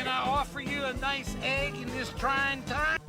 Can I offer you a nice egg in this trying time?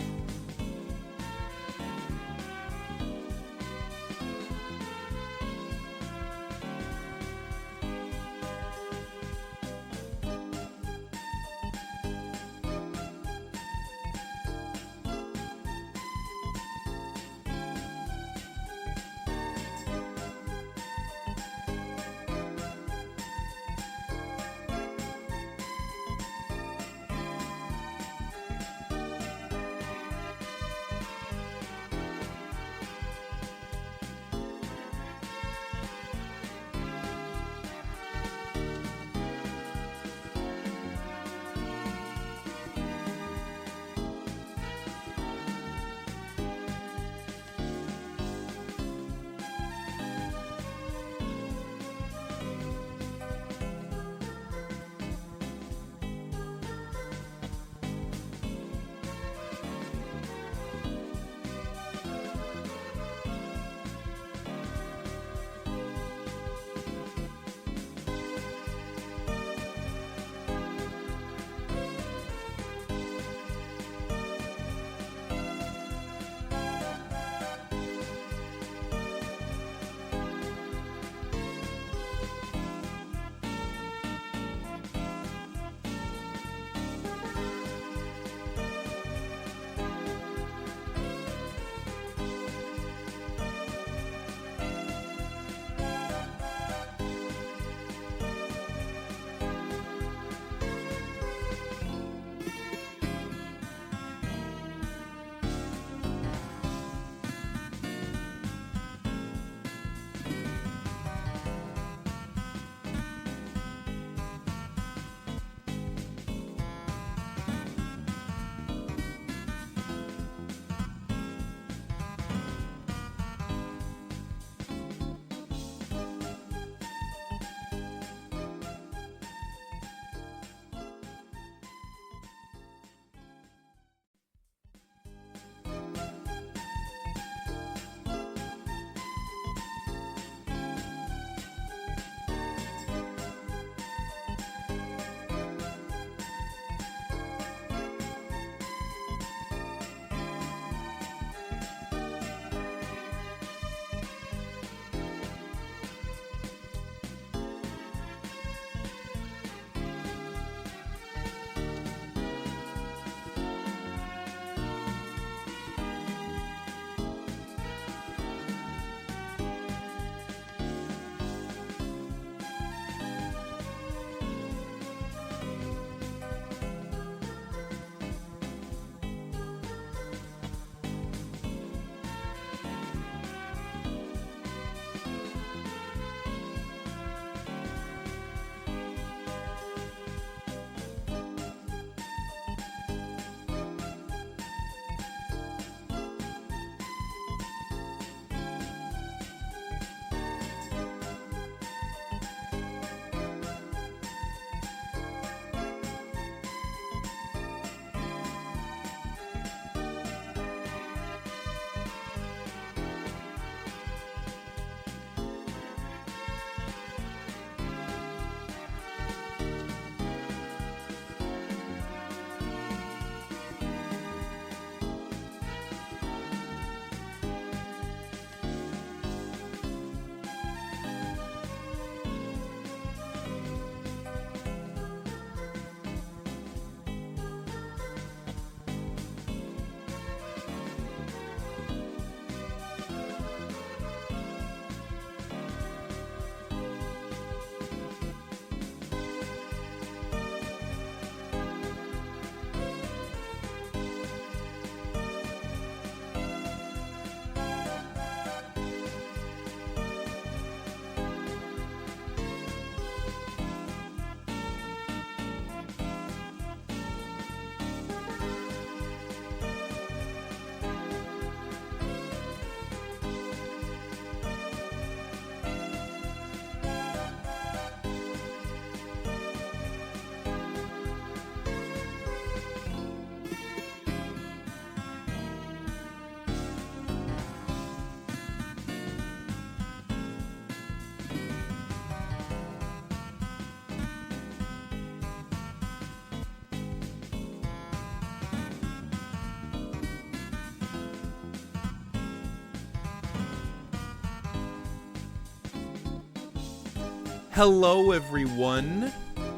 Hello, everyone.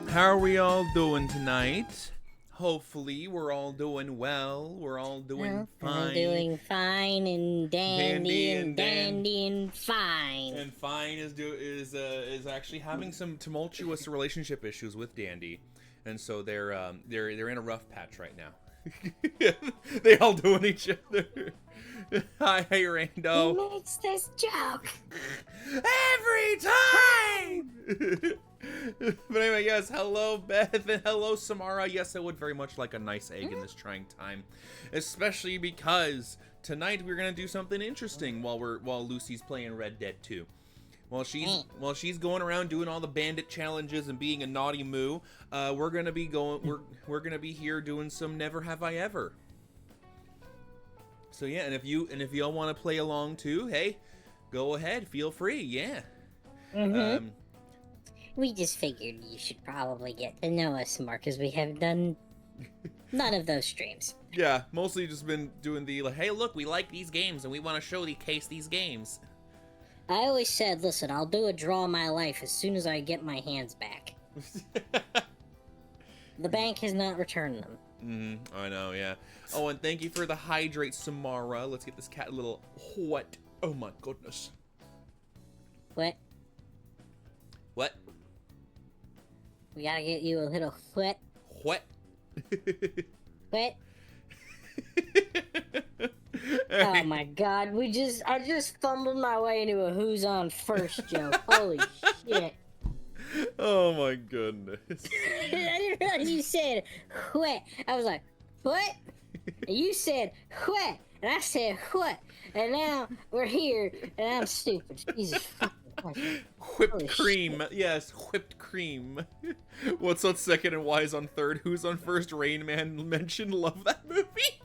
How are we all doing tonight? Hopefully, we're all doing well. We're all doing fine. I'm doing fine and dandy and dandy and fine. And fine is actually having some tumultuous relationship issues with Dandy, and so they're in a rough patch right now. They all doing each other. Hi, Rando. He makes this joke every time. But anyway, yes, hello Beth and hello Samara. Yes, I would very much like a nice egg in this trying time, especially because tonight we're gonna do something interesting while Lucy's playing Red Dead 2. While she's going around doing all the bandit challenges and being a naughty moo, we're gonna be here doing some Never Have I Ever. So yeah, and if y'all want to play along too, hey, go ahead, feel free, yeah. We just figured you should probably get to know us more because we have done none of those streams. Yeah, mostly just been doing the like, hey, look, we like these games and we want to showcase these games. I always said, listen, I'll do a draw of my life as soon as I get my hands back. The bank has not returned them. I know, yeah. Oh, and thank you for the hydrate, Samara. Let's get this cat a little what? Oh my goodness. What? What? We gotta get you a little what? What? What? Oh my god, I just fumbled my way into a who's on first joke. Holy shit. Oh my goodness. I didn't realize you said what. I was like, what? And you said what. And I said what. And now we're here and I'm stupid. Jesus fucking Christ. Whipped Holy cream. shit. Yes, whipped cream. What's on second and why is on third? Who's on first? Rain Man mentioned. Love that movie.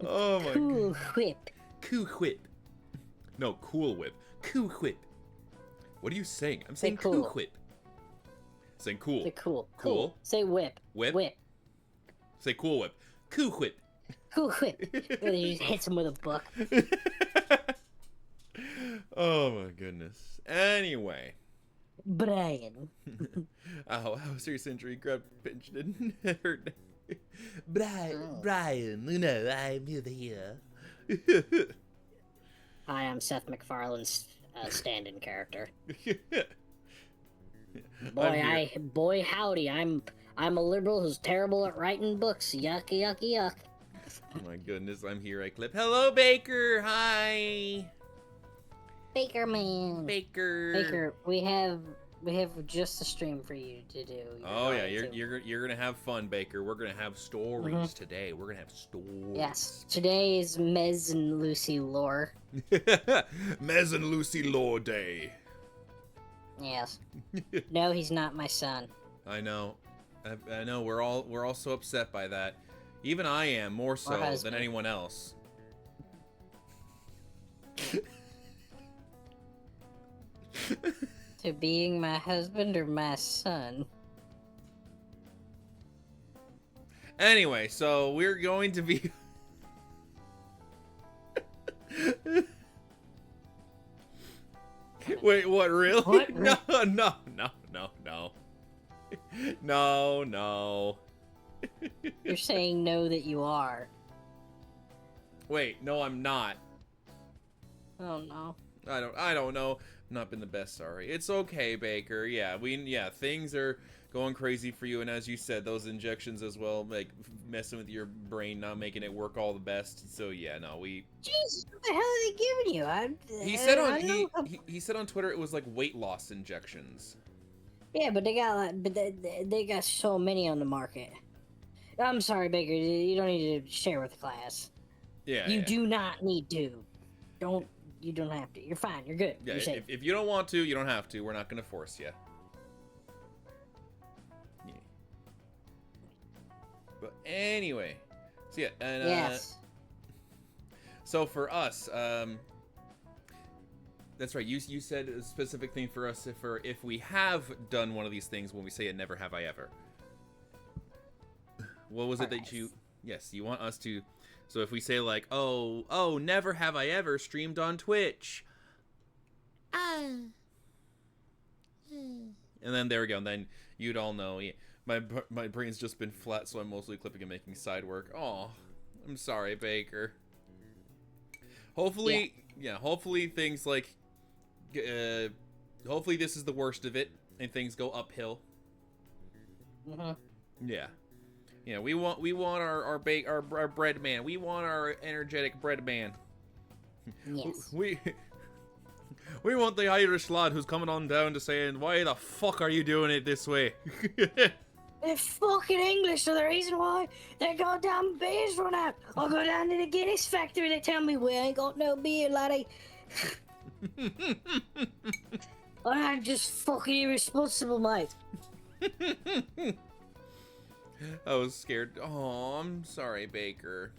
Oh my Cool god. whip. Cool whip. No, cool whip. Cool whip. What are you saying? I'm saying cool whip. Saying cool. Say cool. Cool. Say whip. Whip. Whip. Say cool whip. Cool whip. Cool whip. Or you just hits him with a book. Oh my goodness. Anyway. Brian. How's your century? Grab pinch didn't hurt. Brian, you know, I'm here. Hi, I'm Seth MacFarlane's stand-in character. Boy howdy, I'm a liberal who's terrible at writing books. Yuck, yuck, yuck. Oh my goodness, I'm here. I clip. Hello, Baker. Hi. Baker man. Baker, we have just a stream for you to do. Oh yeah, you're gonna have fun, Baker. We're gonna have stories today. We're gonna have stories. Yes, today is Mez and Lucy lore. Mez and Lucy lore day. Yes. No, he's not my son. I know. I know. We're all so upset by that. Even I am more so than anyone else. To being my husband or my son? Anyway, so we're going to be... Wait, what, really? What? No. No. You're saying no that you are. Wait, no, I'm not. Oh no. I don't know. Not been the best, sorry. It's okay, Baker. Yeah, things are going crazy for you, and as you said, those injections as well, like messing with your brain, not making it work all the best. So yeah, no, Jesus, what the hell are they giving you? He said on Twitter it was like weight loss injections. Yeah, but they got so many on the market. I'm sorry, Baker. You don't need to share with the class. Yeah. You do not need to. You don't have to. You're fine. You're good. Yeah, You're safe. if you don't want to, you don't have to. We're not going to force you. Yeah. But anyway, so yeah, and yes. So for us, that's right. You said a specific thing for us if we have done one of these things when we say it. Never have I ever. What was it that you? Yes, you want us to So if we say like, oh, never have I ever streamed on Twitch. And then there we go. And then you'd all know. Yeah, my brain's just been flat, so I'm mostly clipping and making side work. Oh, I'm sorry, Baker. Hopefully, hopefully things like, hopefully this is the worst of it, and things go uphill. Yeah. Yeah, we want our bread man. We want our energetic bread man. Yes. We want the Irish lad who's coming on down to saying, why the fuck are you doing it this way? They're fucking English, so the reason why their goddamn beers run out. I'll go down to the Guinness factory, they tell me we ain't got no beer, laddie. I'm just fucking irresponsible, mate. I was scared. Oh, I'm sorry, Baker.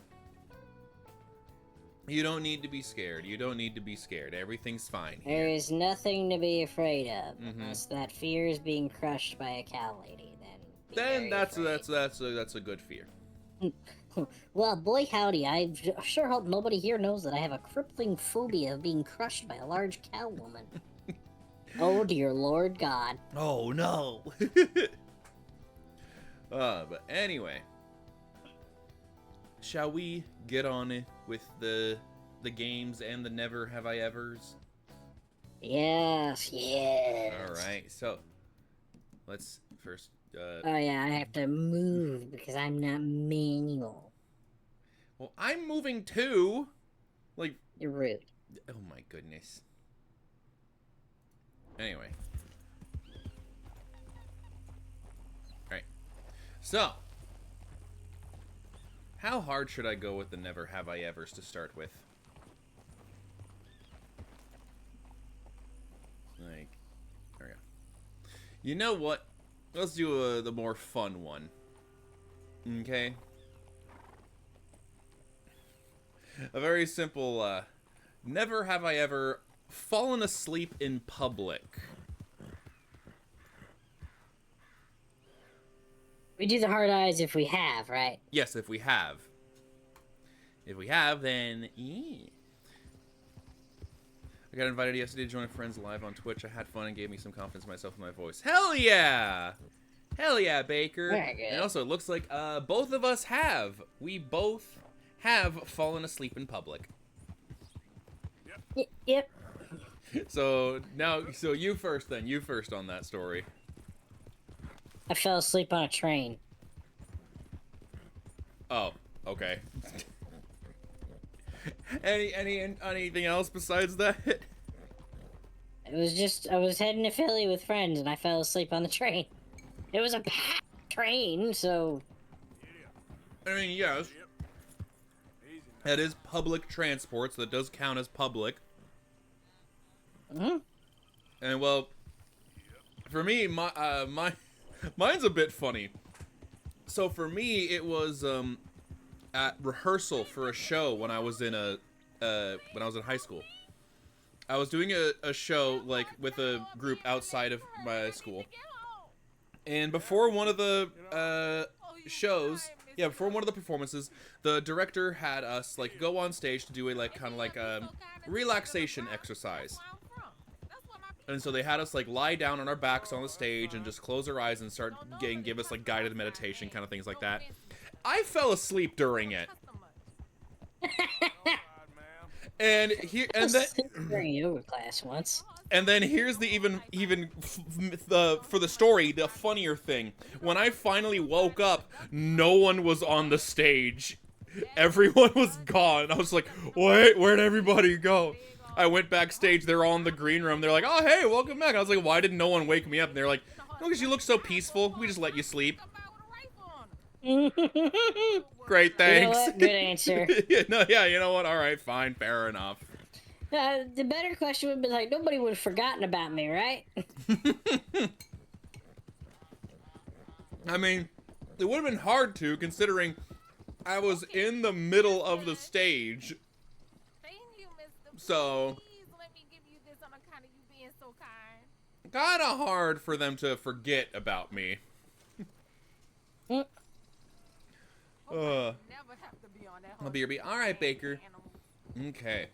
You don't need to be scared. You don't need to be scared. Everything's fine here. There is nothing to be afraid of, unless that fear is being crushed by a cow lady. Then that's a good fear. Well, boy howdy, I sure hope nobody here knows that I have a crippling phobia of being crushed by a large cow woman. Oh dear Lord God. Oh no. But anyway, shall we get on it with the games and the never have I evers? Yes. All right, so let's first. Oh yeah, I have to move because I'm not manual. Well, I'm moving too. Like, you're rude. Oh my goodness. Anyway. Alright. So, how hard should I go with the never have I evers to start with? Like, there we go. You know what? Let's do the more fun one. Okay? A very simple, never have I ever fallen asleep in public. We do the hard eyes if we have, right? Yes, if we have. If we have, then... I got invited yesterday to join friends live on Twitch. I had fun and gave me some confidence in myself and my voice. Hell yeah! Hell yeah, Baker. Very good. And also, it looks like both of us have. We both have fallen asleep in public. Yep. So, now, so you first then. You first on that story. I fell asleep on a train. Oh, okay. Anything else besides that? It was just, I was heading to Philly with friends and I fell asleep on the train. It was a packed train, so... I mean, yes. That is public transport, so that does count as public. And, well, for me, mine's a bit funny. So, for me, it was, at rehearsal for a show when I was in high school. I was doing a show, like, with a group outside of my school. And before one of the, before one of the performances, the director had us, like, go on stage to do a, like, kind of like a relaxation exercise. And so they had us, like, lie down on our backs on the stage and just close our eyes and start give us, like, guided meditation, kind of things like that. I fell asleep during it. And here, and then during yoga class once. And then here's the for the story, the funnier thing. When I finally woke up, no one was on the stage. Everyone was gone. I was like, wait, where'd everybody go? I went backstage. They're all in the green room. They're like, oh, hey, welcome back. I was like, why did no one wake me up? And they're like, no, because you look so peaceful. We just let you sleep. Great, thanks. You know what? Good answer. You know what? All right, fine, fair enough. The better question would be like, nobody would have forgotten about me, right? I mean, it would have been hard to, considering I was in the middle of the stage. So, kind of hard for them to forget about me. Never have to be I'll be your bee. All right, Baker. Okay.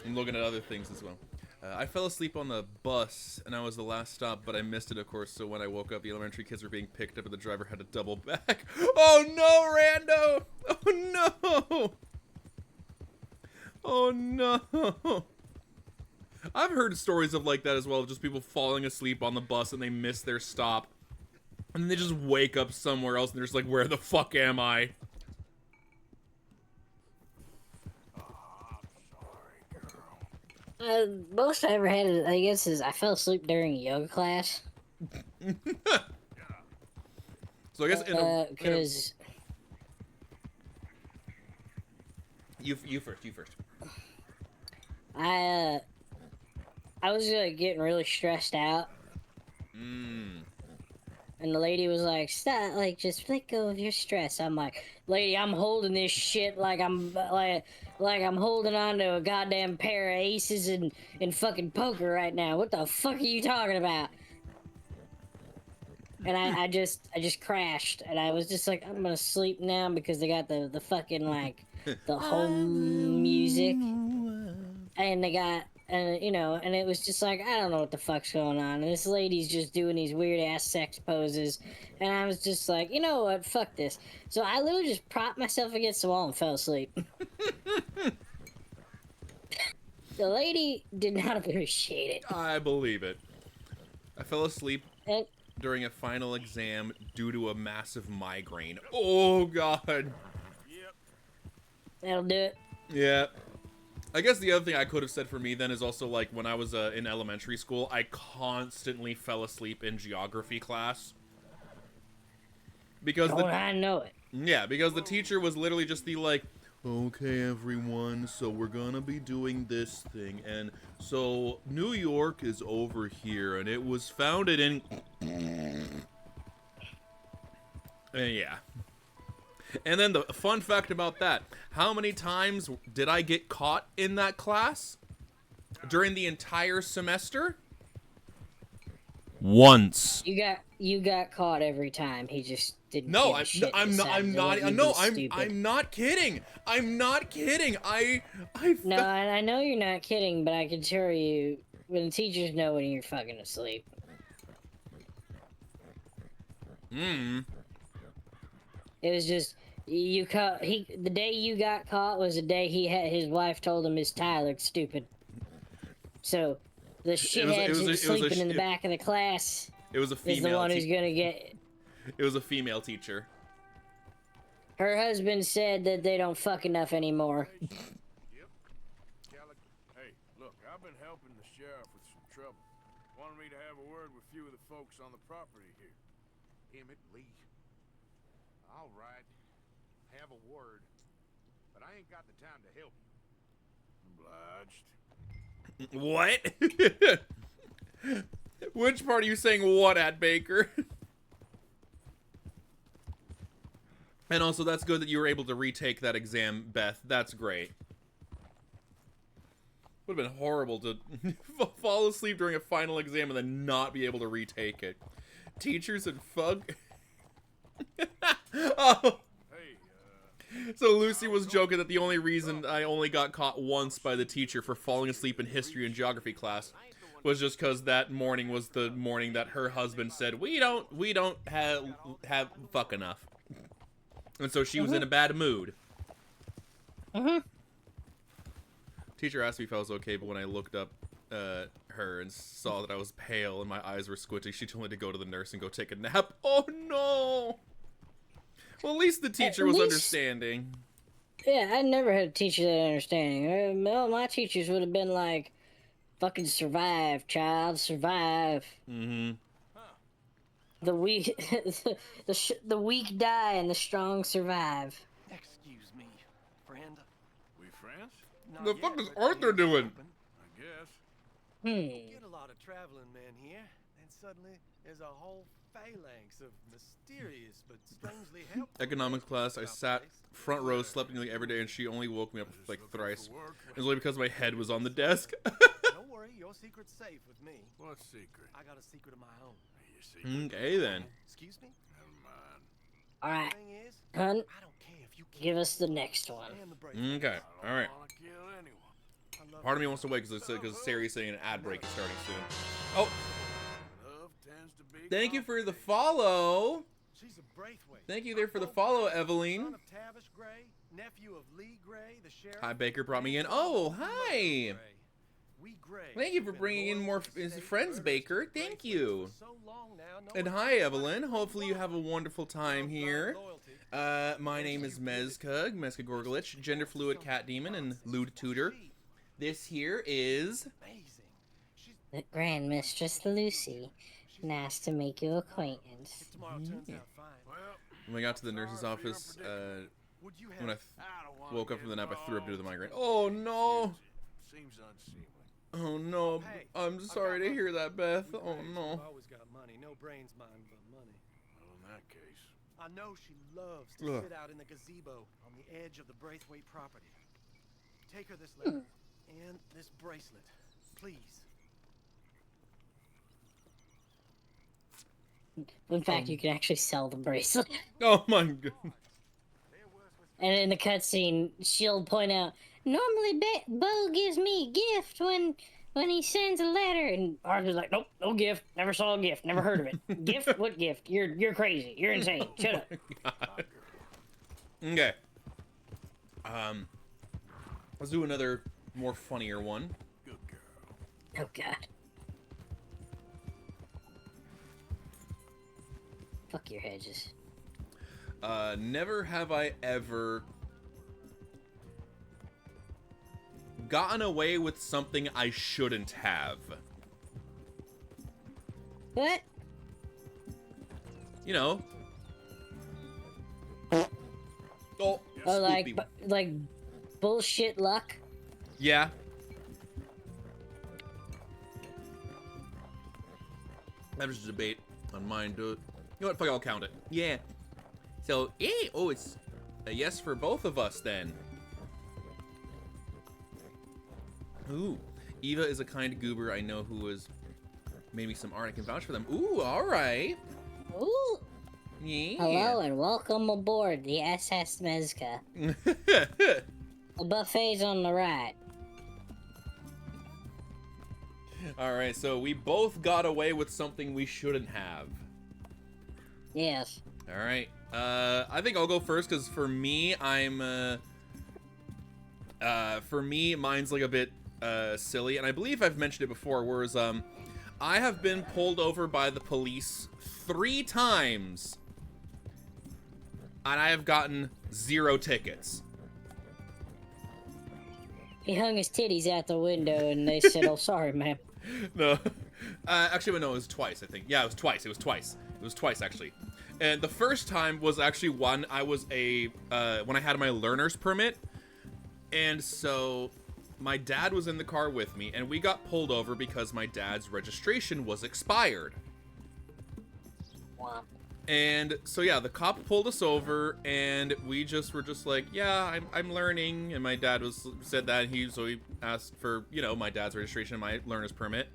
I'm looking at other things as well. I fell asleep on the bus, and I was the last stop, but I missed it, of course, so when I woke up, the elementary kids were being picked up, and the driver had to double back. Oh, no, Rando! Oh, no! Oh, no! I've heard stories of like that as well, just people falling asleep on the bus, and they miss their stop, and they just wake up somewhere else, and they're just like, where the fuck am I? Most I ever had, I guess, is I fell asleep during a yoga class. So I guess because you first. I was getting really stressed out, Mm. and the lady was like, "Stop! Like, just let go of your stress." I'm like, "Lady, I'm holding this shit like I'm I'm holding on to a goddamn pair of aces in fucking poker right now. What the fuck are you talking about?" And I just crashed, and I was just like, "I'm gonna sleep now," because they got the fucking like the home music, and they got. And you know, and it was just like, I don't know what the fuck's going on. And this lady's just doing these weird ass sex poses, and I was just like, you know what, fuck this. So I literally just propped myself against the wall and fell asleep. The lady did not appreciate it. I believe it. I fell asleep And, during a final exam due to a massive migraine. Oh god. that'll do it. Yeah. I guess the other thing I could have said for me then is also like when I was in elementary school, I constantly fell asleep in geography class. Because I know it. Yeah, because the teacher was literally just the like, okay, everyone, so we're gonna be doing this thing, and so New York is over here, and it was founded in... And yeah. And then the fun fact about that, how many times did I get caught in that class during the entire semester? Once. You got caught every time. He just didn't. No, give a shit I'm not kidding. I'm not kidding. No, I know you're not kidding, but I can tell you, when the teachers know when you're fucking asleep. Mm. It was just the day you got caught was the day his wife told him his tie looked stupid. So the shithead sleeping in the back of the class. It was a female. Is the one who's gonna get. It was a female teacher. Her husband said that they don't fuck enough anymore. Yep. Hey, look, I've been helping the sheriff with some trouble. Wanted me to have a word with a few of the folks on the property here. Emmett Lee. All right. Have a word. But I ain't got the time to help you. Obliged. What? Which part are you saying what at, Baker? And also, that's good that you were able to retake that exam, Beth. That's great. Would have been horrible to fall asleep during a final exam and then not be able to retake it. Teachers and fuck. Oh. So Lucy was joking that the only reason I only got caught once by the teacher for falling asleep in history and geography class was just because that morning was the morning that her husband said, we don't have fuck enough. And so she was in a bad mood. Teacher asked me if I was okay, but when I looked up her and saw that I was pale and my eyes were squinting, she told me to go to the nurse and go take a nap. Oh no! Well, at least the teacher was understanding. Yeah, I never had a teacher that understanding. Well, my teachers would have been like, fucking survive, child, survive. Mm-hmm. The weak, the weak die and the strong survive. Excuse me, friend. We friends? Not The yet, fuck is but Arthur things doing? happen. I guess. Get a lot of traveling men here, and suddenly there's a whole phalanx of mysterious but strangely helpful. Economics class, I sat front row, slept nearly every day, and she only woke me up like thrice. It was only because my head was on the desk. Don't worry, your secret's safe with me. What secret? I got a secret of my own. Your secret? Okay then. Excuse me? Never mind. All right, Thing is, hun, I don't care if you give us the next one. and the bracelet. Okay, I all right. don't want to kill anyone. I love Part of me you. wants to wait because Sari's saying an ad break is starting soon. Oh, Love tends to be thank you for the complicated. follow. She's a Braithwaite. Thank you there for the Uncle follow, Gray, Eveline. Son of Tavish Gray, nephew of Lee Gray, the sheriff. Hi, Baker brought me in. and son of Oh, old hi. Gray. We Gray Thank you for have been bringing in loyal more to the state, friends, murderers Baker. to the Thank Braithwaites you. for so long now, no And one hi, knows Evelyn. what Hopefully you have a wrong. wonderful time Love, here. loyalty. My name is Mezka, Mezka Gorgolich, gender fluid cat demon, and lewd tutor. This here is Amazing. She's The Grand Mistress Lucy. Nice to make your acquaintance. if tomorrow turns Yeah. out fine. Well, when I got to the nurse's sorry for your office. Would you When I have I don't want woke up from the nap, I threw up due to the migraine. Oh no! Seems unseemly. Oh no! Hey, I'm I've sorry got to hear that, Beth. We Oh Grays, no! we've always got money. No brains mind, but money. Well, in that case, I know she loves to Ugh. sit out in the gazebo on the edge of the Braithwaite property. Take her this letter and this bracelet, please. In fact, you can actually sell the bracelet. Oh my god! And in the cutscene, she'll point out, normally Bo gives me a gift when he sends a letter. And Arthur's like, nope, no gift. Never saw a gift. Never heard of it. Gift? What gift? You're crazy. You're insane. Shut up. Okay. Let's do another more funnier one. good girl. Oh, God. Fuck your hedges. Never have I ever gotten away with something I shouldn't have. What? You know. Oh, Oh, Spoopy. like bullshit luck? Yeah. That was a debate on mine. You know what? Fuck, I'll count it. Yeah. So, oh, it's a yes for both of us then. Ooh. Eva is a kind goober I know who has made me some art. I can vouch for them. Ooh, alright. Ooh. Yeah. Hello and welcome aboard the SS Mezka. The buffet's on the right. Alright, so we both got away with something we shouldn't have. Yes. Alright. I think I'll go first because for me, mine's like a bit silly, and I believe I've mentioned it before, whereas I have been pulled over by the police 3 times, and I have gotten 0 tickets. He hung his titties out the window and they said, oh, sorry, ma'am. No. Actually, no, it was twice, I think. Yeah, it was twice. It was twice, actually. And the first time was actually when I was when I had my learner's permit. And so my dad was in the car with me, and we got pulled over because my dad's registration was expired. Wow. And so yeah, the cop pulled us over, and we were just like, yeah, I'm learning. And my dad said that, so he asked for, you know, my dad's registration and my learner's permit.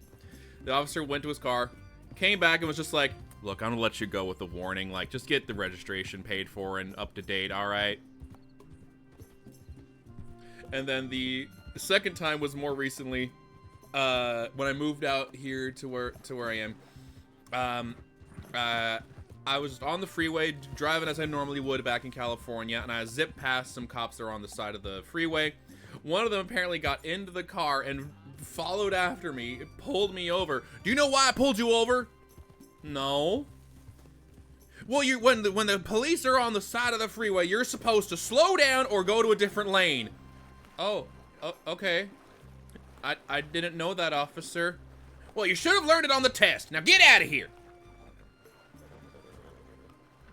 The officer went to his car, came back, and was just like, look, I'm gonna let you go with the warning. Like, just get the registration paid for and up to date, all right? And then the second time was more recently, when I moved out here to where I am. I was on the freeway driving as I normally would back in California, and I zipped past some cops that were on the side of the freeway. One of them apparently got into the car and followed after me, pulled me over. Do you know why I pulled you over? No. Well, when the police are on the side of the freeway, you're supposed to slow down or go to a different lane. Oh, okay. I didn't know that, officer. Well, you should have learned it on the test. Now get out of here.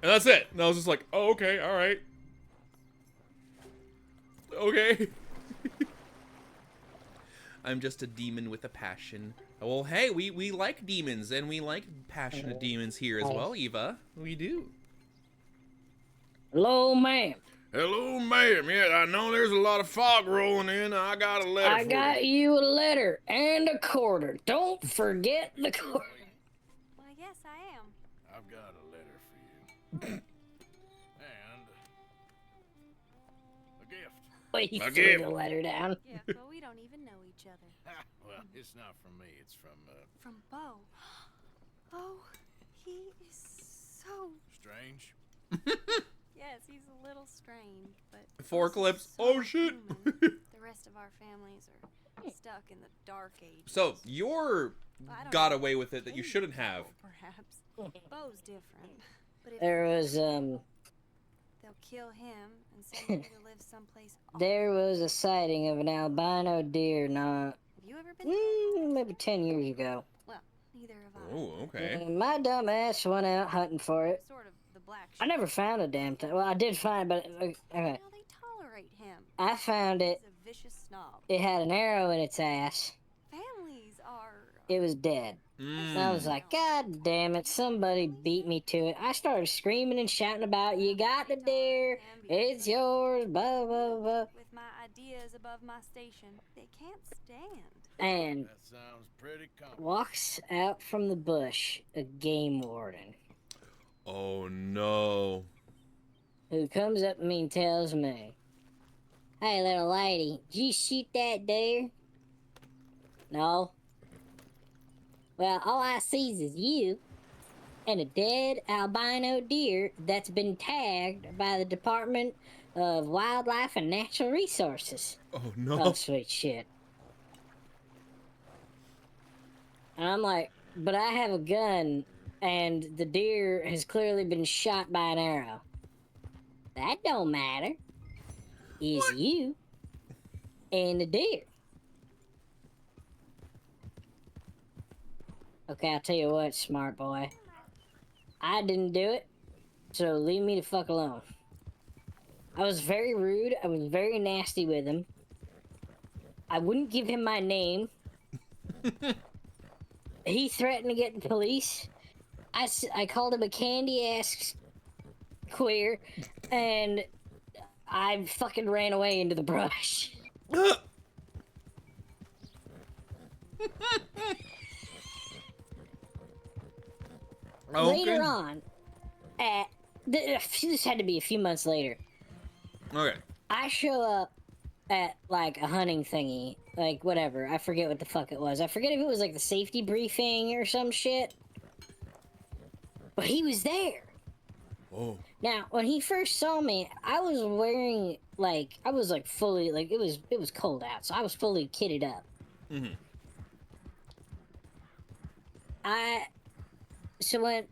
And that's it. And I was just like, oh, okay, all right. Okay. I'm just a demon with a passion. Well, hey, we like demons, and we like passionate demons here as well, Eva. We do. Hello, ma'am. Hello, ma'am. Yeah, I know there's a lot of fog rolling in. I got a letter I for got you a letter and a quarter. Don't forget the quarter. Why, yes, I am. I've got a letter for you. A gift. Well, he A threw gift. the letter down. Yeah, but we don't even know each other. Ha, well, it's not from me. It's from, From Bo. Oh, he is so... Strange. Yes, he's a little strange, but... Four also clips. so Oh, shit. human. The rest of our families are stuck in the dark ages. So, you're I don't got know, away with it that you shouldn't have. perhaps. Bo's different. But if There was they'll kill him and send him to live someplace awful. there was a sighting of an albino deer not Have you ever been? maybe 10 years ago. Well, neither have I. Oh, okay. And my dumb ass went out hunting for it. Sort of the black sheep. I never found a damn thing. Well, I did find it, but okay. Well, they tolerate him. I found it. He's a vicious snob. It had an arrow in its ass. Families are... It was dead. And I was like, God damn it, somebody beat me to it. I started screaming and shouting about, you got the deer, it's yours, blah, blah, blah. With my ideas above my station, they can't stand. And That sounds pretty common. walks out from the bush a game warden Oh, no. who comes up to me and tells me, hey, little lady, did you shoot that deer? No. Well, all I sees is you and a dead albino deer that's been tagged by the Department of Wildlife and Natural Resources. Oh, Oh, no. sweet shit. And I'm like, but I have a gun, and the deer has clearly been shot by an arrow. That don't matter. It's you and the deer. Okay, I'll tell you what, smart boy. I didn't do it, so leave me the fuck alone. I was very rude. I was very nasty with him. I wouldn't give him my name. He threatened to get the police. I called him a candy-ass queer, and I fucking ran away into the brush. Later on, this had to be a few months later, Okay. I show up at like a hunting thingy, like whatever. I forget what the fuck it was. I forget if it was like the safety briefing or some shit. But he was there. Oh. Now, when he first saw me, I was wearing like I was like fully like it was cold out, so I was fully kitted up. Mm-hmm.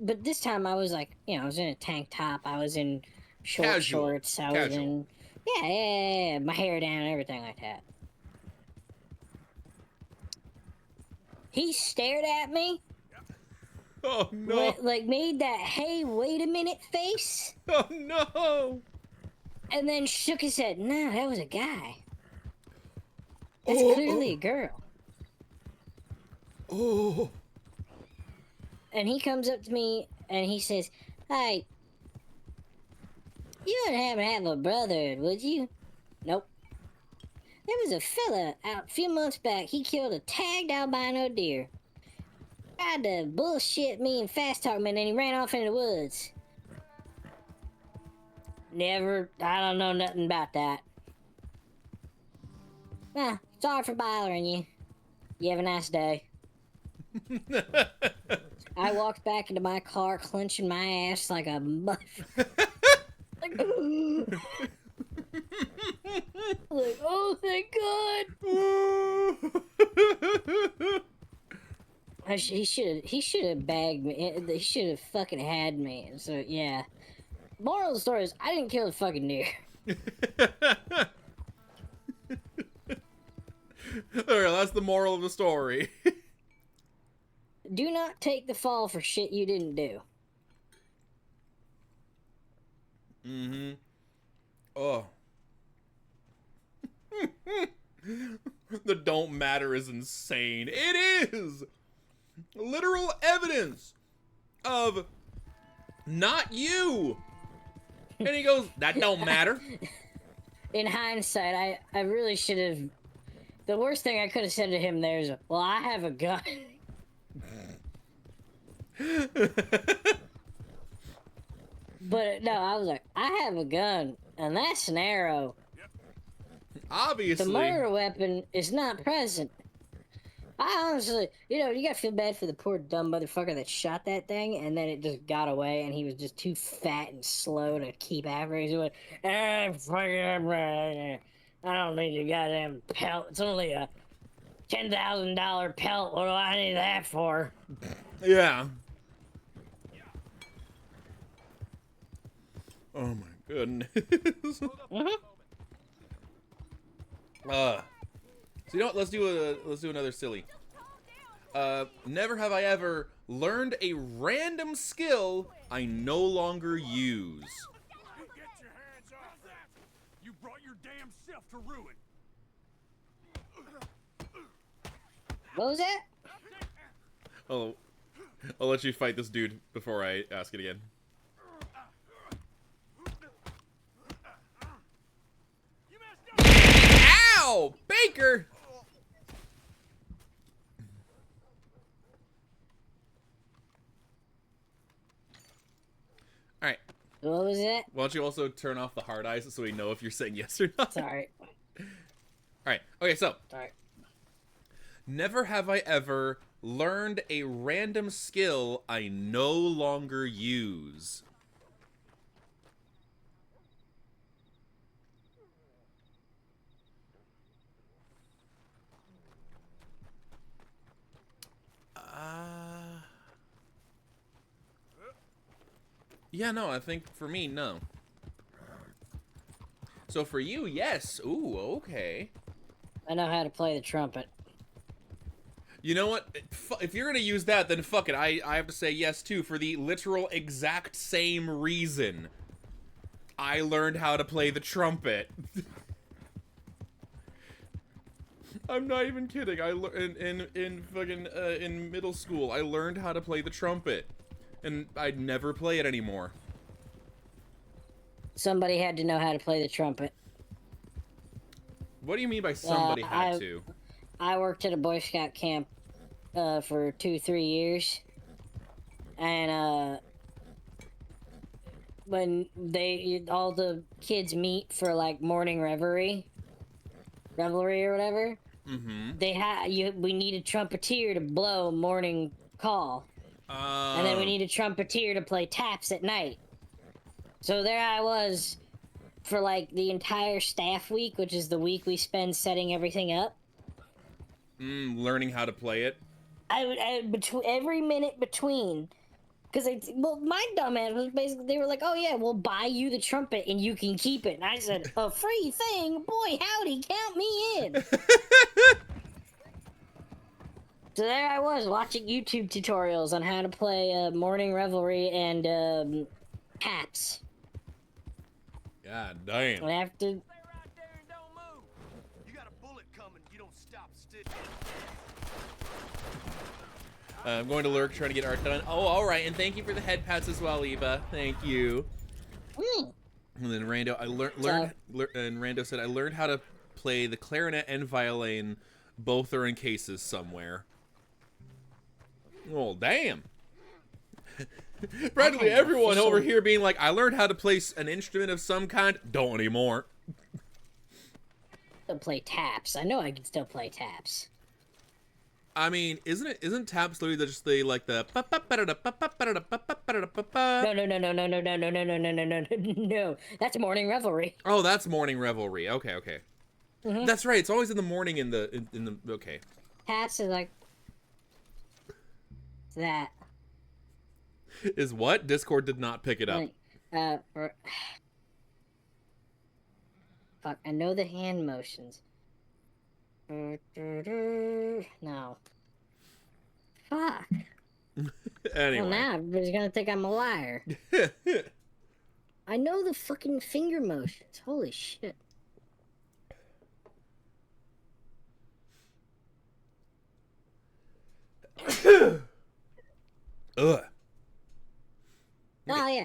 But this time I was like, you know, I was in a tank top, I was in short Casual. shorts, I was Casual. in yeah, my hair down, everything like that. He stared at me, Oh, no. like made that hey, wait a minute face, Oh, no. and then shook his head. No, that was a guy. That's Oh, clearly a girl. Oh. And he comes up to me and he says, hey, you wouldn't happen to have a brother, would you? Nope. There was a fella out a few months back. He killed a tagged albino deer. Tried to bullshit me and fast talk me, and then he ran off into the woods. I don't know nothing about that. Nah, sorry for bothering you. You have a nice day. I walked back into my car, clenching my ass like a mother. Like, oh, thank God. He should have bagged me. He should have fucking had me. So yeah. Moral of the story is I didn't kill the fucking deer. Alright, that's the moral of the story. Do not take the fall for shit you didn't do. Mm-hmm. Oh. The don't matter is insane. It is! Literal evidence of not you. And he goes, that don't matter. In hindsight, I really should have. The worst thing I could have said to him there is, well, I have a gun. But no, I was like, I have a gun, and that's an arrow. Obviously. The murder weapon is not present. I honestly, you gotta feel bad for the poor dumb motherfucker that shot that thing, and then it just got away, and he was just too fat and slow to keep after it. He went, I don't need a goddamn pelt. It's only a $10,000 pelt. What do I need that for? Yeah. Oh my goodness. So you know what? Let's do another silly. Never have I ever learned a random skill I no longer use. Get your hands off that! You brought your damn self to ruin. What was that? Oh, I'll let you fight this dude before I ask it again. Ow! Baker! Alright. What was that? Why don't you also turn off the hard eyes so we know if you're saying yes or not? Sorry. Alright, okay, so. Sorry. Never have I ever learned a random skill I no longer use. Yeah, no, I think for me, no. So for you, yes. Ooh, okay. I know how to play the trumpet. You know what? If you're gonna use that, then fuck it. I have to say yes too, for the literal exact same reason. I learned how to play the trumpet. I'm not even kidding. In middle school, I learned how to play the trumpet, and I'd never play it anymore. Somebody had to know how to play the trumpet. What do you mean by somebody had to? I worked at a Boy Scout camp for 2-3 years, and when all the kids meet for like morning revelry or whatever, we need a trumpeter to blow morning call, and then we need a trumpeter to play taps at night. So there I was for like the entire staff week, which is the week we spend setting everything up. Learning how to play it. Every minute between, because my dumbass was basically, they were like, "Oh yeah, we'll buy you the trumpet and you can keep it." And I said, "A free thing? Boy, howdy, count me in." So there I was watching YouTube tutorials on how to play morning revelry and taps. God damn. And after, Stay right there and don't move. You got a bullet coming. You don't stop still. I'm going to lurk, trying to get art done. Oh, all right, and thank you for the head pats as well, Eva. Thank you. And then Rando, and Rando said, I learned how to play the clarinet and violin. Both are in cases somewhere. Oh, damn. Practically everyone over here being like, I learned how to play an instrument of some kind. Don't anymore. still play taps. I know I can still play taps. I mean, isn't taps literally just the like the No. That's morning revelry. Oh, that's morning revelry. Okay. That's right. It's always in the morning in the okay. Taps is like that. Is what? Discord did not pick it up. Fuck, I know the hand motions. No. Fuck. Anyway. Well, now everybody's gonna think I'm a liar. I know the fucking finger motions. Holy shit. Ugh. Oh yeah.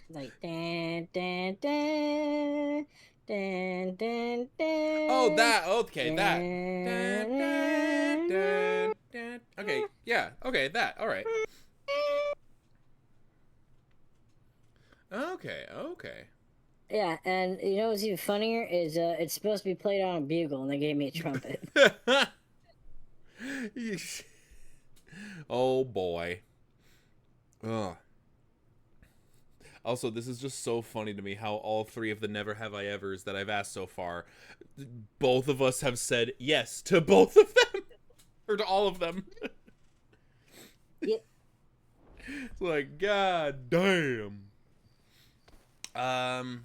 Like dan dan dan dan dan dan. Oh, that. Okay, that. Dun, dun, dun, dun. Okay, yeah. Okay, that. All right. Okay. Yeah, and you know what's even funnier is it's supposed to be played on a bugle, and they gave me a trumpet. Oh boy. Ugh. Also, this is just so funny to me how all three of the Never Have I Evers that I've asked so far, both of us have said yes to both of them. Or to all of them. Yep. It's like, god damn. Alright.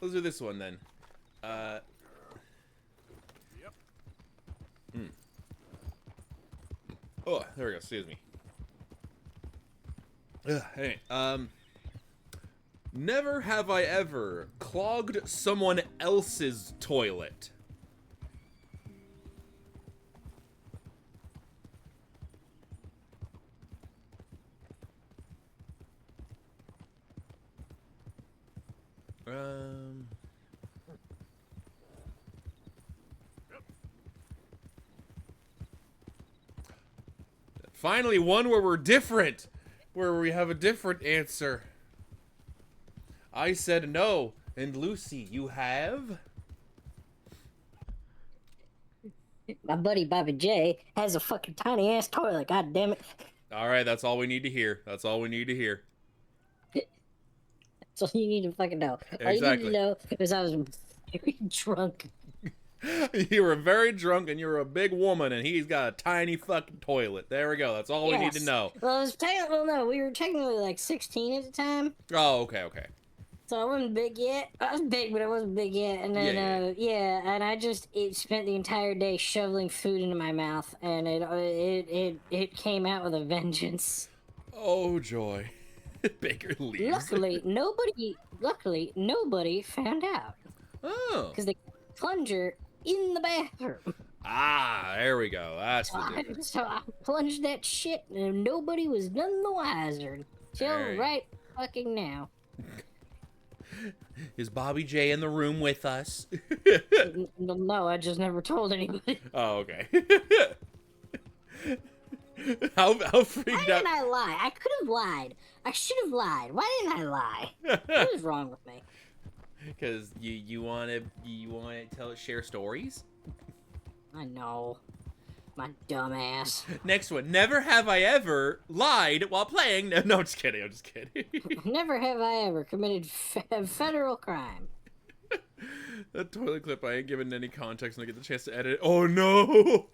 Let's do this one then. Yep. Oh, there we go. Excuse me. Hey, never have I ever clogged someone else's toilet. Finally, one where we're different. Where we have a different answer. I said no. And Lucy, you have? My buddy Bobby J has a fucking tiny ass toilet. God damn it! Alright, that's all we need to hear. That's all we need to hear. That's all you need to fucking know. All you need Exactly. to know is I was very drunk. You were very drunk and you were a big woman and he's got a tiny fucking toilet. There we go. That's all we need to Yes. know. Well, no, we were technically like 16 at the time, Oh, okay, okay. so I wasn't big yet. I was big, but I wasn't big yet. And then, and I just spent the entire day shoveling food into my mouth, and it came out with a vengeance. Oh, joy. Baker leaves. Luckily, nobody found out Oh. because the plunger in the bathroom. Ah, there we go. That's the difference. So I plunged that shit, and nobody was none the wiser till Hey. right fucking now. Is Bobby J in the room with us? No, I just never told anybody. Oh, okay. How Why freaked out? didn't I lie? I could have lied. I should have lied. Why didn't I lie? What is wrong with me? Because you want to share stories. I know. My dumb ass. Next one. Never have I ever lied while playing. No, I'm just kidding. I'm just kidding. Never have I ever committed federal crime. That toilet clip, I ain't given any context and I get the chance to edit it. Oh no!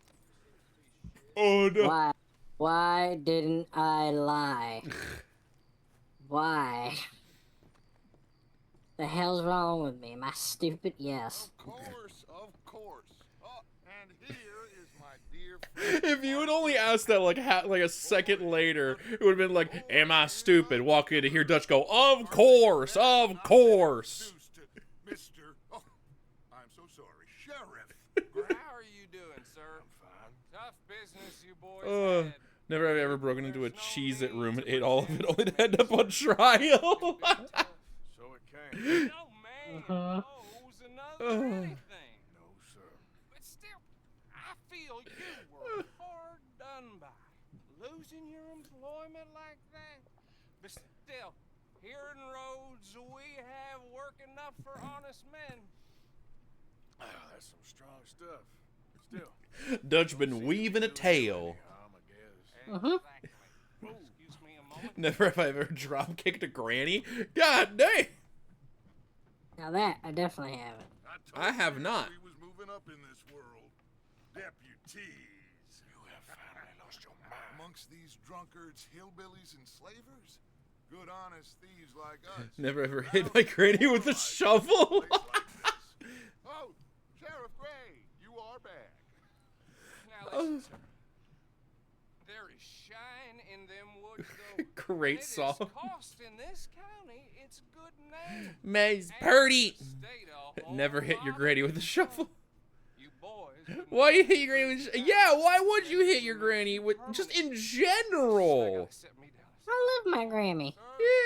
Oh no! Why didn't I lie? Why? The hell's wrong with me? Am I stupid? Yes. Of course. Oh, and here is my dear friend. If you had only asked that like a second later, it would have been like, "Am I stupid?" Walk in to hear Dutch go, "Of course, of course." Introduced to Mr. Oh, I'm so sorry, Sheriff. How are you doing, sir? I'm fine. Tough business you boys had. Never have I ever broken into a Cheez-It room and ate all of it, only to end up on trial. So it came. No man knows another anything. No, sir. But still, I feel you were hard done by. Losing your employment like that. But still, here in Rhodes, we have work enough for honest men. Oh, that's some strong stuff. Still. Dutch been weaving a tale. I guess. Exactly. Excuse me a moment. Never have I ever drop kicked a granny. God dang! Now that I definitely haven't. I have not. He was moving up in this world. Deputies. You have finally lost your mind. Amongst these drunkards, hillbillies, and slavers? Good honest thieves like us. Never ever hit my granny with a shovel. Place like this. Oh, Sheriff Gray, you are back. Now listen, sir. There is shine in them woods, though. Great It is song. cost in this county its good name. Maze And Purdy. the state a whole Never hit your lot granny of with a it. shovel. You boys wouldn't Why you believe hit your granny with? Yeah, why would you hit your granny with? Just in They general. gotta sit me down. I love my Grammy. Sir,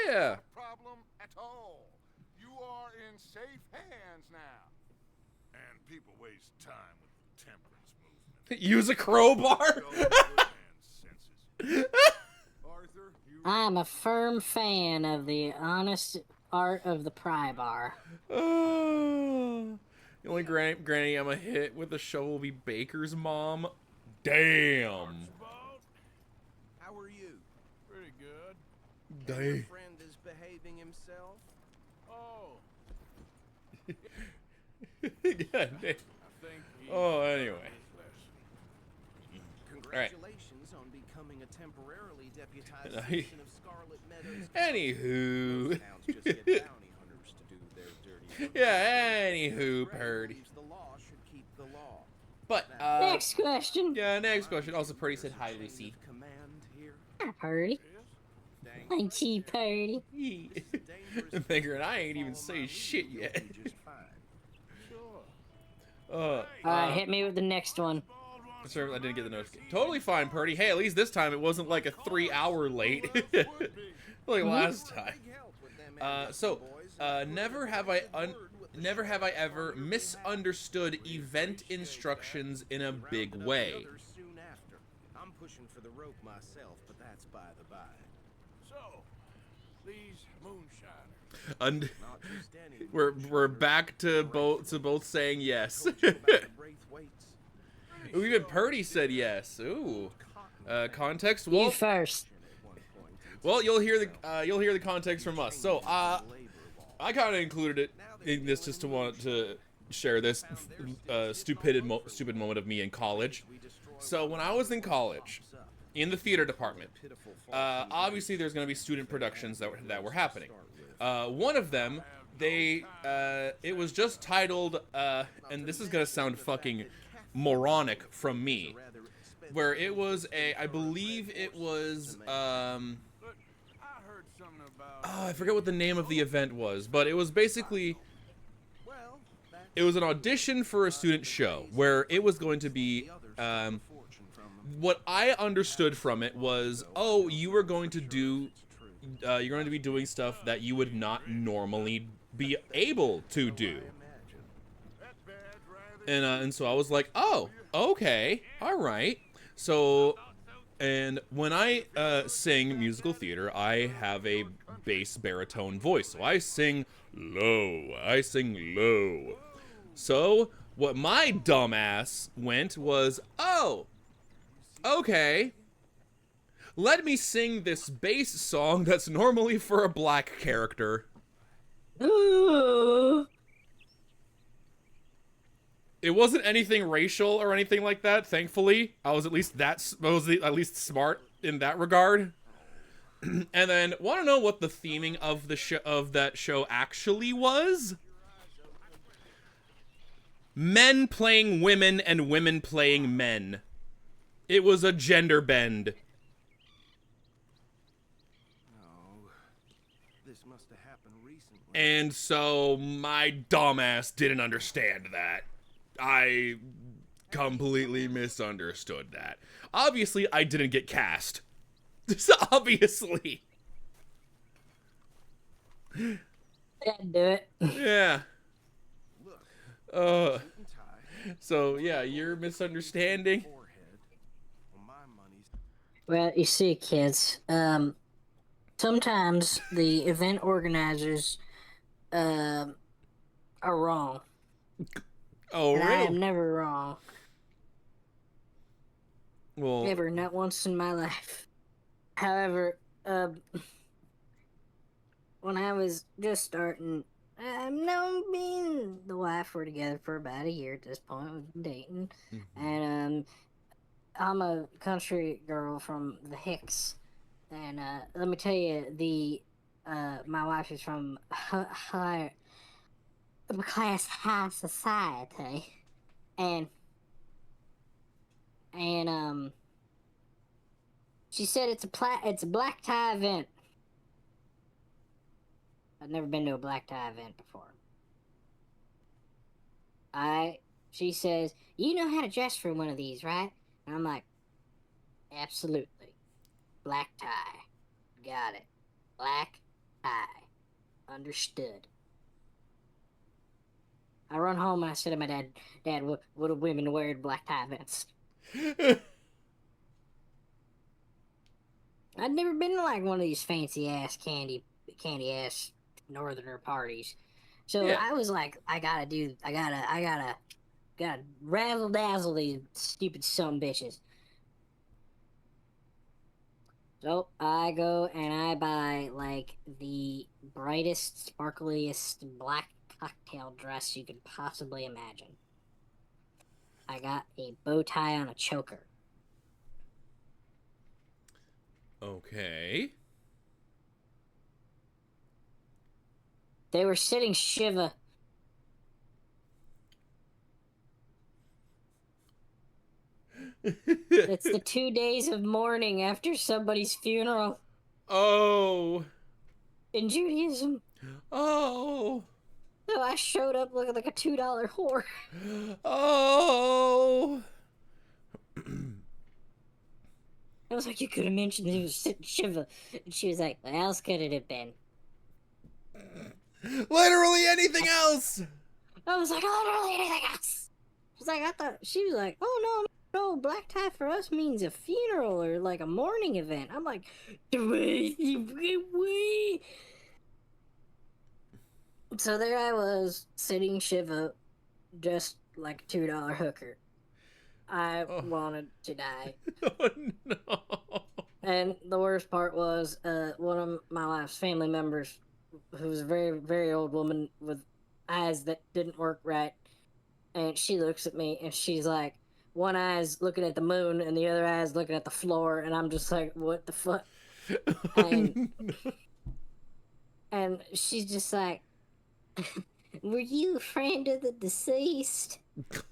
Yeah. no problem at all. You are in safe hands now. And people waste time with the temperance movement. Use a crowbar. Go to the good man's senses. Arthur, I'm a firm fan of the honest art of the pry bar. Oh, the only granny I'm gonna hit with a shovel will be Baker's mom. Damn. Archibald? How are you? Pretty good. Your Damn. friend is behaving himself? Oh, Yeah, I think he Oh, learned anyway. his lesson. Congratulations on becoming a temporarily deputized Nice. citizen of Scarlet Meadows. Anywho. Most towns just get bounty hunters to do their dirty work. Yeah, anywho, Gray Purdy. believes the law should keep the law. But, Next question. yeah, next question. Also, Purdy said hi, Chain Lucy. of command here. Hi, Purdy. Yes? Dang Thank you, Purdy. dangerous. Figuring I ain't even say shit yet. You'll be just fine. Sure. Alright, hit me with the next one. Sorry, I didn't get the notification. Totally fine, Purdy. Hey, at least this time it wasn't like a 3-hour late. Like last time. Never have I ever misunderstood event instructions in a big way. Soon after. I'm pushing for the rope myself, but that's by the by. So, these moonshiners. And Not just any we're back to both saying yes. Told you about the Braithwaites. Even Purdy said yes. Ooh. Context? You Well, first. At one point, well, you'll hear the context from us. So, I kind of included it in this just to want to share this stupid moment of me in college. So when I was in college, in the theater department, obviously there's going to be student productions that were happening. One of them, it was just titled, and this is going to sound fucking moronic from me, where it was I believe it was, Look, I heard something about. I forget what the name of the event was, but it was basically, well, it was an audition for a student show where it was going to be, what I understood from it was, oh, you were going to do, you're going to be doing stuff that you would not normally be able to do. And so I was like, oh, okay, all right. So, and when I sing musical theater, I have a bass baritone voice. So I sing low. So what my dumb ass went was, oh, okay. Let me sing this bass song that's normally for a black character. Ooh. It wasn't anything racial or anything like that, thankfully. I was at least smart in that regard. And then, want to know what the theming of that show actually was? Men playing women and women playing men. It was a gender bend. Oh, this must have happened recently. And so my dumbass didn't understand that. I completely misunderstood that. Obviously, I didn't get cast. Obviously. Can't do it. Yeah. Look, suit and tie, So, yeah, your misunderstanding. forehead. Well, my money's Well, you see, kids, sometimes the event organizers are wrong. Oh, And I am really? never wrong. Well, Never, not once in my life. However, when I was just starting, no, me and the wife were together for about a year at this point. We've been dating. And I'm a country girl from the Hicks. And let me tell you, my wife is from high class high society. And she said it's a black tie event. I've never been to a black tie event before. She says, you know how to dress for one of these, right? And I'm like, absolutely. Black tie. Got it. Black tie. Understood. I run home and I said to my dad, Dad, what do women wear at black tie events? I I'd never been to like one of these fancy ass candy ass northerner parties. So Yeah. I was like, I gotta razzle dazzle these stupid bitches. So I go and I buy like the brightest, sparkliest black cocktail dress you could possibly imagine. I got a bow tie on a choker. Okay. They were sitting Shiva. It's the 2 days of mourning after somebody's funeral Oh. in Judaism. Oh. So I showed up looking like a $2 whore. Oh. I was like, you could have mentioned it was sitting Shiva. And she was like, what else could it have been? Literally anything else. I was like, literally anything else. She's like, she was like, oh no, black tie for us means a funeral or like a mourning event. I'm like, so there I was, sitting Shiva, just like a $2 hooker. I wanted to die. Oh no. And the worst part was, one of my wife's family members, who was a very, very old woman with eyes that didn't work right, and she looks at me and she's like, one eye's looking at the moon and the other eye's looking at the floor, and I'm just like, what the fuck? And she's just like, were you a friend of the deceased?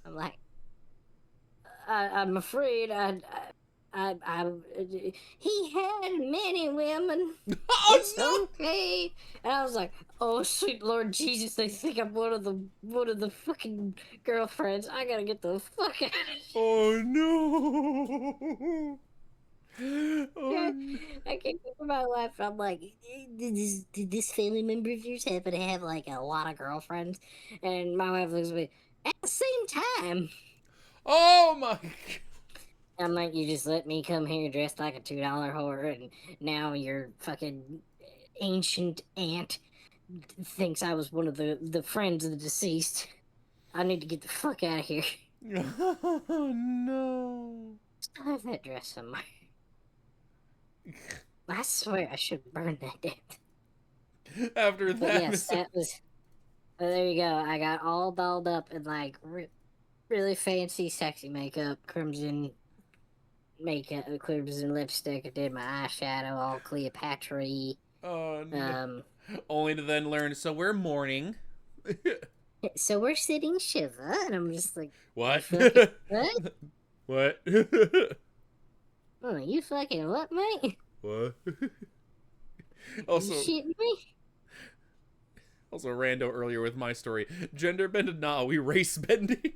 I'm like, I'm afraid he had many women. Oh It's okay. And I was like, oh sweet Lord Jesus, they think I'm one of the fucking girlfriends. I gotta get the fuck out of here. Oh no. Oh, no. I can't get my wife. I'm like, did this family member of yours happen to have like a lot of girlfriends? And my wife looks at me, at the same time. Oh my God. I'm like, you just let me come here dressed like a $2 whore, and now your fucking ancient aunt thinks I was one of the friends of the deceased. I need to get the fuck out of here. Oh no. Still have that dress somewhere. I swear I should burn that damn. After But that. yes, that was. Well, there you go. I got all dolled up in like really fancy, sexy makeup, crimson lipstick. I did my eyeshadow all Cleopatra-y. Oh no. Only to then learn. So we're mourning. So we're sitting Shiva, and I'm just like, What? what? What? Oh, you fucking what, mate? What? Also, Also, you shitting me? also rando earlier with my story. Gender bending? Nah, we race bending.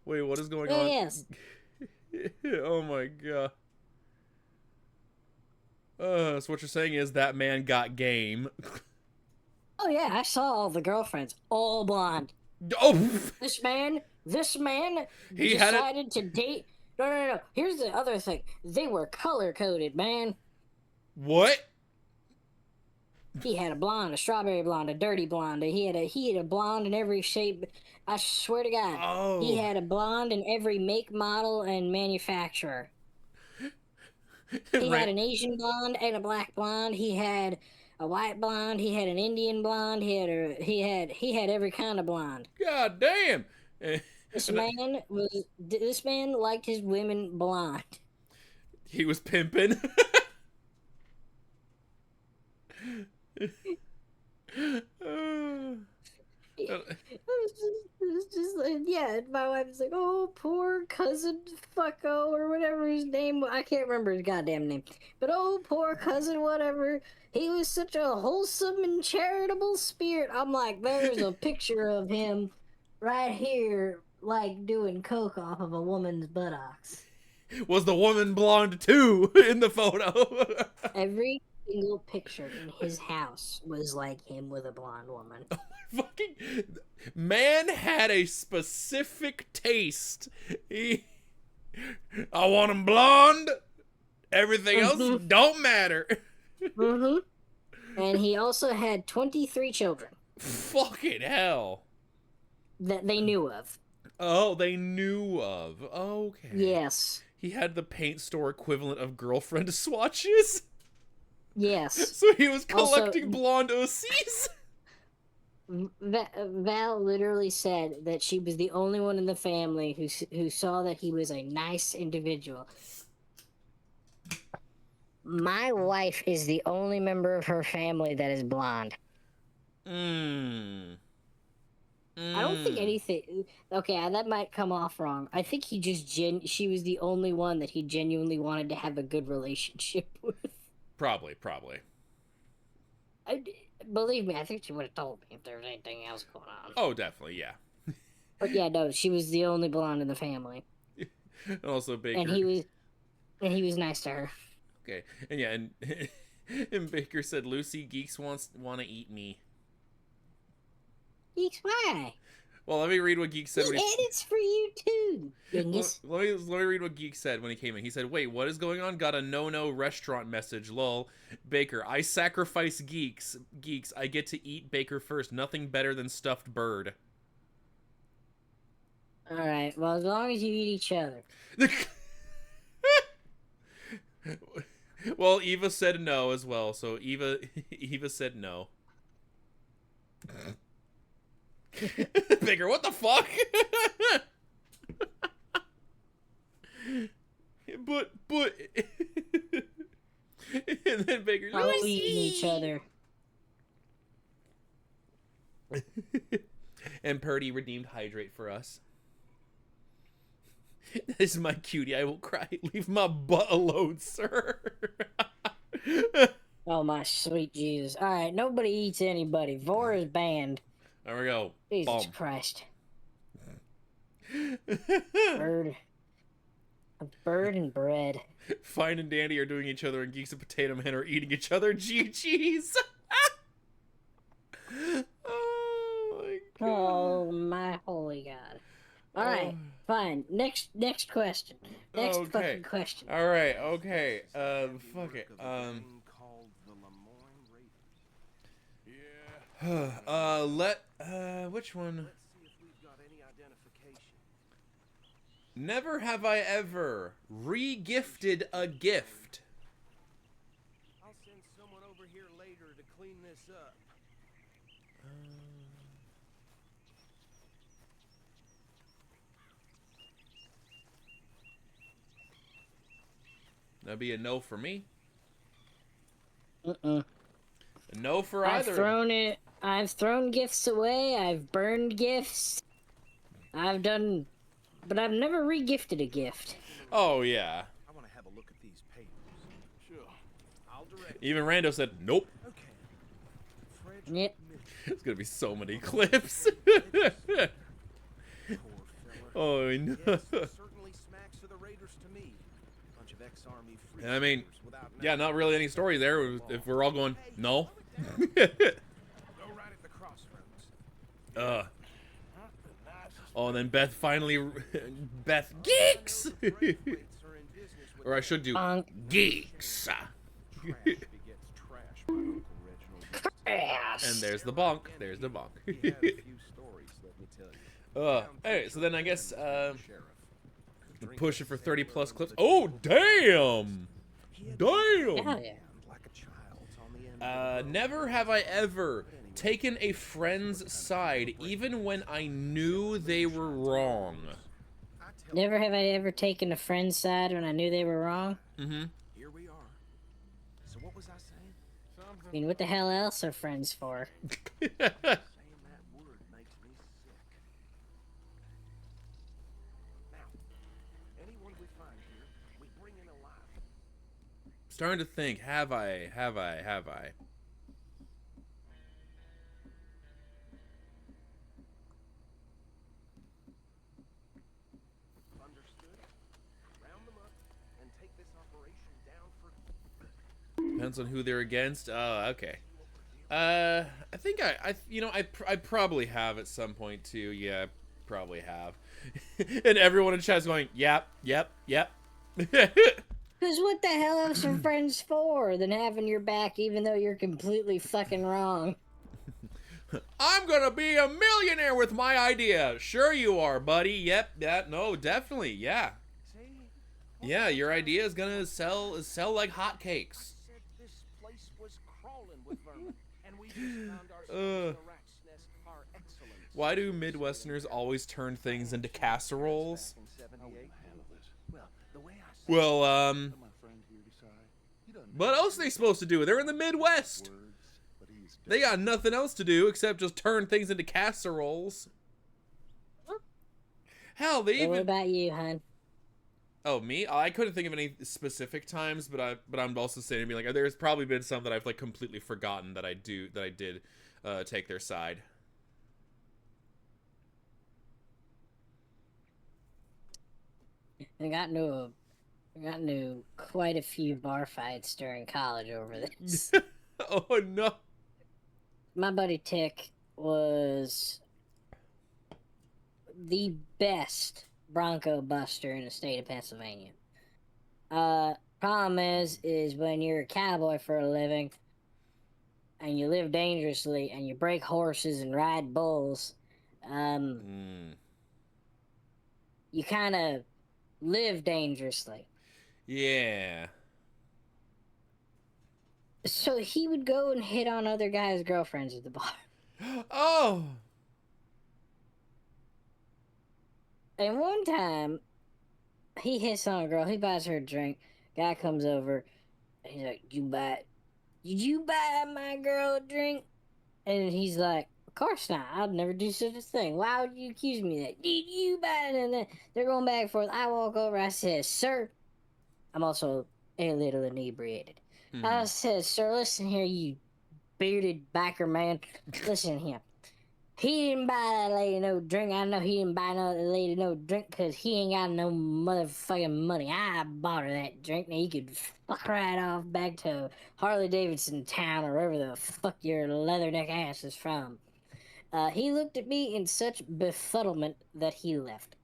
Wait, what is going on? Yes. Oh my God. So what you're saying is that man got game. Oh yeah, I saw all the girlfriends, all blonde. Oh! This man He had decided to date. No. Here's the other thing. They were color coded, man. What? He had a blonde, a strawberry blonde, a dirty blonde. He had a blonde in every shape. I swear to God, Oh. he had a blonde in every make, model, and manufacturer. He had an Asian blonde and a black blonde. He had a white blonde. He had an Indian blonde. He had every kind of blonde. God damn. This man liked his women blonde. He was pimping. It was just like, yeah, and my wife was like, oh, poor cousin fucko, or whatever his name was. I can't remember his goddamn name. But oh, poor cousin, whatever. He was such a wholesome and charitable spirit. I'm like, there's a picture of him right here, like, doing coke off of a woman's buttocks. Was the woman blonde too in the photo? Every single picture in his house was like him with a blonde woman. Fucking man had a specific taste. I want him blonde. Everything else don't matter. And he also had 23 children Fucking hell. that they knew of. Oh, they knew of. Okay. Yes. He had the paint store equivalent of girlfriend swatches. Yes. So he was Also- collecting blonde OCs. Val literally said that she was the only one in the family who saw that he was a nice individual. My wife is the only member of her family that is blonde. I I don't think anything. Okay, that might come off wrong. I think he just she was the only one that he genuinely wanted to have a good relationship with. Probably. Believe me, I think she would have told me if there was anything else going on. Oh, definitely, yeah. But yeah, no, she was the only blonde in the family, And also Baker. and he was nice to her. Okay, and yeah, and Baker said, "Lucy, geeks want to eat me." Geeks, why? Well, let me read what Geek said. He edits for you too. Dingus. Let me read what Geek said when he came in. He said, "Wait, what is going on? Got a no restaurant message. Lol. Baker, I sacrifice geeks. Geeks, I get to eat Baker first. Nothing better than stuffed bird." All right. Well, as long as you eat each other. Well, Eva said no as well. So Eva said no. Baker, what the fuck? but and then Baker, Oh, eating each other. And Purdy redeemed hydrate for us. This is my cutie. I will cry. Leave my butt alone, sir. Oh my sweet Jesus! All right, nobody eats anybody. Vor is banned. There we go. Jesus Boom. Christ. Bird and bread. Fine and Dandy are doing each other, and Geeks and Potato Man are eating each other. GG's. Oh my god. Oh my holy God! All right, fine. Next question. Next Okay. fucking question. All right. Okay. Fuck it. Called the Lemoyne Raiders. Yeah. Which one? Let's see if we've got any identification. Never have I ever re-gifted a gift. I'll send someone over here later to clean this up. That'd be a no for me. Uh-uh. A no for I've either. thrown gifts away. I've burned gifts. I've done, but I've never re-gifted a gift. Oh yeah. I want to have a look at these papers. Sure. I'll direct. Even Rando said nope. Okay. Frederick Yep. There's gonna be so many clips. Poor fella. Oh no. Yes, certainly smacks of the Raiders to me. Bunch of ex-army free I mean, speakers without yeah, not really any story there. If we're all going no. Go right at the crossroads. Oh, and then Beth finally. Beth geeks. Freight rates are in business with Or I should do Bonk. geeks. trash begets trash. My Uncle Reginald. Yes. And there's the bonk. There's the bonk. He had a few stories, let me tell you. Anyway, so then I guess Sheriff. pushing for 30 plus clips. Oh damn! Damn! Hell yeah. Like a child on the end of the road. Never have I ever taken a friend's side, even when I knew they were wrong. I tell Never have I ever taken a friend's side when I knew they were wrong. Mm-hmm. Here we are. So what was I saying? I mean, what the hell else are friends for? Saying that word makes me sick. Now, anyone we find here, we bring in alive. Starting to think, have I? Understood? Round them up and take this operation down for Depends on who they're against. Okay. I think I probably have at some point too. Yeah, probably have. And everyone in chat's going, yep, yep, yep. Because what the hell else are friends for than having your back even though you're completely fucking wrong? I'm gonna be a millionaire with my idea. Sure you are, buddy. Yep, no, definitely, yeah. Yeah, your idea is gonna sell like hotcakes. Said this place was crawling with vermin, and we just found ourselves in a rat's nest par excellence. Why do Midwesterners always turn things into casseroles? Well, what else are they supposed to do? They're in the Midwest. They got nothing else to do except just turn things into casseroles. Hell, they So what even... about you, hon? Oh, me? I couldn't think of any specific times, but I'm also saying, like, there's probably been some that I've like completely forgotten that I did take their side. I got into quite a few bar fights during college over this. Oh no. My buddy Tick was the best Bronco buster in the state of Pennsylvania. Problem is when you're a cowboy for a living and you live dangerously and you break horses and ride bulls, you kind of live dangerously. Yeah. So he would go and hit on other guys' girlfriends at the bar. Oh. And one time, he hits on a girl. He buys her a drink. Guy comes over. He's like, did you buy my girl a drink? And he's like, of course not. I'd never do such a thing. Why would you accuse me of that? Did you buy it? And then they're going back and forth. I walk over. I said, sir, I'm also a little inebriated. I said, sir, listen here, you bearded biker man. Listen here. He didn't buy that lady no drink. I know he didn't buy no lady no drink because he ain't got no motherfucking money. I bought her that drink. Now you could fuck right off back to Harley Davidson town or wherever the fuck your leatherneck ass is from. He looked at me in such befuddlement that he left.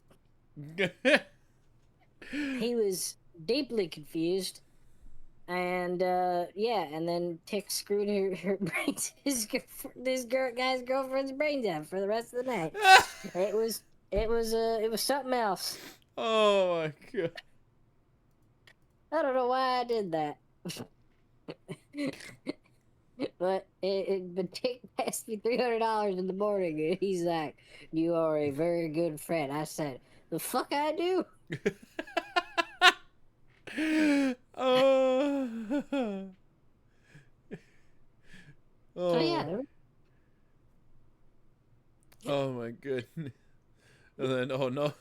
He was deeply confused. And, and then Tick screwed her brains, this guy's girlfriend's brains out for the rest of the night. It was something else. Oh my god. I don't know why I did that. But Tick passed me $300 in the morning, and he's like, you are a very good friend. I said, the fuck I do? Oh. So yeah. Oh my goodness. And then oh no.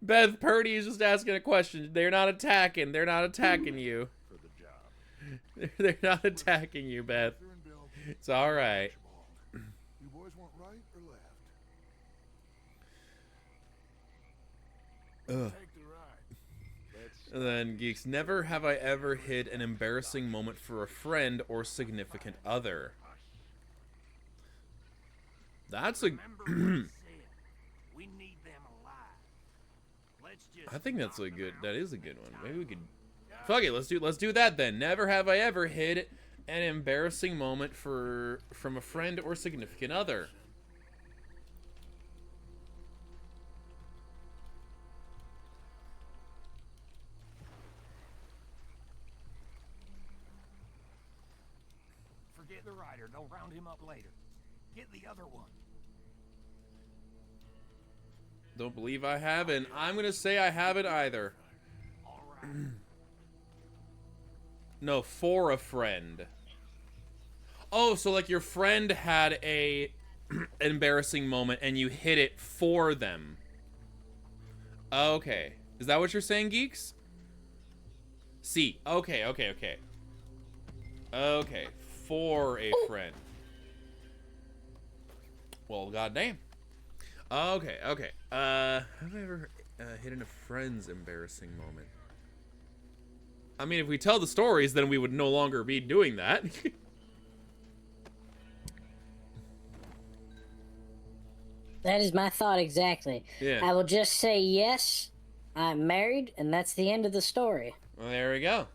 Beth Purdy is just asking a question. They're not attacking you. For the job. They're not attacking you, Beth. It's all right. You boys want right or left? Ugh. And then Geeks, never have I ever hid an embarrassing moment for a friend or significant other. That's a we need them alive. Let's just I think that's a good one. Maybe we could fuck it, let's do that then. Never have I ever hid an embarrassing moment from a friend or significant other. forget the rider. They'll round him up later. Get the other one. Don't believe I haven't. I'm gonna say I haven't either. All right. No, for a friend. Oh, so like your friend had a embarrassing moment and you hid it for them. Okay. Is that what you're saying, Geeks? See. Okay. Okay. For a friend. Well, goddamn. Okay. Have I ever hidden a friend's embarrassing moment? I mean, if we tell the stories, then we would no longer be doing that. That is my thought exactly. Yeah. I will just say yes, I'm married, and that's the end of the story. Well, there we go.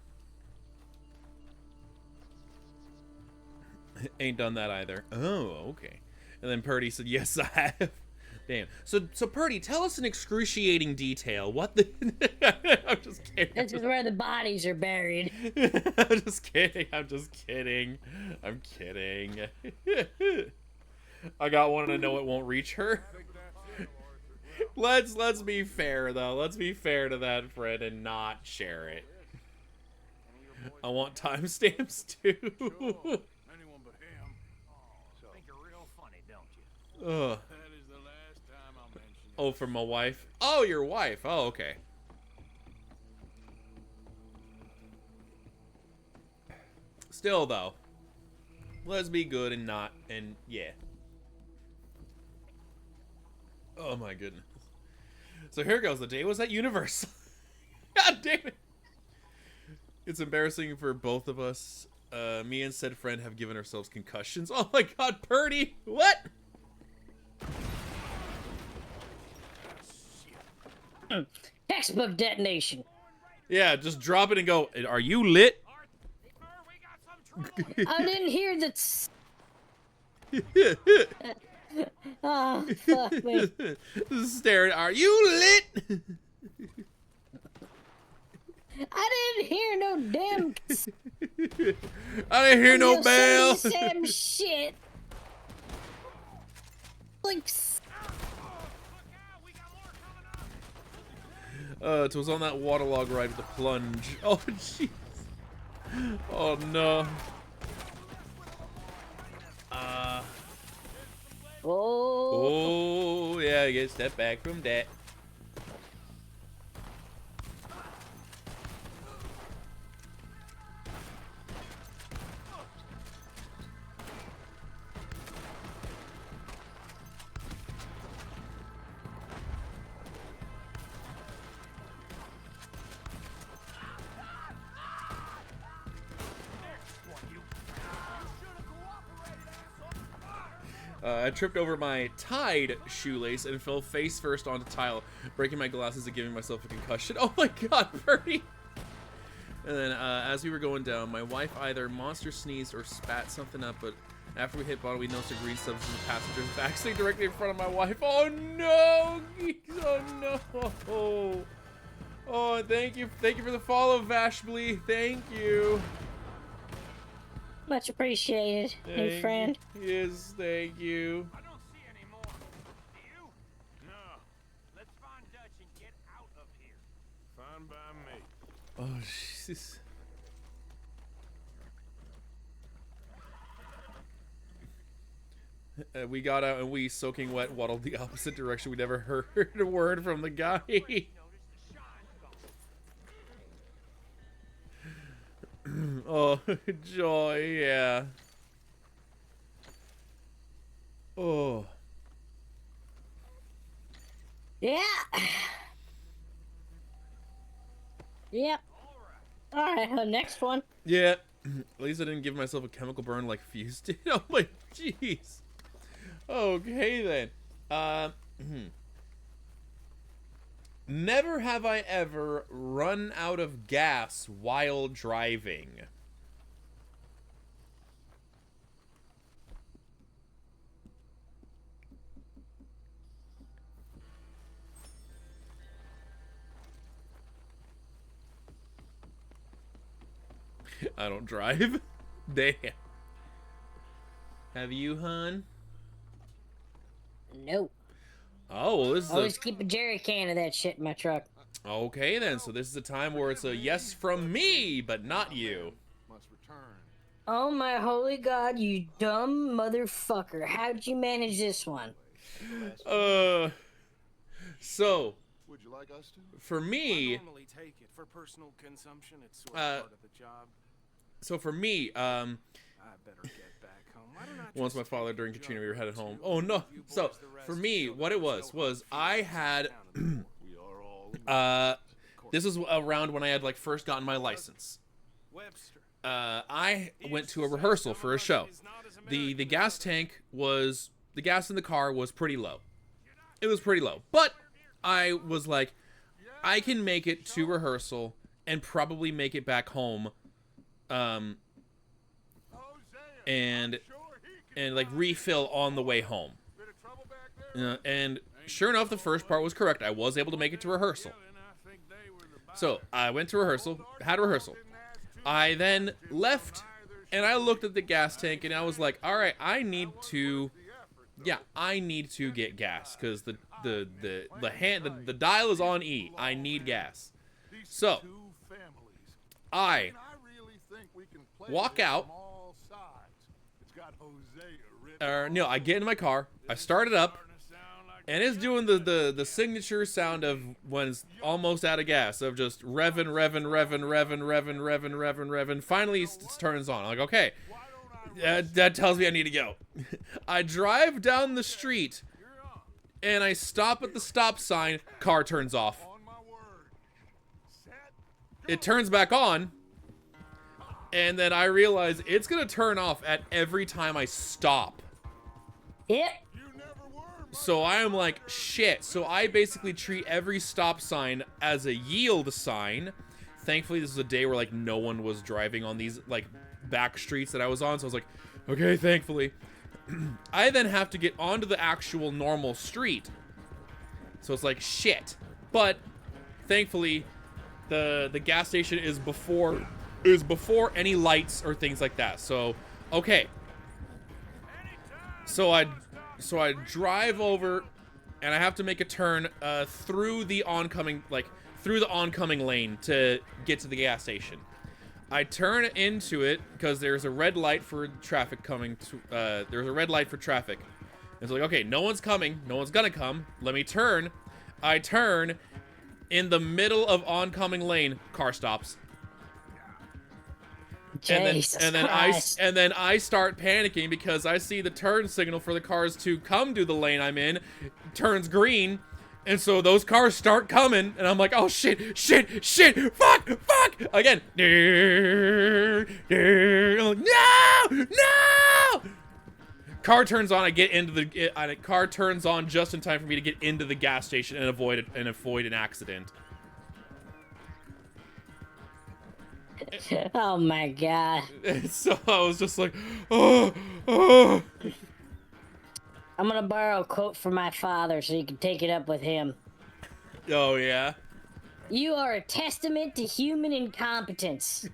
Ain't done that either. Oh, okay. And then Purdy said, yes, I have. Damn. So Purdy, tell us in excruciating detail what the... I'm just kidding. This is where the bodies are buried. I'm just kidding. I'm just kidding. I'm kidding. I got one and I know it won't reach her. Let's be fair though. Let's be fair to that friend and not share it. I want timestamps too. Anyone but him. Think you're real funny, don't you? Ugh. That is the last time I'll mention it. Oh, from my wife. Oh, your wife. Oh, okay. Still though, let's be good and not, and yeah. Oh my goodness. So here goes. The day was at Universal. God damn it. It's embarrassing for both of us. Me and said friend have given ourselves concussions. Oh my god, Purdy! What? Textbook detonation. Yeah, just drop it and go, are you lit? I didn't hear the... Oh, fuck me. Staring, are you lit? I didn't hear no damn... I didn't hear no bell. Sam shit. Like... It was on that waterlog ride with the plunge. Oh, jeez. Oh, no. Oh. Oh, yeah, I get step back from that. I tripped over my tied shoelace and fell face first onto tile, breaking my glasses and giving myself a concussion. Oh my god, Bernie! And then as we were going down, my wife either monster sneezed or spat something up, but after we hit bottom, we noticed a green substance in the passenger's backseat directly in front of my wife. Oh no! Oh no! Oh, thank you for the follow, Vashblee. Thank you. Much appreciated, new friend. Yes, thank you. I don't see any more. Do you? No, Let's find Dutch and get out of here. fine by me. Oh, Jesus. We got out and we, soaking wet, waddled the opposite direction. We never heard a word from the guy. Notice the shine's gone. Oh, joy, yeah. Oh. Yeah. Yep. All right, the next one. Yeah. At least I didn't give myself a chemical burn like Fuse did. Oh my jeez. Okay then. Never have I ever run out of gas while driving. I don't drive. Damn. Have you, hun? Nope. Oh, well, this is Always keep a jerry can of that shit in my truck. Okay then, so this is a time where it's a yes from me, but not you. Must return. Oh my holy god, you dumb motherfucker. How'd you manage this one? So, Would you like us to? for I me, normally take it for personal consumption. It's sort Uh, of part of the job. I better get back home. Why don't I once just my father take during the Katrina, job we were headed to home. you Oh no, you so, boys the rest for and me, show what that it there's was, no hard I feelings had, down in the war. We are all. this was around when I had, like, first gotten my license. Webster. I went to a rehearsal for a show. The gas tank was, the gas in the car was pretty low. It was pretty low. But I was like, I can make it to rehearsal and probably make it back home. And like refill on the way home. And sure enough, the first part was correct. I was able to make it to rehearsal. So I went to rehearsal, had a rehearsal. I then left and I looked at the gas tank and I was like, all right, I need to get gas because the dial is on E. I need gas. So I walk out. No, I get in my car. I start it up, and it's doing the signature sound of when it's almost out of gas, of just revving. Finally, it turns on. I'm like, okay, that tells me I need to go. I drive down the street, and I stop at the stop sign. Car turns off. It turns back on. And then I realize it's going to turn off at every time I stop. Yep. So I am like, shit. So I basically treat every stop sign as a yield sign. Thankfully, this is a day where, like, no one was driving on these, like, back streets that I was on. So I was like, okay, thankfully. I then have to get onto the actual normal street. So it's like, shit. But, thankfully, the gas station is before any lights or things like that. So, okay. So I drive over, and I have to make a turn through the oncoming lane to get to the gas station. I turn into it because there's a red light for traffic coming to. There's a red light for traffic. It's like, okay, no one's coming. No one's gonna come. Let me turn. I turn in the middle of oncoming lane. Car stops. Jesus and then Christ. I start panicking because I see the turn signal for the cars to come to the lane I'm in turns green, and so those cars start coming, and I'm like, oh shit, fuck again. I'm like, no. Car turns on. I get into the car turns on just in time for me to get into the gas station and avoid an accident. Oh my god. So I was just like, oh. I'm gonna borrow a quote from my father so you can take it up with him. Oh, yeah? You are a testament to human incompetence.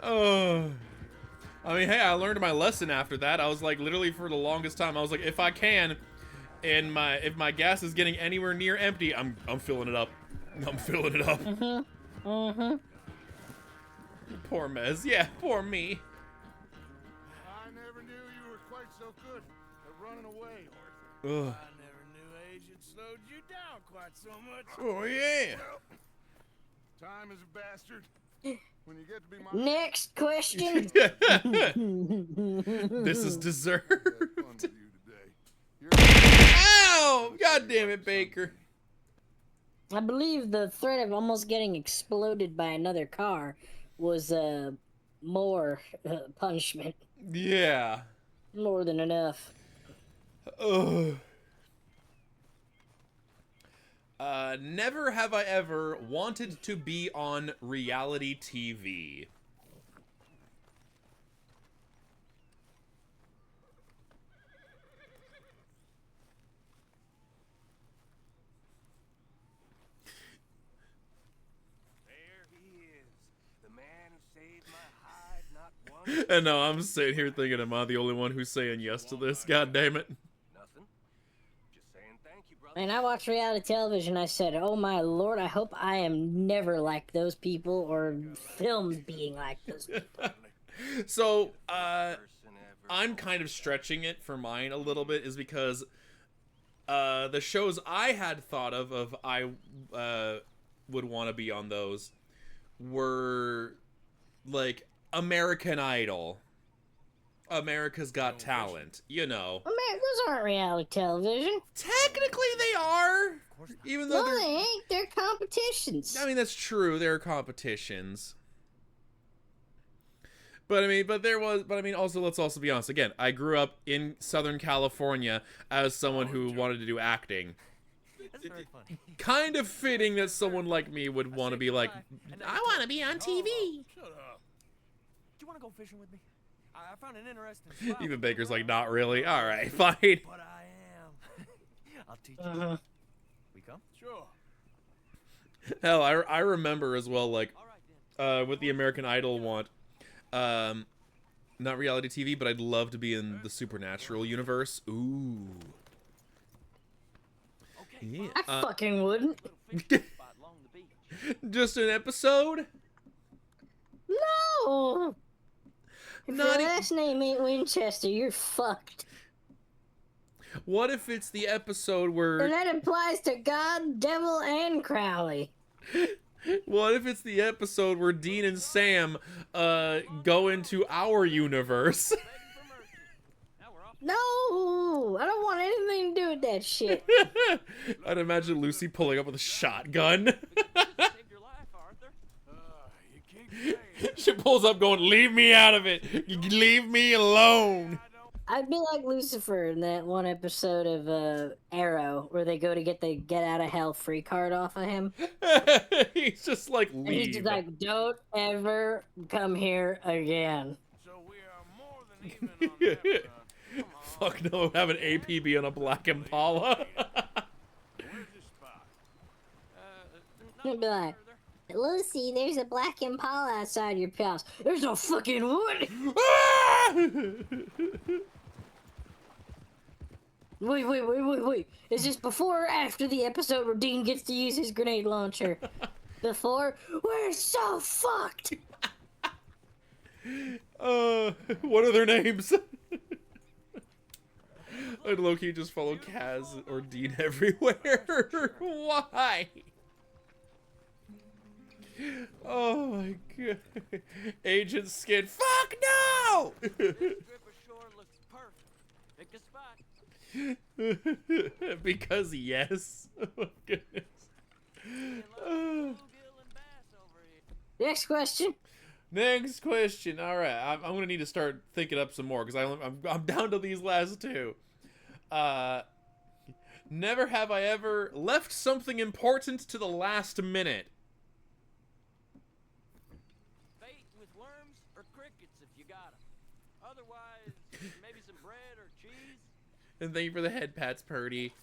Oh. I mean, hey, I learned my lesson after that. I was like, literally for the longest time, I was like, if I can, and if my gas is getting anywhere near empty, I'm filling it up. I'm filling it up. Poor Mez. Yeah, poor me. I never knew you were quite so good at running away, Arthur. Ugh. I never knew age had slowed you down quite so much. Oh, yeah. Well, time is a bastard. When you get to be my Next question. This is deserved. fun with you today. Ow! God damn it, Baker. I believe the threat of almost getting exploded by another car was more punishment. Yeah. More than enough. Ugh. Never have I ever wanted to be on reality TV. And now I'm sitting here thinking, am I the only one who's saying yes to this? God damn it. Nothing. Just saying thank you, brother. And I watched reality television. I said, oh my lord, I hope I am never like those people or filmed being like those people. So, I'm kind of stretching it for mine a little bit is because the shows I had thought of I would want to be on those were like American Idol, America's Got Talent, you know. Man, those aren't reality television. Technically they are, even though No, they ain't. They're competitions. I mean, that's true, they're competitions. But I mean, also, let's also be honest. Again, I grew up in Southern California as someone who wanted to do acting. That's very funny. Kind of fitting that someone like me would want to be like, I want to be on TV. Shut up. Do you want to go fishing with me? I found an interesting spot. Even Baker's like, not really. All right, fine. But I am. I'll teach you. We come? Sure. Hell, I remember as well, like, All right, then. with the American Idol want, not reality TV, but I'd love to be in the Supernatural universe. Ooh. Okay. Yeah. I fucking wouldn't. Little fishing spot along the beach. Just an episode? No. If Not your e- last name ain't Winchester, you're fucked. What if it's the episode where... And that applies to God, Devil, and Crowley. What if it's the episode where Dean and Sam, go into our universe? Begging for mercy. Now we're off. No, I don't want anything to do with that shit. I'd imagine Lucy pulling up with a shotgun. Saved your life, Arthur. You keep saying that. She pulls up going, leave me out of it. Leave me alone. I'd be like Lucifer in that one episode of Arrow where they go to get the get out of hell free card off of him. He's just like, And he's leave. just like, don't ever come here again. So we are more than even on that front. Come on. Fuck no, have an APB on a Black Impala. Where's the spot? He'd be like, Lucy, there's a black Impala outside your house. There's no fucking wood. Wait. Is this before or after the episode where Dean gets to use his grenade launcher? Before? We're so fucked. What are their names? I'd low-key just follow Kaz or Dean everywhere. Why? Oh my god. Agent Skid. Fuck no! This strip of shore looks perfect. Pick a spot. Because yes. Oh my goodness. Bluegill and bass over here. Next question. Next question. All right, I'm gonna need to start thinking up some more because I'm down to these last two. Never have I ever left something important to the last minute. Bait with worms or crickets if you got 'em. Otherwise, maybe some bread or cheese. And thank you for the head pats, Purdy.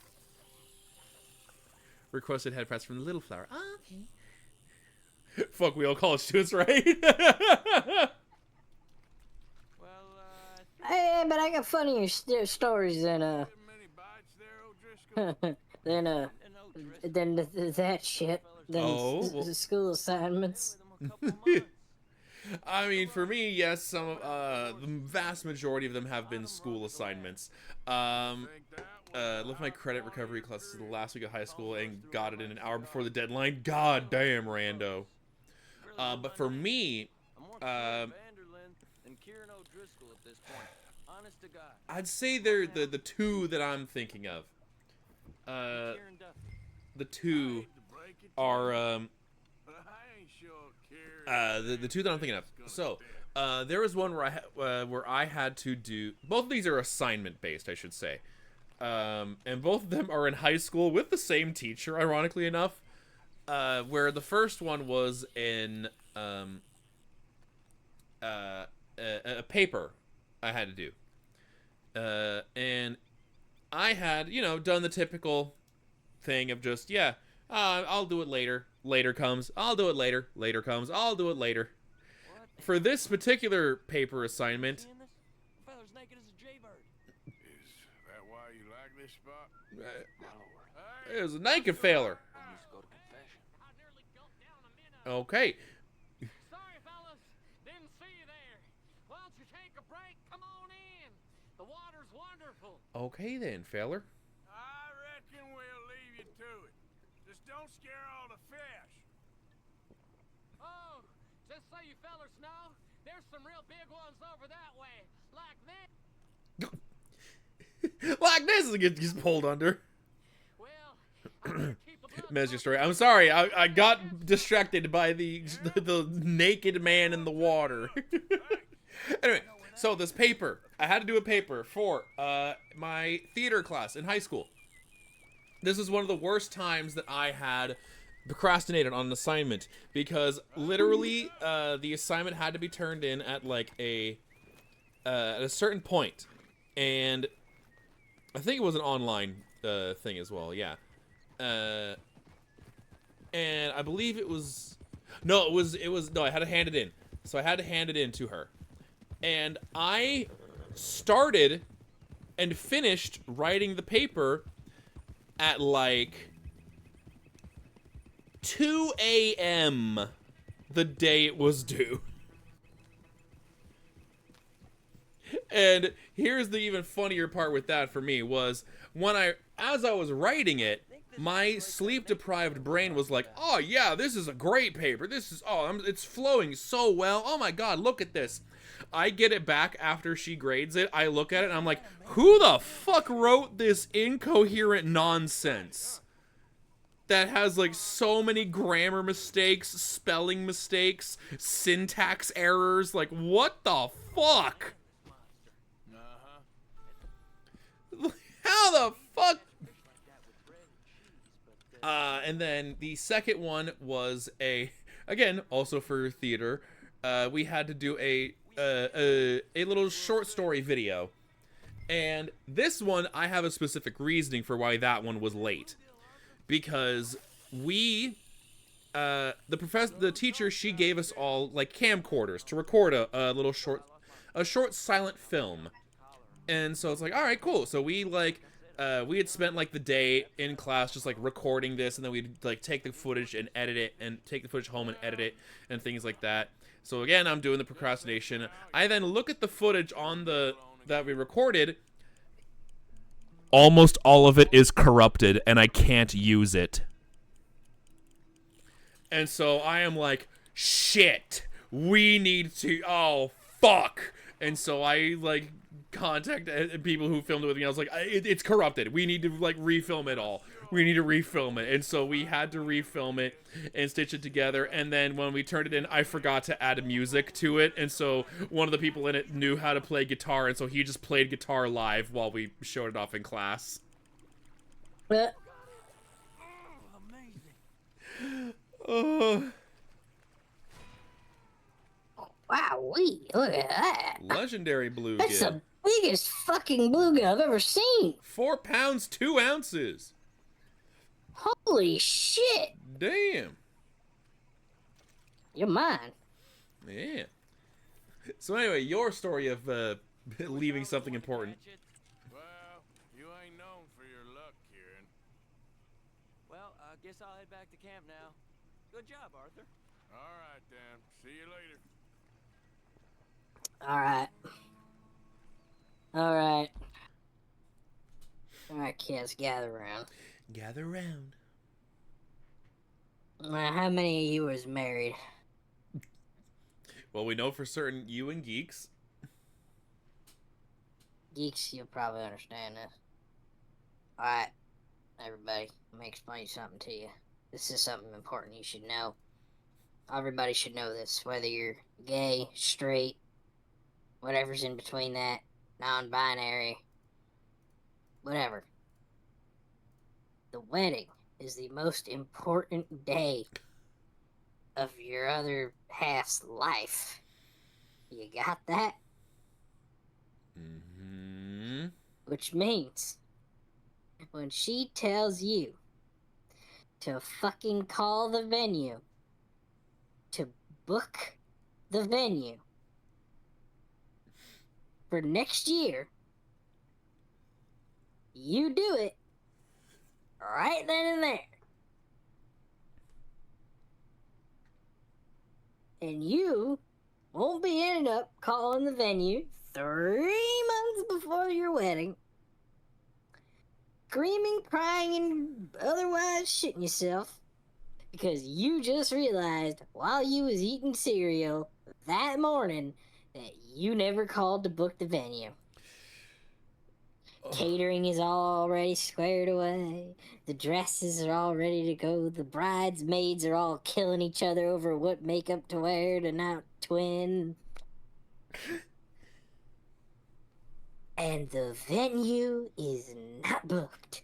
Requested head pats from the little flower. Oh, okay. Fuck, we all college students, right? Well, Hey, but I got funnier stories than Many bites there, O'Driscoll. than no dress. than that shit. Than Oh, well- school assignments. With 'em a couple months. I mean, for me, yes, the vast majority of them have been school assignments. Think that Left my credit recovery classes the last week of high school and got it in an hour before the deadline. God damn, rando. But for me, I'm more scared of Vanderlyn than Kieran O'Driscoll at this point. Honest to God. I'd say they're the two that I'm thinking of. Kieran Duffy. The two to break it to are you, but I ain't sure Kieran. the two that I'm thinking of. So, there was one where I had to do. Both of these are assignment based, I should say. And both of them are in high school with the same teacher, ironically enough. Where the first one was in a paper I had to do. And I had, done the typical thing of just, I'll do it later. Later comes. I'll do it later. Later comes. I'll do it later. What? For this particular paper assignment, Seeing this? The fella's naked as a jaybird. Is that why you like this spot? it was a naked failure. I need to go to confession. I nearly gulped down a minute. Okay. Sorry, fellas. Didn't see you there. Why don't you take a break? Come on in. The water's wonderful. Okay then, feller. I reckon we'll leave you to it. Just don't scare all the fish. Oh, just so you fellers know, there's some real big ones over that way. Like this. Like this gets pulled under. Well, I better keep the blood Mez, your pumping. story. I'm sorry, I got distracted by the naked man in the water. Anyway, so this paper, I had to do a paper for my theater class in high school. This is one of the worst times that I had procrastinated on an assignment because literally the assignment had to be turned in at like at a certain point, and I think it was an online thing as well. Yeah, and I believe it was no, it was no. I had to hand it in, so I had to hand it in to her, and I started and finished writing the paper at like 2 a.m. the day it was due. And here's the even funnier part with that for me was as I was writing it, my sleep-deprived brain was like, oh yeah, this is a great paper. It's flowing so well. Oh my God, look at this. I get it back after she grades it. I look at it and I'm like, who the fuck wrote this incoherent nonsense that has like so many grammar mistakes, spelling mistakes, syntax errors? Like, what the fuck? How the fuck? And then the second one was again, also for theater, we had to do a little short story video. And this one, I have a specific reasoning for why that one was late. Because the teacher, she gave us all like camcorders to record a short silent film. And so it's like, all right, cool. So we had spent like the day in class just like recording this, and then we'd like take the footage and edit it, and take the footage home and edit it, and things like that. So again, I'm doing the procrastination. I then look at the footage that we recorded. Almost all of it is corrupted, and I can't use it. And so I am like, shit, we need to, oh, fuck. And so I like contact people who filmed it with me. I was like, it's corrupted. We need to like refilm it all. We need to refilm it. And so we had to refilm it and stitch it together. And then when we turned it in, I forgot to add music to it. And so one of the people in it knew how to play guitar. And so he just played guitar live while we showed it off in class. Wow-wee, look at that. Legendary bluegill. That's the biggest fucking bluegill I've ever seen. 4 pounds, 2 ounces. Holy shit. Damn. You're mine. Yeah. So anyway, your story of leaving something important. Well, you ain't known for your luck, Kieran. Well, I guess I'll head back to camp now. Good job, Arthur. All right, then. See you later. Alright. Alright. Alright, kids, gather around. Gather round. How many of you was married? Well, we know for certain you and Geeks. Geeks, you'll probably understand this. Alright, everybody, let me explain something to you. This is something important you should know. Everybody should know this, whether you're gay, straight, whatever's in between that, non-binary, whatever. The wedding is the most important day of your other half's life. You got that? Mm-hmm. Which means, when she tells you to fucking call the venue, to book the venue for next year, you do it right then and there. And you won't be ending up calling the venue 3 months before your wedding, screaming, crying, and otherwise shitting yourself because you just realized while you was eating cereal that morning that you never called to book the venue. Catering is already squared away. The dresses are all ready to go. The bridesmaids are all killing each other over what makeup to wear to not twin. And the venue is not booked.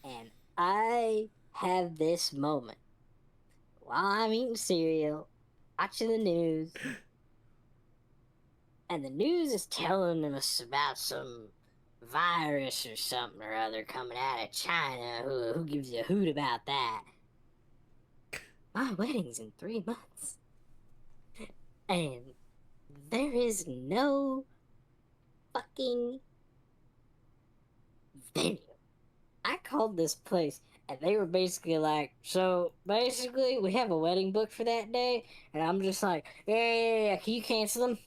And I have this moment while I'm eating cereal, watching the news, and the news is telling us about some virus or something or other coming out of China. Who gives you a hoot about that? My wedding's in 3 months. And there is no fucking venue. I called this place and they were basically like, so basically we have a wedding booked for that day. And I'm just like, yeah, can you cancel them?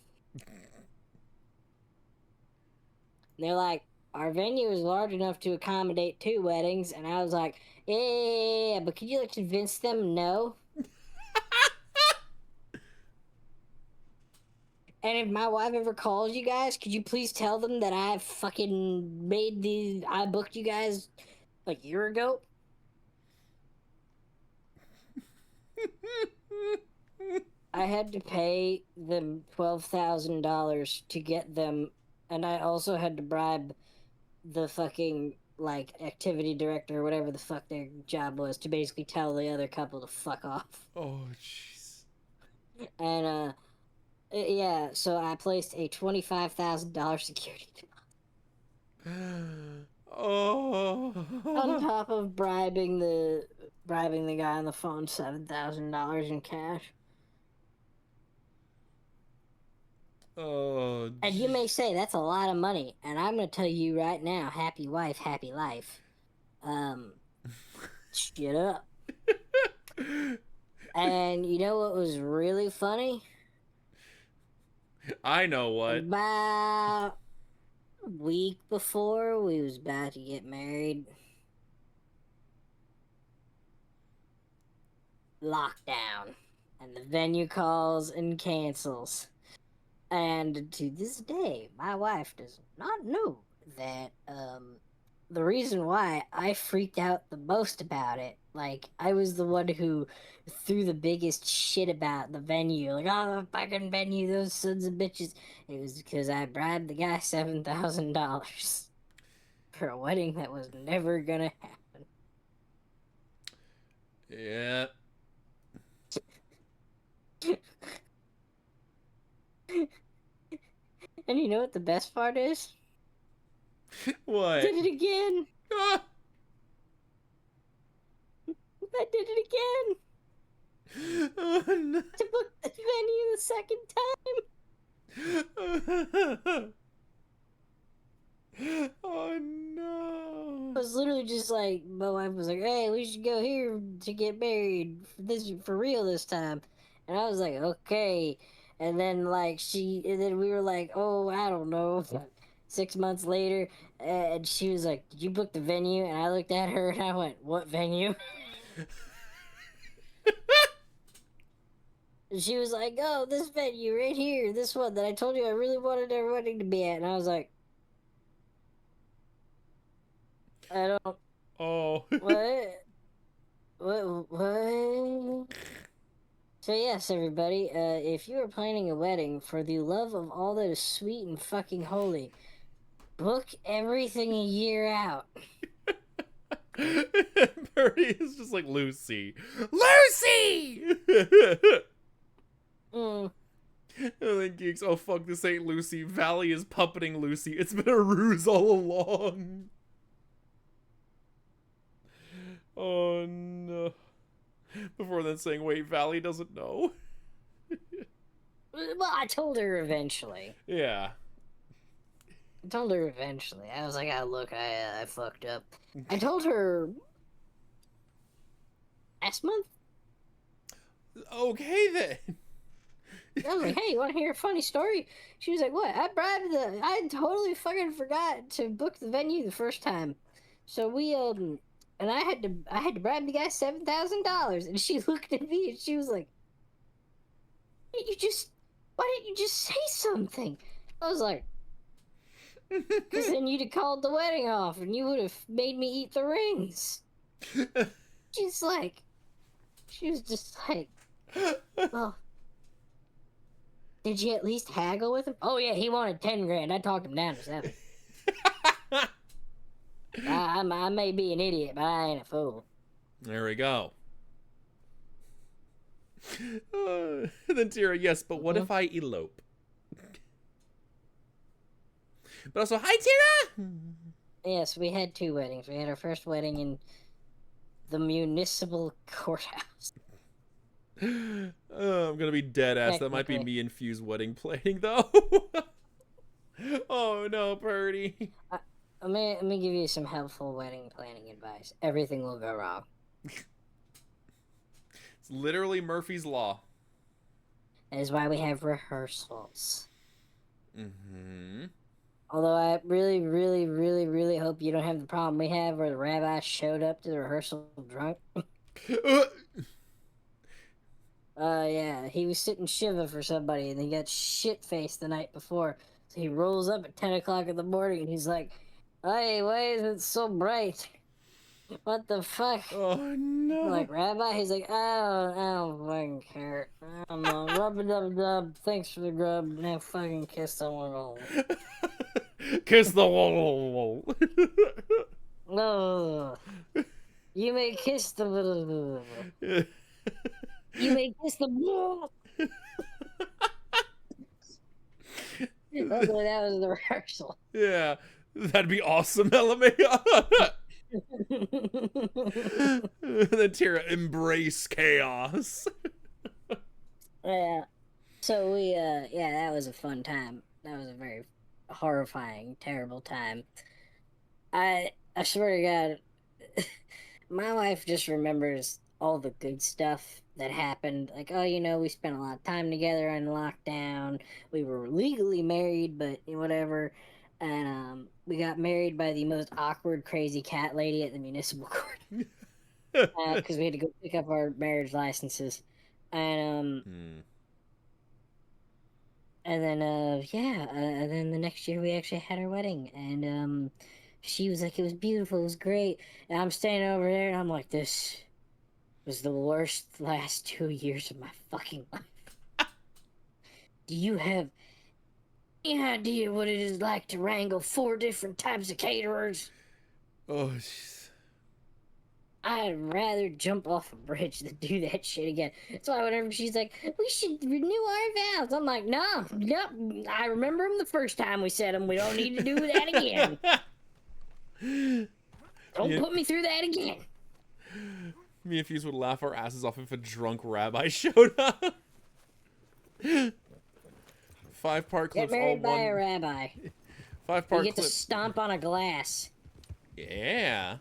And they're like, our venue is large enough to accommodate 2 weddings. And I was like, yeah, but can you like convince them no? And if my wife ever calls you guys, could you please tell them that I fucking I booked you guys a year ago? I had to pay them $12,000 to get them, and I also had to bribe the fucking, like, activity director or whatever the fuck their job was to basically tell the other couple to fuck off. Oh, jeez. And, yeah, so I placed a $25,000 security deposit. Oh. On top of bribing the guy on the phone $7,000 in cash. Oh. And you may say that's a lot of money, and I'm gonna tell you right now, happy wife, happy life. Shut up. And you know what was really funny? I know what. About a week before we was about to get married, lockdown, and the venue calls and cancels. And to this day, my wife does not know that the reason why I freaked out the most about it, like, I was the one who threw the biggest shit about the venue. Like, oh, the fucking venue, those sons of bitches. It was because I bribed the guy $7,000 for a wedding that was never gonna happen. Yeah. And you know what the best part is? What? I did it again. Ah! I did it again. Oh, no. To book the venue the second time. Oh no. I was literally just like, my wife was like, hey, we should go here to get married for real this time. And I was like, okay. And then and then we were like, oh, I don't know. 6 months later, and she was like, did you book the venue? And I looked at her and I went, what venue? And she was like, oh, this venue right here, this one that I told you I really wanted our wedding to be at. And I was like, I don't. Oh. What? What? So yes, everybody, if you are planning a wedding for the love of all that is sweet and fucking holy, book everything a year out. Birdie is just like Lucy. Lucy! Mm. And then Geeks, oh fuck, this ain't Lucy. Valley is puppeting Lucy. It's been a ruse all along. Oh no. Before then saying, wait, Valley doesn't know. Well, I told her eventually. Yeah. I told her eventually. I was like, oh, look, I fucked up. I told her last month. Okay then. I was like, hey, you want to hear a funny story? She was like, what? I totally fucking forgot to book the venue the first time. So we, and I had to bribe the guy $7,000. And she looked at me and she was like, why didn't you just say something? I was like, because then you'd have called the wedding off and you would have made me eat the rings. She was just like, well, Did you at least haggle with him? Oh yeah, he wanted 10 grand. I talked him down to 7. I may be an idiot, but I ain't a fool. There we go. Then Tira, yes, but what if I elope? But also, hi Tira! Yes, we had 2 weddings. We had our first wedding in the municipal courthouse. I'm gonna be dead ass. That might be Technically. me infused wedding planning though. Oh no, Purdy. Let me give you some helpful wedding planning advice. Everything will go wrong. It's literally Murphy's Law. That is why we have rehearsals. Mm-hmm. Although I really, really, really, really hope you don't have the problem we have where the rabbi showed up to the rehearsal drunk. Yeah, he was sitting shiva for somebody and he got shit-faced the night before. So he rolls up at 10 o'clock in the morning and he's like, hey, why is it so bright? What the fuck? Oh no. I'm like, Rabbi? He's like, I don't fucking care. I don't know. Rub-a-dub-dub. Thanks for the grub. Now fucking kiss someone home. Kiss the wall. No. You may kiss the... You may kiss the... Luckily, that was the rehearsal. Yeah, that'd be awesome, LMAO. Then Tira, embrace chaos. Yeah. So we, yeah, that was a fun time. That was a very horrifying, terrible time. I swear to God, my wife just remembers all the good stuff that happened. Like, oh, you know, we spent a lot of time together in lockdown. We were legally married, but whatever. And we got married by the most awkward, crazy cat lady at the municipal court. Because we had to go pick up our marriage licenses. And and then and then the next year we actually had our wedding, and she was like, it was beautiful, it was great. And I'm standing over there and I'm like, this was the worst last 2 years of my fucking life. Do you have any idea what it is like to wrangle 4 different types of caterers? Oh, jeez. I'd rather jump off a bridge than do that shit again. That's why whenever she's like, we should renew our vows, I'm like, no, I remember them the first time we said them. We don't need to do that again. Don't put me through that again. Me and Fuse would laugh our asses off if a drunk rabbi showed up. 5-part clips, Get married all by one. a rabbi. 5-part You get to clips. stomp on a glass. Yeah.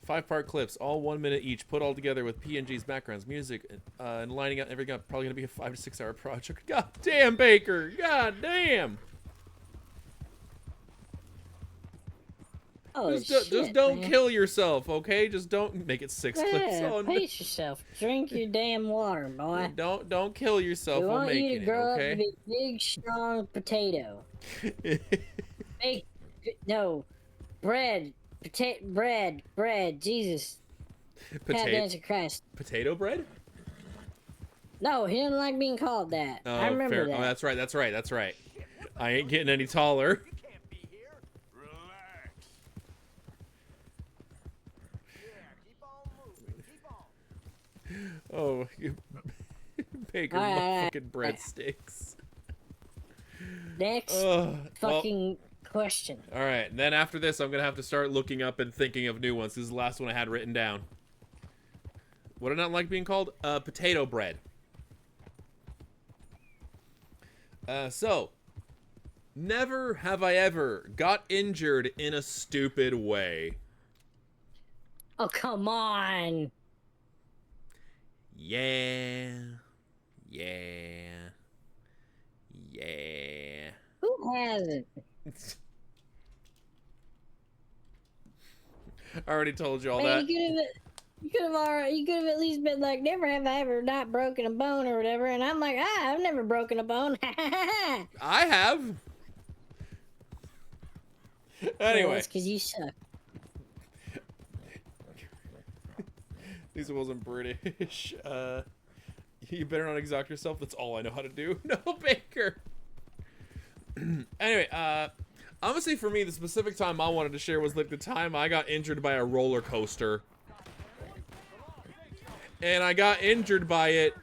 5-part clips, all 1 minute each, put all together with PNG's backgrounds, music, and lining up everything up. Probably gonna be a 5 to 6 hour project. God damn, Baker. God damn. Oh, Just don't kill yourself, okay? Just don't make it 6 clips. Yeah, Oh, no. pace yourself. Drink your damn water, boy. Don't kill yourself We while want you making to it, grow up to okay? be a big, strong potato. Bread. Bread. Jesus. God damn Christ. Potato bread? No, he doesn't like being called that. I remember fair. that. Oh, that's right. I ain't getting any taller. Relax. Oh, Baker, All right. fucking breadsticks. Next fucking question. All right, and then after this, I'm gonna have to start looking up and thinking of new ones. This is the last one I had written down. What did I not like being called? Potato bread. So, never have I ever got injured in a stupid way. Oh, come on. Yeah. Who hasn't? I already told you all Man, that. you could have at least been like, never have I ever not broken a bone or whatever. And I'm like, I've never broken a bone. I have. Anyway. Well, it's because you suck. These wasn't British. You better not exhaust yourself. That's all I know how to do. No, Baker. Anyway, honestly, for me, the specific time I wanted to share was like the time I got injured by a roller coaster. And I got injured by it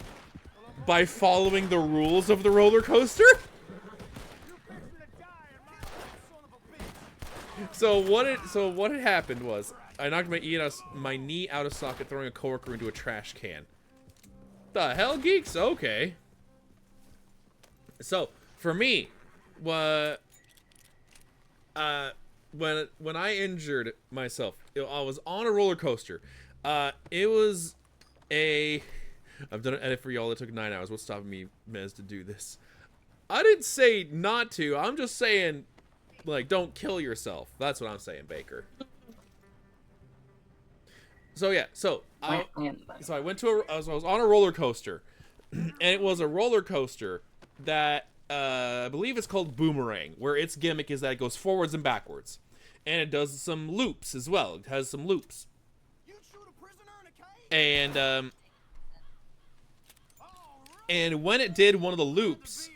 by following the rules of the roller coaster. So what had happened was I knocked my knee out of socket throwing a coworker into a trash can. The hell, geeks? Okay. So for me, when I injured myself, I was on a roller coaster. It was I've done an edit for y'all that took 9 hours. What's stopping me, Mez, to do this? I didn't say not to. I'm just saying, like, don't kill yourself. That's what I'm saying, Baker. So yeah, I went to I was on a roller coaster, and it was a roller coaster that I believe it's called Boomerang, where its gimmick is that it goes forwards and backwards, and it does some loops as well. It has some loops, and when it did one of the loops,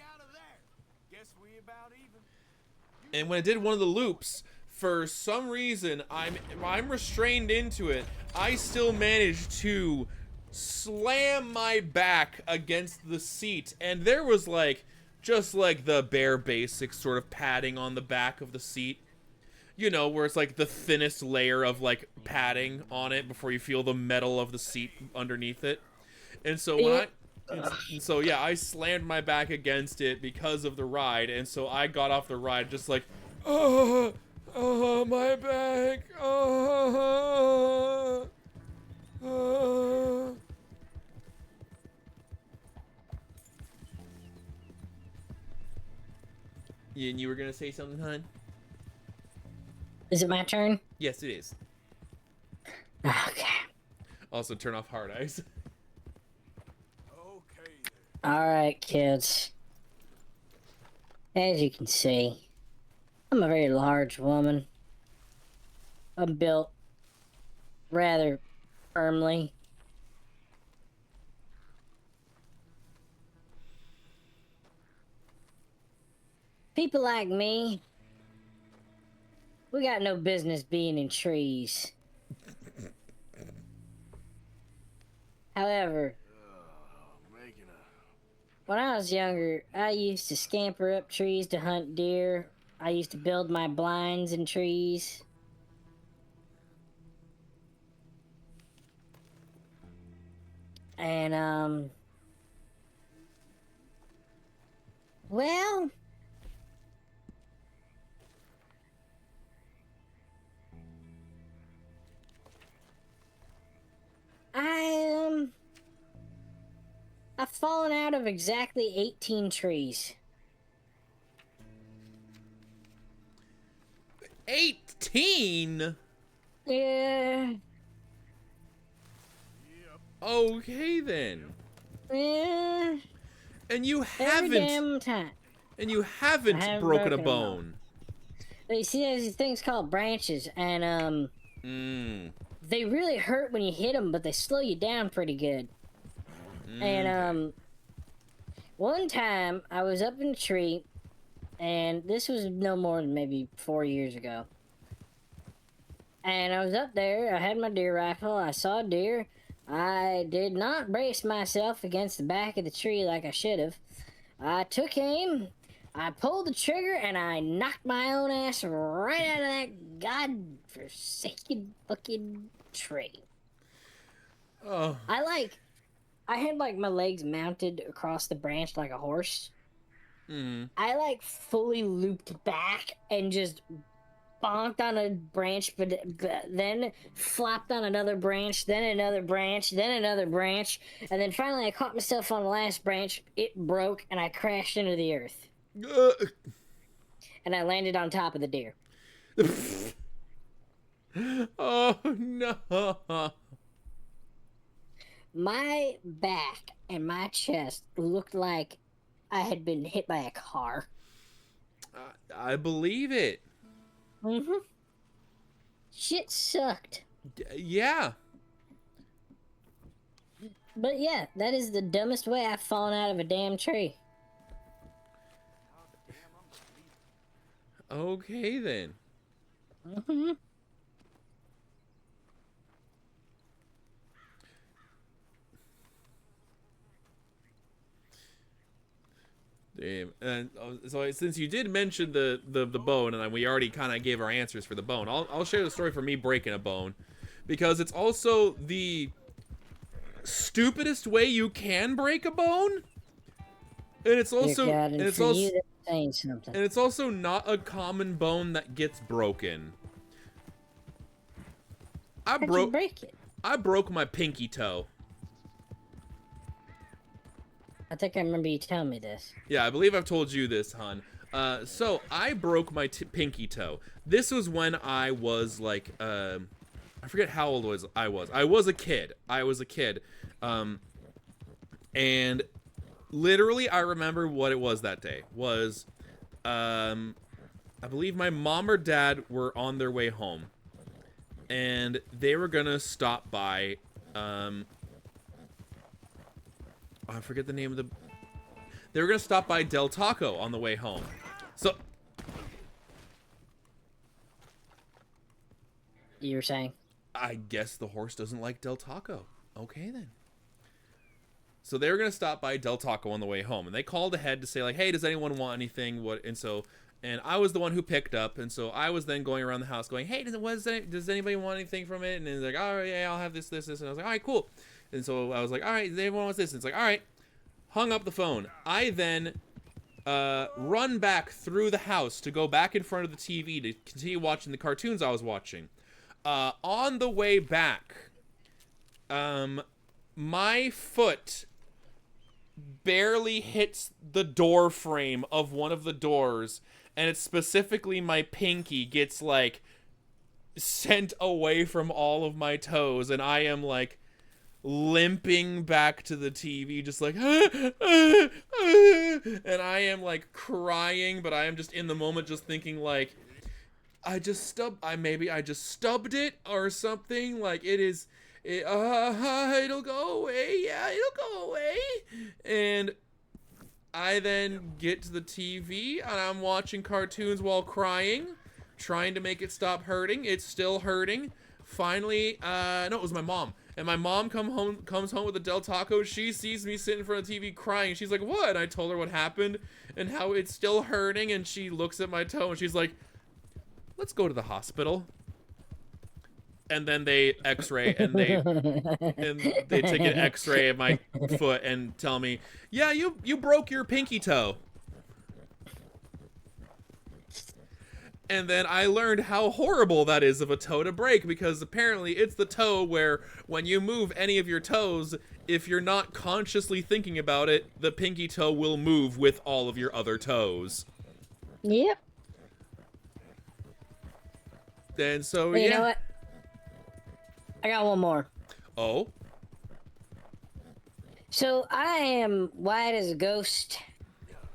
for some reason I'm restrained into it. I still managed to slam my back against the seat, and there was like just like the bare basic sort of padding on the back of the seat, you know, where it's like the thinnest layer of like padding on it before you feel the metal of the seat underneath it. And so yeah, I slammed my back against it because of the ride, and so I got off the ride just like, my back, Yeah, and you were gonna say something, hon? Is it my turn? Yes, it is. Okay. Also, turn off hard eyes. Alright, kids. As you can see, I'm a very large woman. I'm built rather firmly. People like me, we got no business being in trees. However, when I was younger, I used to scamper up trees to hunt deer. I used to build my blinds in trees. And, well, I've fallen out of exactly 18 trees. 18? Yeah. Okay then. Yeah. And you Every damn haven't. time. And you haven't broken a bone. But you see, there's these things called branches, and they really hurt when you hit them, but they slow you down pretty good. And one time I was up in a tree, and this was no more than maybe 4 years ago. And I was up there, I had my deer rifle, I saw a deer. I did not brace myself against the back of the tree like I should have. I took aim, I pulled the trigger, and I knocked my own ass right out of that godforsaken fucking tree. Oh. I had like my legs mounted across the branch like a horse. I like fully looped back and just bonked on a branch, but then flopped on another branch, then another branch, then another branch, and then finally I caught myself on the last branch. It broke, and I crashed into the earth. And I landed on top of the deer. Oh no. My back and my chest looked like I had been hit by a car. I believe it. Shit sucked. Yeah. But yeah, that is the dumbest way I've fallen out of a damn tree. Okay, then. Mm-hmm. Damn. And so since you did mention the bone, and we already kind of gave our answers for the bone, I'll share the story for me breaking a bone, because it's also the stupidest way you can break a bone, and it's also Dear God, and for you, that's saying something. and it's also not a common bone that gets broken. How'd you break it? I broke my pinky toe. I think I remember you telling me this. Yeah, I believe I've told you this, hon. So I broke my pinky toe. This was when I was like, I forget how old I was. I was a kid. And literally, I remember what it was that day. I believe my mom or dad were on their way home, and they were gonna stop by. I forget the name of the. They were gonna stop by Del Taco on the way home. So. You were saying? I guess the horse doesn't like Del Taco. Okay, then. So they were gonna stop by Del Taco on the way home, and they called ahead to say like, "Hey, does anyone want anything?" And I was the one who picked up, and so I was then going around the house going, "Hey, does anybody want anything from it?" And it's like, "Oh yeah, I'll have this," and I was like, "All right, cool." And so I was like, "All right, everyone wants this." And it's like, "All right." Hung up the phone. I then run back through the house to go back in front of the TV to continue watching the cartoons I was watching. On the way back, my foot barely hits the door frame of one of the doors, and it's specifically my pinky gets like sent away from all of my toes, and I am like limping back to the TV, just like and I am like crying, but I am just in the moment just thinking like maybe I just stubbed it or something. Like it'll go away. Yeah, it'll go away. And I then get to the TV and I'm watching cartoons while crying, trying to make it stop hurting. It's still hurting. Finally, no, it was my mom. And my mom comes home with a Del Taco. She sees me sitting in front of the TV crying. She's like, "What?" And I told her what happened and how it's still hurting. And she looks at my toe and she's like, "Let's go to the hospital." And then they X-ray and they take an X-ray of my foot and tell me, "Yeah, you broke your pinky toe." And then I learned how horrible that is of a toe to break, because apparently it's the toe where when you move any of your toes, if you're not consciously thinking about it, the pinky toe will move with all of your other toes. Yep. And so, well, yeah. You know what? I got one more. Oh? So I am white as a ghost.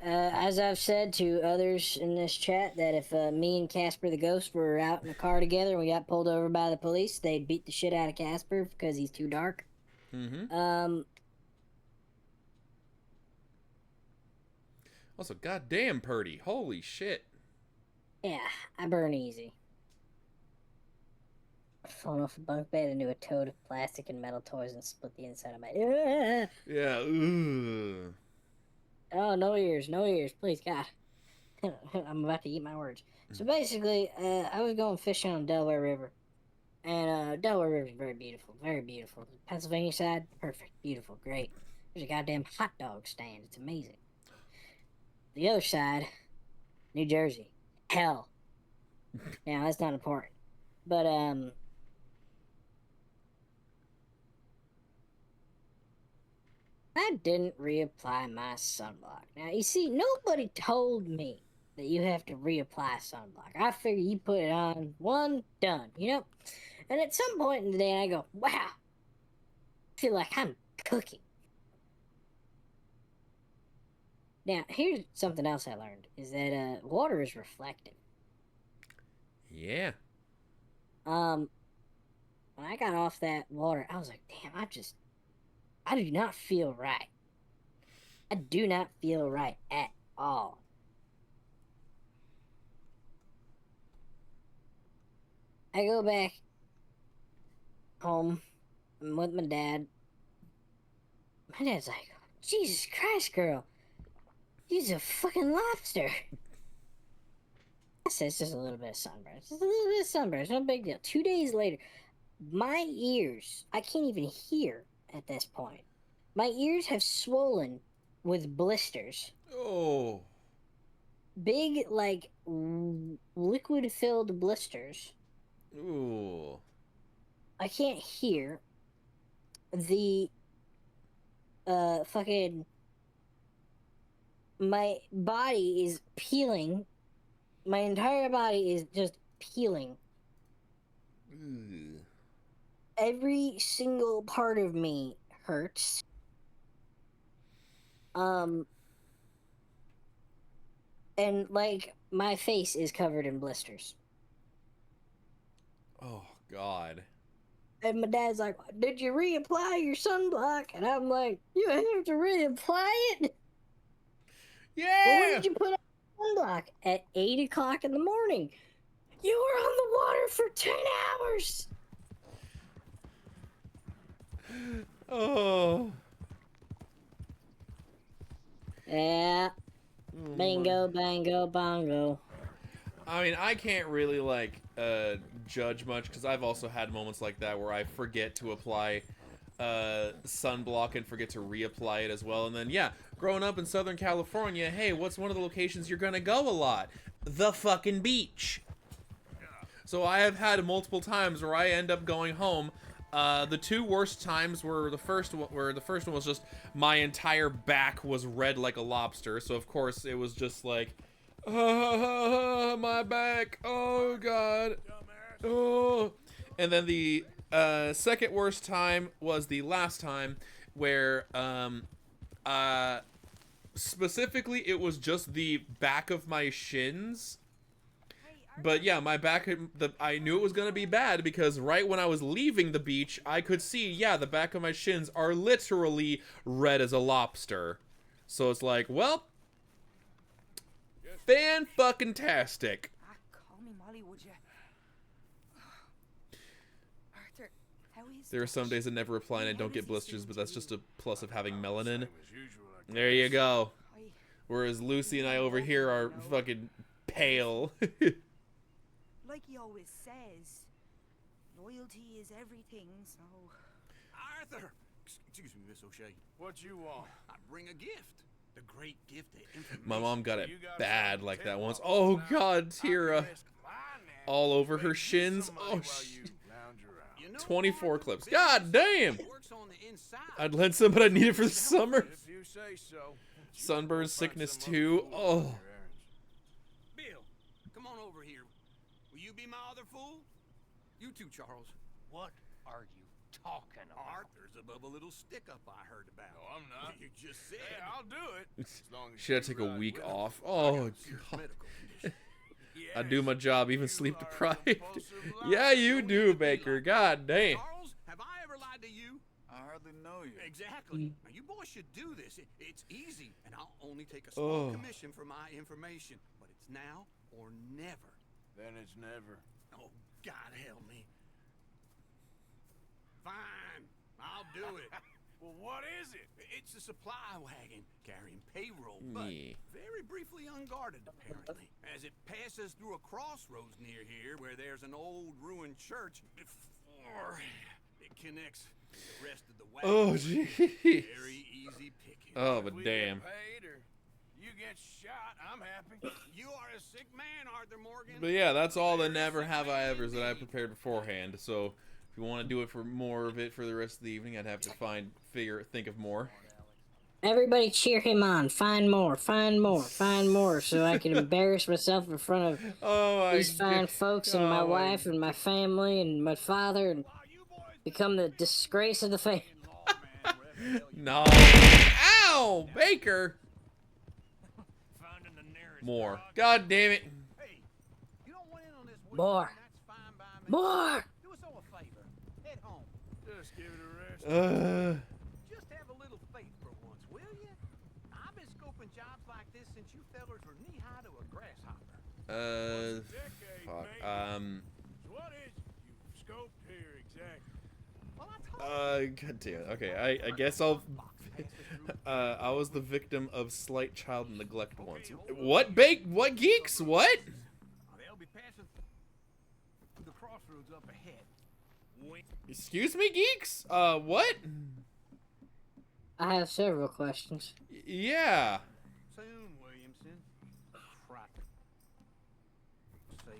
As I've said to others in this chat, that if me and Casper the Ghost were out in a car together and we got pulled over by the police, they'd beat the shit out of Casper because he's too dark. Mm-hmm. Also, goddamn Purdy. Holy shit. Yeah, I burn easy. Falling off a bunk bed into a toad of plastic and metal toys and split the inside of my... Yeah, ugh. Oh, no ears, please, God. I'm about to eat my words. So basically, I was going fishing on Delaware River. And Delaware River is very beautiful, very beautiful. Pennsylvania side, perfect, beautiful, great. There's a goddamn hot dog stand. It's amazing. The other side, New Jersey, hell. Now, that's not important. But, I didn't reapply my sunblock. Now, you see, nobody told me that you have to reapply sunblock. I figure you put it on, one, done, you know? And at some point in the day, I go, wow, I feel like I'm cooking. Now, here's something else I learned, is that water is reflective. Yeah. When I got off that water, I was like, damn, I do not feel right. I do not feel right at all. I go back home. I'm with my dad. My dad's like, Jesus Christ, girl. He's a fucking lobster. I said, it's just a little bit of sunburn. It's just a little bit of sunburn. It's no big deal. 2 days later, my ears, I can't even hear at this point. My ears have swollen with blisters. Oh. Big, like, liquid-filled blisters. Ooh. I can't hear. The, fucking... My body is peeling. My entire body is just peeling. Ugh. Every single part of me hurts. And like my face is covered in blisters. Oh God. And my dad's like, "Did you reapply your sunblock?" And I'm like, "You have to reapply it? Yeah. Well, when did you put on sunblock?" At 8 o'clock in the morning. You were on the water for 10 hours. Oh. Yeah. Bingo, bango, bongo. I mean, I can't really like judge much because I've also had moments like that where I forget to apply sunblock and forget to reapply it as well. And then yeah, growing up in Southern California, hey, what's one of the locations you're gonna go a lot? The fucking beach. So I have had multiple times where I end up going home. The two worst times were the first one was just my entire back was red like a lobster. So of course it was just like, my back, oh God, oh. And then the second worst time was the last time where specifically it was just the back of my shins. But yeah, my back, I knew it was going to be bad because right when I was leaving the beach, I could see, yeah, the back of my shins are literally red as a lobster. So it's like, well, fan-fucking-tastic. Call me Molly, would you? Arthur, how is There are some days I never reply and I don't get blisters, but that's just a plus of having melanin. Same as usual, I There you go. I, Whereas Lucy and I over here are fucking pale. like he always says, loyalty is everything, so... Arthur! Excuse me, Miss O'Shea. What you want? I bring a gift. The great gift of information. My mom got it You got bad something like to that tell once. us Oh now. God, I Tira. can risk my neck All over to her make you shins. some money Oh, while shit. you lounge around. You know, 24 Arthur, clips. business God damn! works on the inside. I'd lend some, but I need it for the summer. If you say so. Sunburn Go find sickness some too. other fool to Oh. run your errands. Bill, come on over here. Will you be my other fool? You too, Charles. What are you talking about? Arthur's above a little stick-up I heard about. No, I'm not. You just said. Hey, I'll do it. As long as Should I you take a ride week with me. off? Oh God. Medical condition. I do my job, even You sleep are a deprived. compulsive Yeah, liar. you do, Baker. God damn. Charles, have I ever lied to you? I hardly know you. Exactly. Now, you boys should do this. It's easy, and I'll only take a small Oh. commission for my information. But it's now or never. Then it's never. Oh, God help me. Fine, I'll do it. Well, what is it? It's a supply wagon carrying payroll, but Yeah. very briefly unguarded, apparently. As it passes through a crossroads near here where there's an old ruined church before it connects the rest of the wagon. Oh jeez. Very easy picking. Oh, If but we damn. Get paid or you get shot, I'm happy. You are a sick man, Arthur Morgan. But yeah, that's all the never have I ever's that I prepared beforehand. So if you want to do it for more of it for the rest of the evening, I'd have to think of more. Everybody cheer him on. Find more, find more, find more, so I can embarrass myself in front of Oh my these fine God. folks and my Oh, wife and my family and my father and become the disgrace of the family. No. Ow, Baker. Finding the nearest More. garage. God damn it. Hey, you don't want in on this weekend, More. that's fine by me. More! Do us all a favor. Head home. Just give it a rest. Just have doing jobs like this since you fellers were knee-high to a grasshopper. Decade, Fuck. maybe. So what is it you've scoped here exactly? Well, I told God damn it. Okay, I guess I'll. I was the victim of slight child neglect once. What What geeks? What? they'll be passing through the crossroads up ahead. Excuse me, geeks? What? I have several questions. Yeah. Soon, Williamson. Crap. Sakes.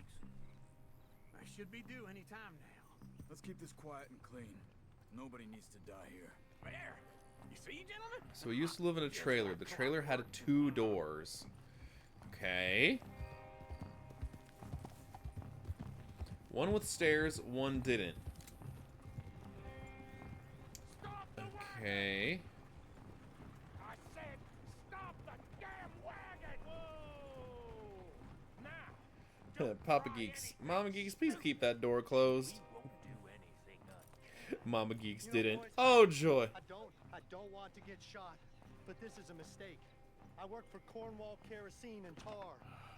I should be due any time now. Let's keep this quiet and clean. Nobody needs to die here. There. You see, gentlemen? So we used to live in a trailer. The trailer had 2 doors. Okay. One with stairs, one didn't. Okay. I said, stop the damn wagon! Whoa! Now, Papa Geeks. Mama Geeks, please keep that door closed. Mama Geeks didn't. Oh, joy. I don't want to get shot, but this is a mistake. I work for Cornwall Kerosene and Tar.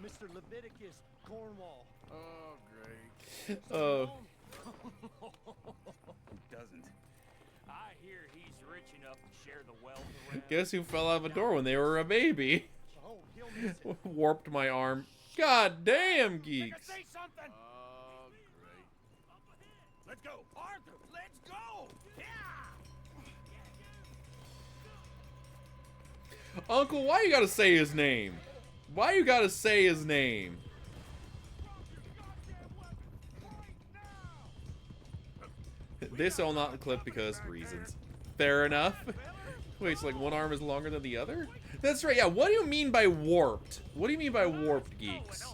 Mr. Leviticus Cornwall. Oh, great. Oh. Doesn't. I hear he's rich enough to share the wealth around. Guess who fell out of a door when they were a baby? Oh, he'll miss it. Warped my arm. God damn, Geeks. Say something. Oh, great. Let's go, Arthur. Let's go. Yeah. Uncle, why you gotta say his name? Why you gotta say his name? This all not in the clip because reasons. Fair enough. Wait, so like one arm is longer than the other? That's right, yeah. What do you mean by warped? What do you mean by warped, Geeks?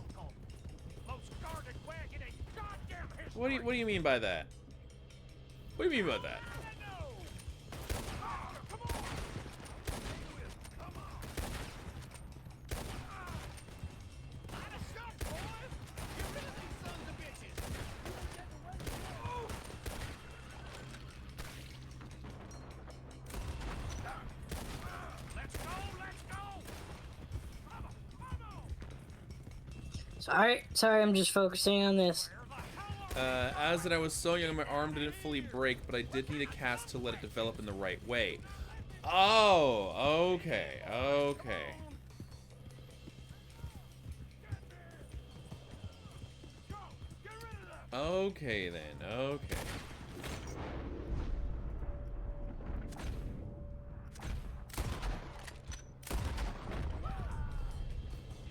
What do you mean by that? What do you mean by that? Sorry, I'm just focusing on this. As that I was so young, my arm didn't fully break, but I did need a cast to let it develop in the right way. Oh, okay, okay. Okay then, okay.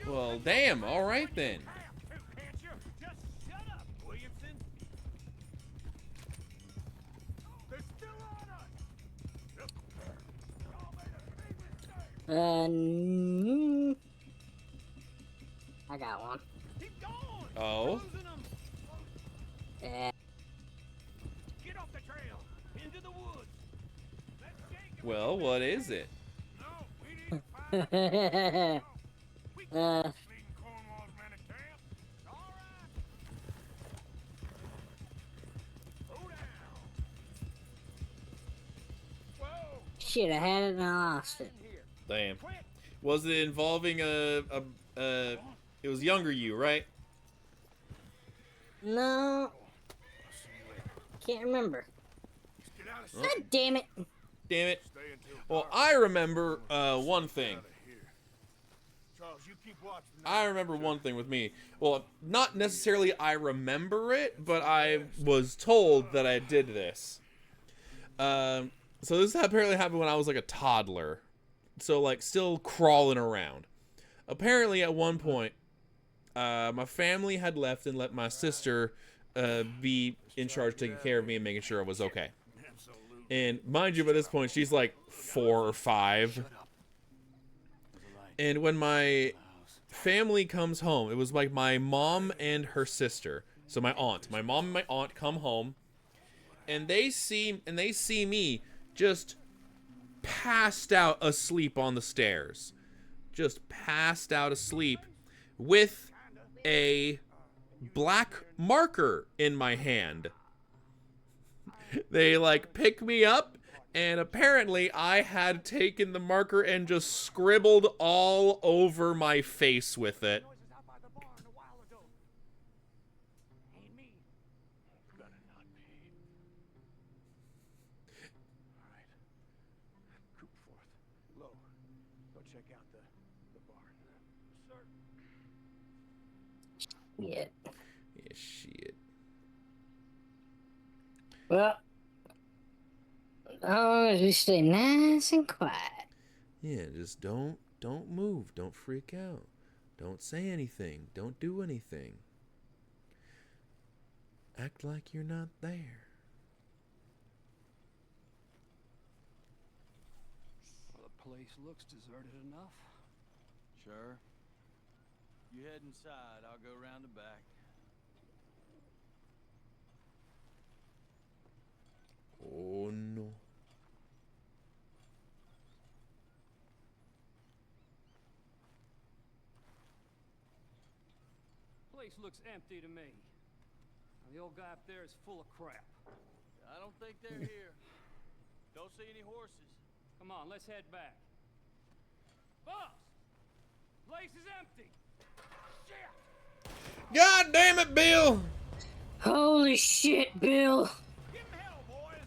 Well, damn, alright then. I got one. Oh? Yeah. Get off the trail. Into the woods. Well, what is it? Shit, I had it and I lost it. Damn. Was it involving it was younger you, right? No. Can't remember. God damn it. Damn it. Well, I remember one thing. Charles, you keep watching. I remember one thing with me. Well, not necessarily I remember it, but I was told that I did this. So this apparently happened when I was like a toddler. So like still crawling around. Apparently at one point, my family had left and let my sister be in charge of taking care of me and making sure I was okay. And mind you, by this point, she's like 4 or 5. And when my family comes home, it was like my mom and her sister. So my aunt. My mom and my aunt come home. And they see me just passed out asleep on the stairs. Just passed out asleep with a black marker in my hand. They like pick me up And apparently I had taken the marker and just scribbled all over my face with it. Noises out by the barn a while ago. Ain't me. Better not be. All right. Troop forth. Low. Go check out the barn. Sir. Yeah. Yeah, shit. Well, as long as we stay nice and quiet. Yeah, just don't move. Don't freak out. Don't say anything. Don't do anything. Act like you're not there. Well, the place looks deserted enough. Sure. You head inside, I'll go around the back. Oh no. Place looks empty to me. Now, the old guy up there is full of crap. I don't think they're here. Don't see any horses. Come on, let's head back. Boss! Place is empty! Shit! God damn it, Bill! Holy shit, Bill! Give him hell, boys.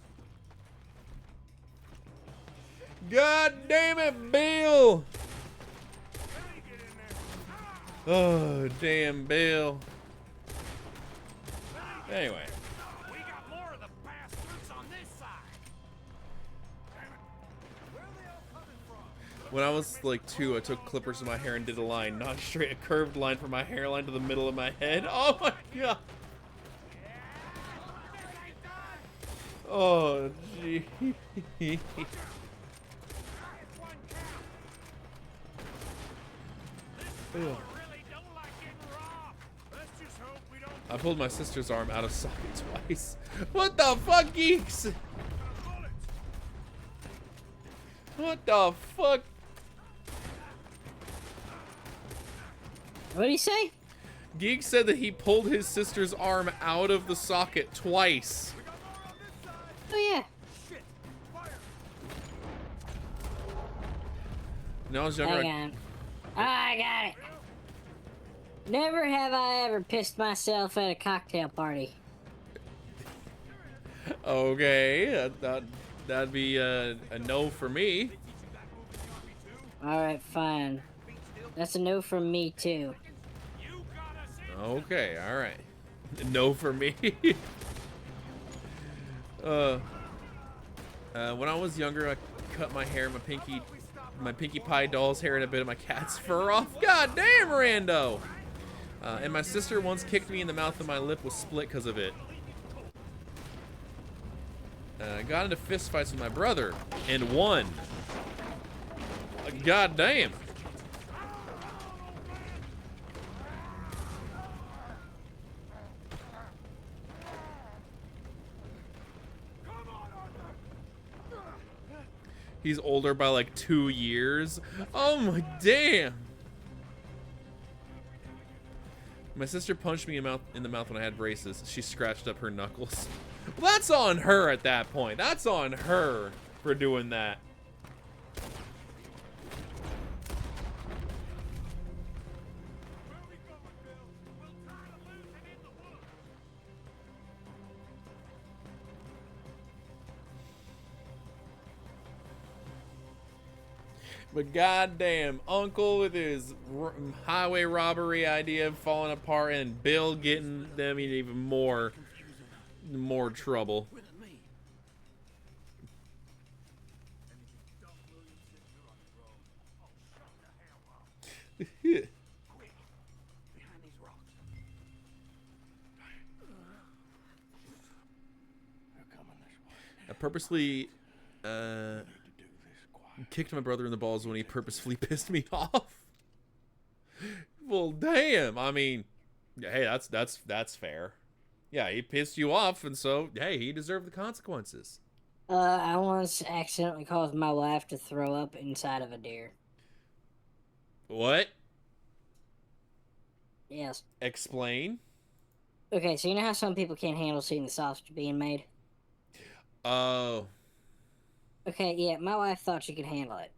God damn it, Bill! Let me get in there. Oh, damn, Bill. Anyway. We got more of the bastards on this side. Damn it. Where are they all coming from? When I was like 2, I took clippers in my hair and did a line, not straight, a curved line from my hairline to the middle of my head. Oh my god. Oh, gee. Really don't like getting robbed. Let's just hope we don't I pulled my sister's arm out of socket twice. What the fuck, geeks? get bullets. What the fuck? What do you say? Geek said that he pulled his sister's arm out of the socket twice. We got more on this side. Oh yeah. Shit. Fire. When I was younger, Hang on. Oh, I got it. Never have I ever pissed myself at a cocktail party. okay, that'd be a no for me. Alright, fine. That's a no from me, too. You got us in. Okay, all right. No for me. When I was younger, I cut my hair, my Pinkie Pie doll's hair, and a bit of my cat's fur off. God damn, Rando! And my sister once kicked me in the mouth and my lip was split because of it. I got into fist fights with my brother and won. God damn. He's older by like 2 years. Oh my damn. My sister punched me in the mouth when I had braces. She scratched up her knuckles. Well, that's on her at that point. That's on her for doing that. Where we going, Bill? We'll try to lose him in the woods. But goddamn, Uncle with his highway robbery idea falling apart, and Bill getting them in even more trouble. Quick, behind these rocks. They're coming this way. I purposely kicked my brother in the balls when he purposefully pissed me off. Well, damn. I mean, hey, that's fair. Yeah, he pissed you off, and so hey, he deserved the consequences. I once accidentally caused my wife to throw up inside of a deer. What? Yes. Explain. Okay, so you know how some people can't handle seeing the sausage being made? Oh. Okay, yeah, my wife thought she could handle it.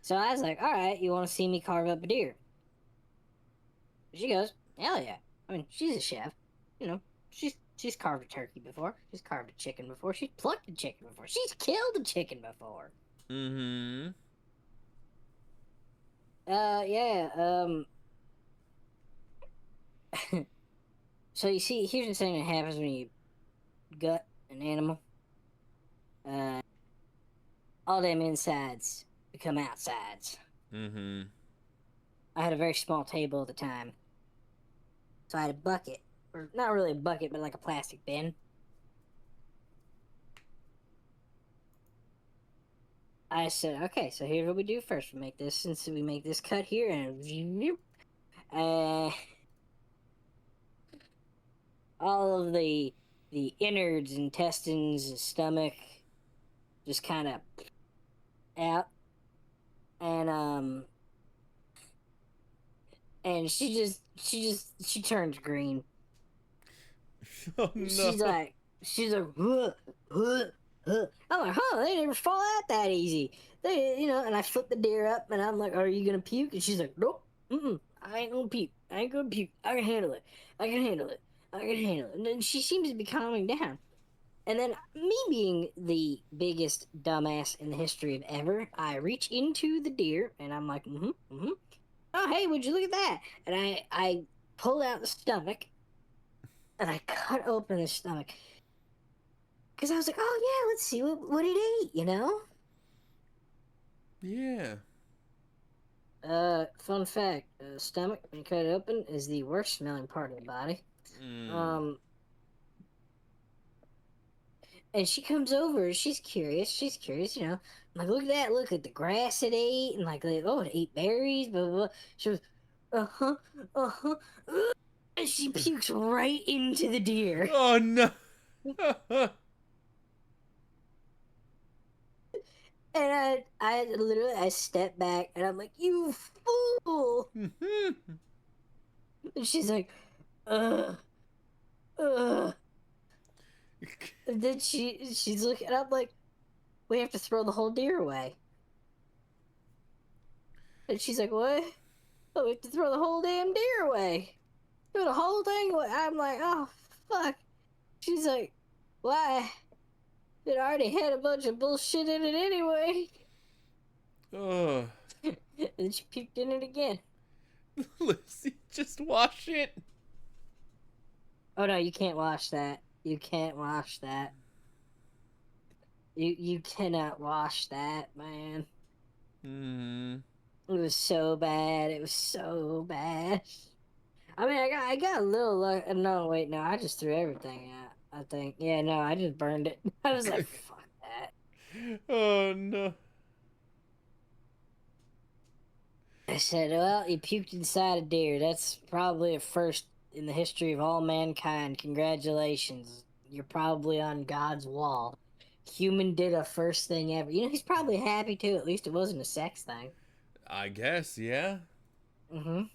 So I was like, all right, you want to see me carve up a deer? She goes, hell yeah. I mean, she's a chef. You know, she's carved a turkey before. She's carved a chicken before. She's plucked a chicken before. She's killed a chicken before. Mm-hmm. Yeah, so you see, here's the thing that happens when you gut an animal. All them insides become outsides. Mm-hmm. I had a very small table at the time. So I had a bucket. Or not really a bucket, but like a plastic bin. I said, okay, so here's what we do first. We make this, since we make this cut here, and all of the innards, intestines, stomach, just kind of out, and she turns green. Oh no. She's like, huh, huh, huh. I'm like, huh, they never fall out that easy. They, and I flip the deer up, and I'm like, are you gonna puke? And she's like, nope, I ain't gonna puke. I ain't gonna puke. I can handle it. I can handle it. I can handle it. And then she seems to be calming down. And then, me being the biggest dumbass in the history of ever, I reach into the deer, and I'm like, oh, hey, would you look at that? And I pull out the stomach, and I cut open the stomach. Because I was like, oh, yeah, let's see what it ate, Yeah. Fun fact, stomach, when you cut it open, is the worst smelling part of the body. And she comes over, she's curious, I'm like, look at that, look at the grass it ate, and oh, it ate berries, blah, blah, blah. She was, uh-huh, and she pukes right into the deer. Oh no. And I literally, I step back, and I'm like, you fool! And she's like, ugh. And then she's looking, and I'm like, we have to throw the whole deer away. And she's like, what? Oh, we have to throw the whole damn deer away. Throw the whole thing away. I'm like, oh, fuck. She's like, why? It already had a bunch of bullshit in it anyway. Oh. And she puked in it again. Lucy, just wash it. Oh no, you can't wash that. You can't wash that. You cannot wash that, man. It was so bad. It was so bad. I mean, I got a little luck. No, wait, no, I just threw everything out. I think. Yeah, no, I just burned it. I was like, fuck that. Oh no. I said, well, you puked inside a deer. That's probably a first in the history of all mankind. Congratulations. You're probably on God's wall. Human did a first thing ever. He's probably happy too. At least it wasn't a sex thing. I guess, yeah. You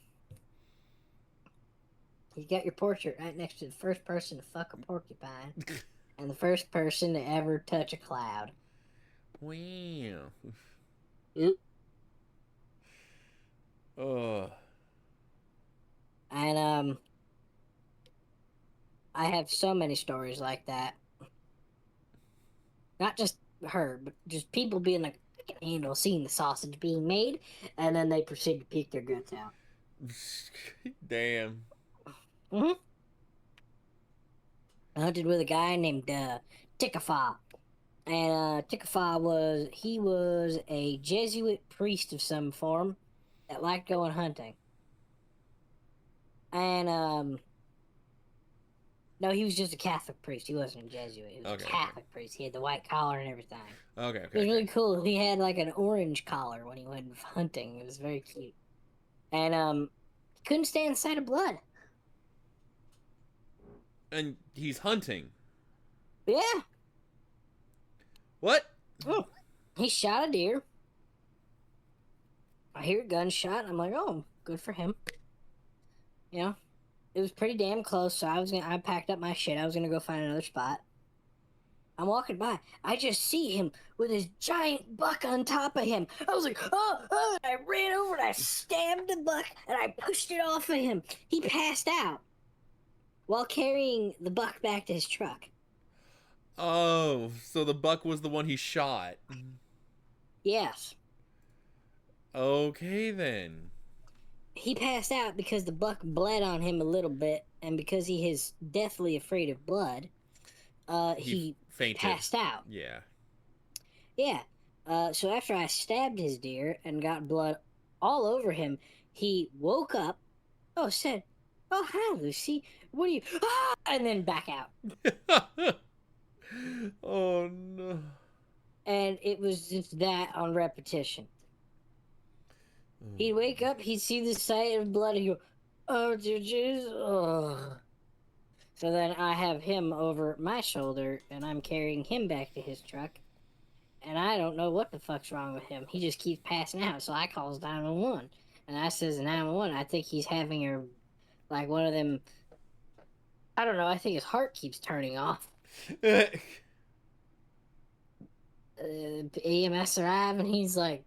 got your portrait right next to the first person to fuck a porcupine. And the first person to ever touch a cloud. Wow. Oop. And, I have so many stories like that. Not just her, but just people being like, I can handle seeing the sausage being made, and then they proceed to puke their guts out. Damn. I hunted with a guy named Tikafa. And Tikafa was a Jesuit priest of some form that liked going hunting. And no, he was just a Catholic priest. He wasn't a Jesuit. He was a Catholic priest. He had the white collar and everything. Okay. It was really cool. He had like an orange collar when he went hunting. It was very cute. And he couldn't stand the sight of blood. And he's hunting. Yeah. What? Oh. He shot a deer. I hear a gunshot. And I'm like, oh, good for him. It was pretty damn close, so I packed up my shit. I was gonna go find another spot. I'm walking by. I just see him with his giant buck on top of him. I was like, oh, I ran over and I stabbed the buck and I pushed it off of him. He passed out while carrying the buck back to his truck. Oh, so the buck was the one he shot. Yes. Okay, then. He passed out because the buck bled on him a little bit, and because he is deathly afraid of blood, he fainted. Passed out. Yeah. Yeah. So after I stabbed his deer and got blood all over him, he woke up. Oh, said, "Oh, hi, Lucy. What are you?" Ah! And then back out. Oh no. And it was just that on repetition. He'd wake up, he'd see the sight of blood, and he'd go, "Oh, Jesus." Oh. So then I have him over my shoulder, and I'm carrying him back to his truck. And I don't know what the fuck's wrong with him. He just keeps passing out, so I calls 911. And I says, 911, I think he's having like one of them, I don't know, I think his heart keeps turning off. EMS arrive, and he's like,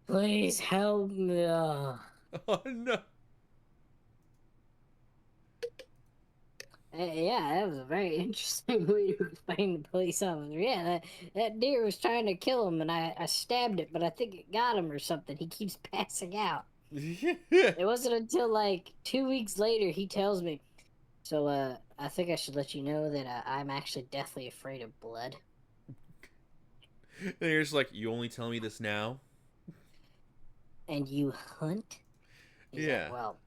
"Please help me." Oh no. Yeah, that was a very interesting way to explain the police officer. Yeah, that deer was trying to kill him, and I stabbed it, but I think it got him or something. He keeps passing out. It wasn't until like 2 weeks later he tells me, "So, I think I should let you know that I'm actually deathly afraid of blood." And you're just like, "You only tell me this now?" "And you hunt?" He's Yeah. like, "Well,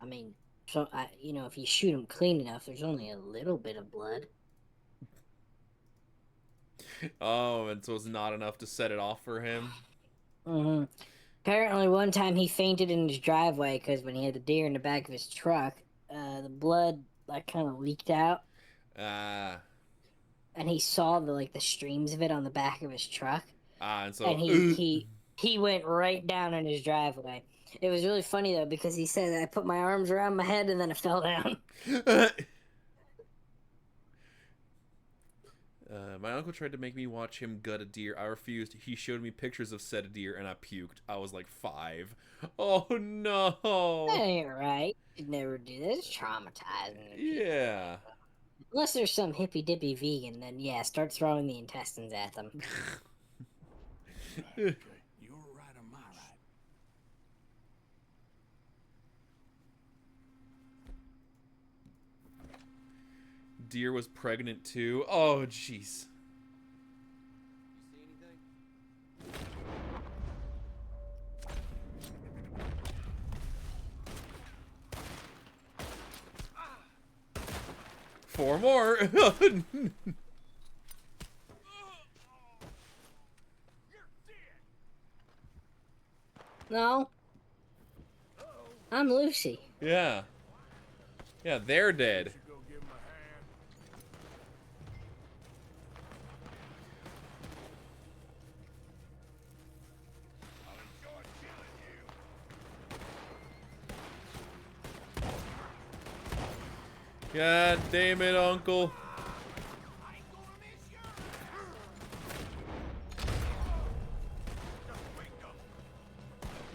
I mean, so if you shoot him clean enough, there's only a little bit of blood." Oh, and so it's not enough to set it off for him? Mm-hmm. Apparently, one time he fainted in his driveway because when he had the deer in the back of his truck, the blood like kind of leaked out. And he saw the streams of it on the back of his truck. And so and he went right down in his driveway. It was really funny though because he said I put my arms around my head and then I fell down. My uncle tried to make me watch him gut a deer. I refused. He showed me pictures of said deer and I puked. I was like 5. Oh no. That ain't right. You'd never do that. It's traumatizing. Yeah. Unless there's some hippy dippy vegan, then yeah, start throwing the intestines at them. You're right or my right? Deer was pregnant too. Oh jeez. You see anything? 4 more. No. I'm Lucy. Yeah. Yeah, they're dead. Go give him a hand. I'll enjoy killing you. God damn it, Uncle.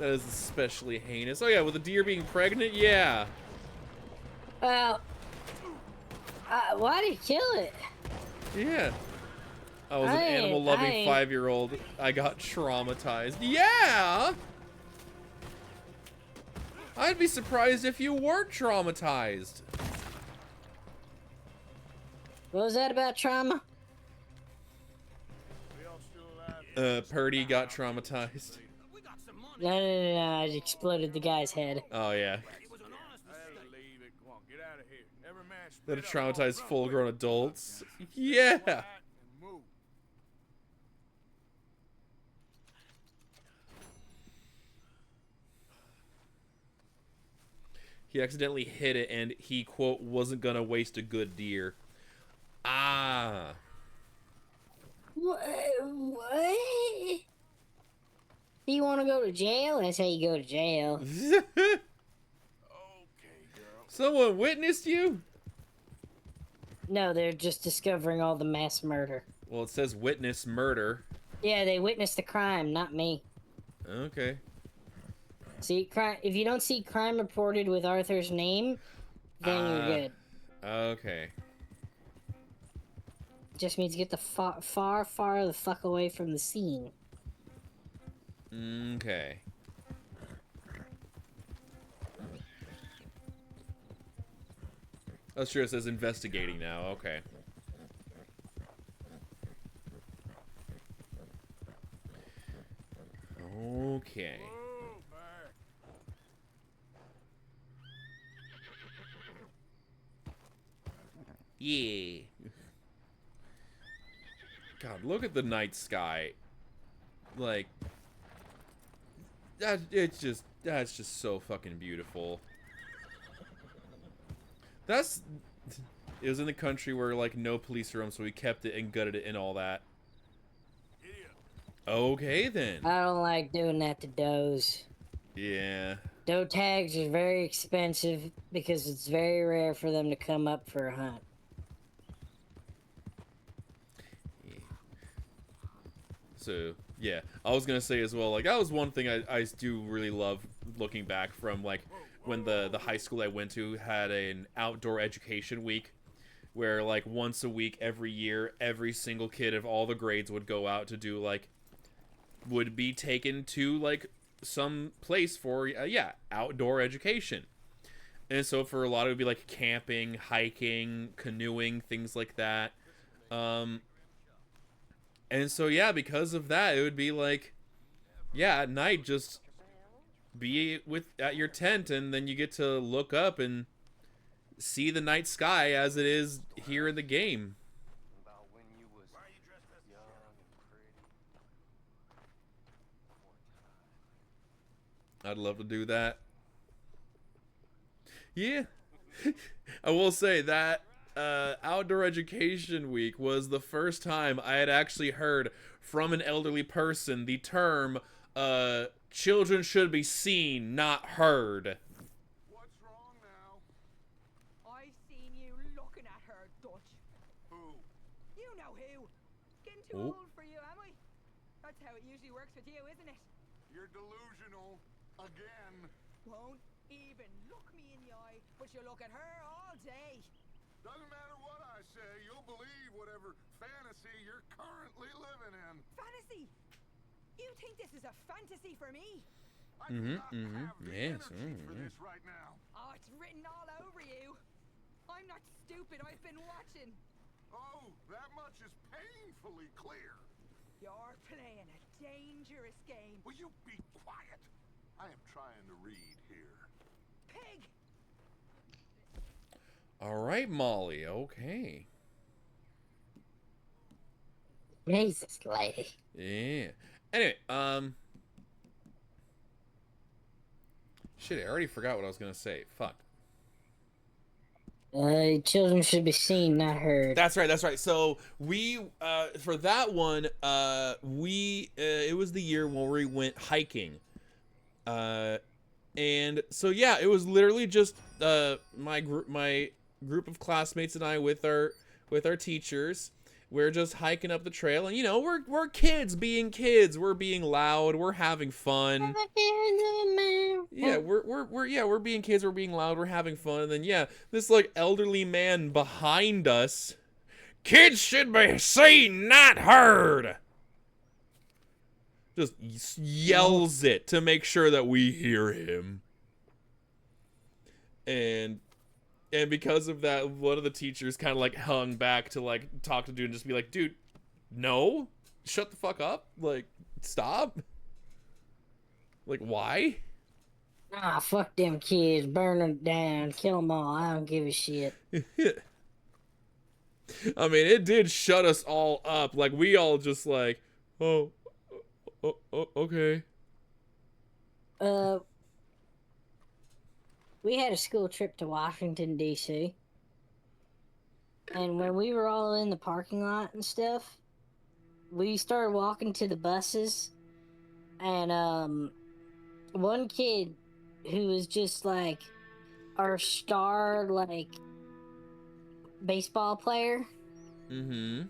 That is especially heinous. Oh yeah, with a deer being pregnant? Yeah. Well, why did he kill it? Yeah. I was an animal-loving 5-year-old. I got traumatized. Yeah! I'd be surprised if you weren't traumatized. What was that about trauma? Purdy got traumatized. No, I exploded the guy's head. Oh, yeah. Leave it. Come on, get out of here. Every man That split up. traumatized full-grown adults. Yeah! And move. He accidentally hit it and he, quote, wasn't gonna waste a good deer. Ah. What? Do you want to go to jail? That's how you go to jail. Okay, girl. Someone witnessed you? No, they're just discovering all the mass murder. Well, it says witness murder. Yeah, they witnessed the crime, not me. Okay. See, crime. If you don't see crime reported with Arthur's name, then you're good. Okay. Just means get the far the fuck away from the scene. Okay. Oh, sure, it says investigating now. Okay. Okay. Yeah. God, look at the night sky. Like, that's just so fucking beautiful. It was in the country where like no police room, so we kept it and gutted it and all that. Okay then. I don't like doing that to does. Yeah. Doe tags are very expensive because it's very rare for them to come up for a hunt. So, yeah. I was gonna say as well, like, that was one thing I do really love looking back from, like, when the high school I went to had an outdoor education week where, like, once a week, every year, every single kid of all the grades would go out to do, like, would be taken to, like, some place for, yeah, outdoor education. And so for a lot, it would be, like, camping, hiking, canoeing, things like that. And so, yeah, because of that, it would be like, yeah, at night, just be at your tent, and then you get to look up and see the night sky as it is here in the game. I'd love to do that. Yeah. I will say that outdoor education week was the first time I had actually heard from an elderly person the term children should be seen, not heard. What's wrong now? I've seen you looking at her, Dutch. Who? You know who. Getting too old for you, am I? That's how it usually works with you, isn't it? You're delusional. Again. Won't even look me in the eye, but you look at her all day. Doesn't matter what I say, you'll believe whatever fantasy you're currently living in. Fantasy? You think this is a fantasy for me? I do not have the Yes. energy for this right now. Oh, it's written all over you. I'm not stupid, I've been watching. Oh, that much is painfully clear. You're playing a dangerous game. Will you be quiet? I am trying to read here. Pig! All right, Molly. Okay. Jesus, lady. Yeah. Anyway, shit, I already forgot what I was gonna say. Fuck. Children should be seen, not heard. That's right. That's right. So we, for that one, it was the year when we went hiking. And so yeah, it was literally just my group of classmates and I with our teachers. We're just hiking up the trail, and you know, we're kids being kids. We're being loud. We're having fun. Yeah, we're being kids. We're being loud. We're having fun. And then yeah, this like elderly man behind us. Kids should be seen, not heard. Just yells it to make sure that we hear him. And because of that, one of the teachers kind of like hung back to like talk to dude and just be like, dude, no, shut the fuck up. Like, stop. Like, why? Ah, fuck them kids. Burn them down. Kill them all. I don't give a shit. I mean, it did shut us all up. Like, we all just like, oh, okay. We had a school trip to Washington, D.C. And when we were all in the parking lot and stuff, we started walking to the buses. And one kid who was just like our star, like baseball player Mm-hmm.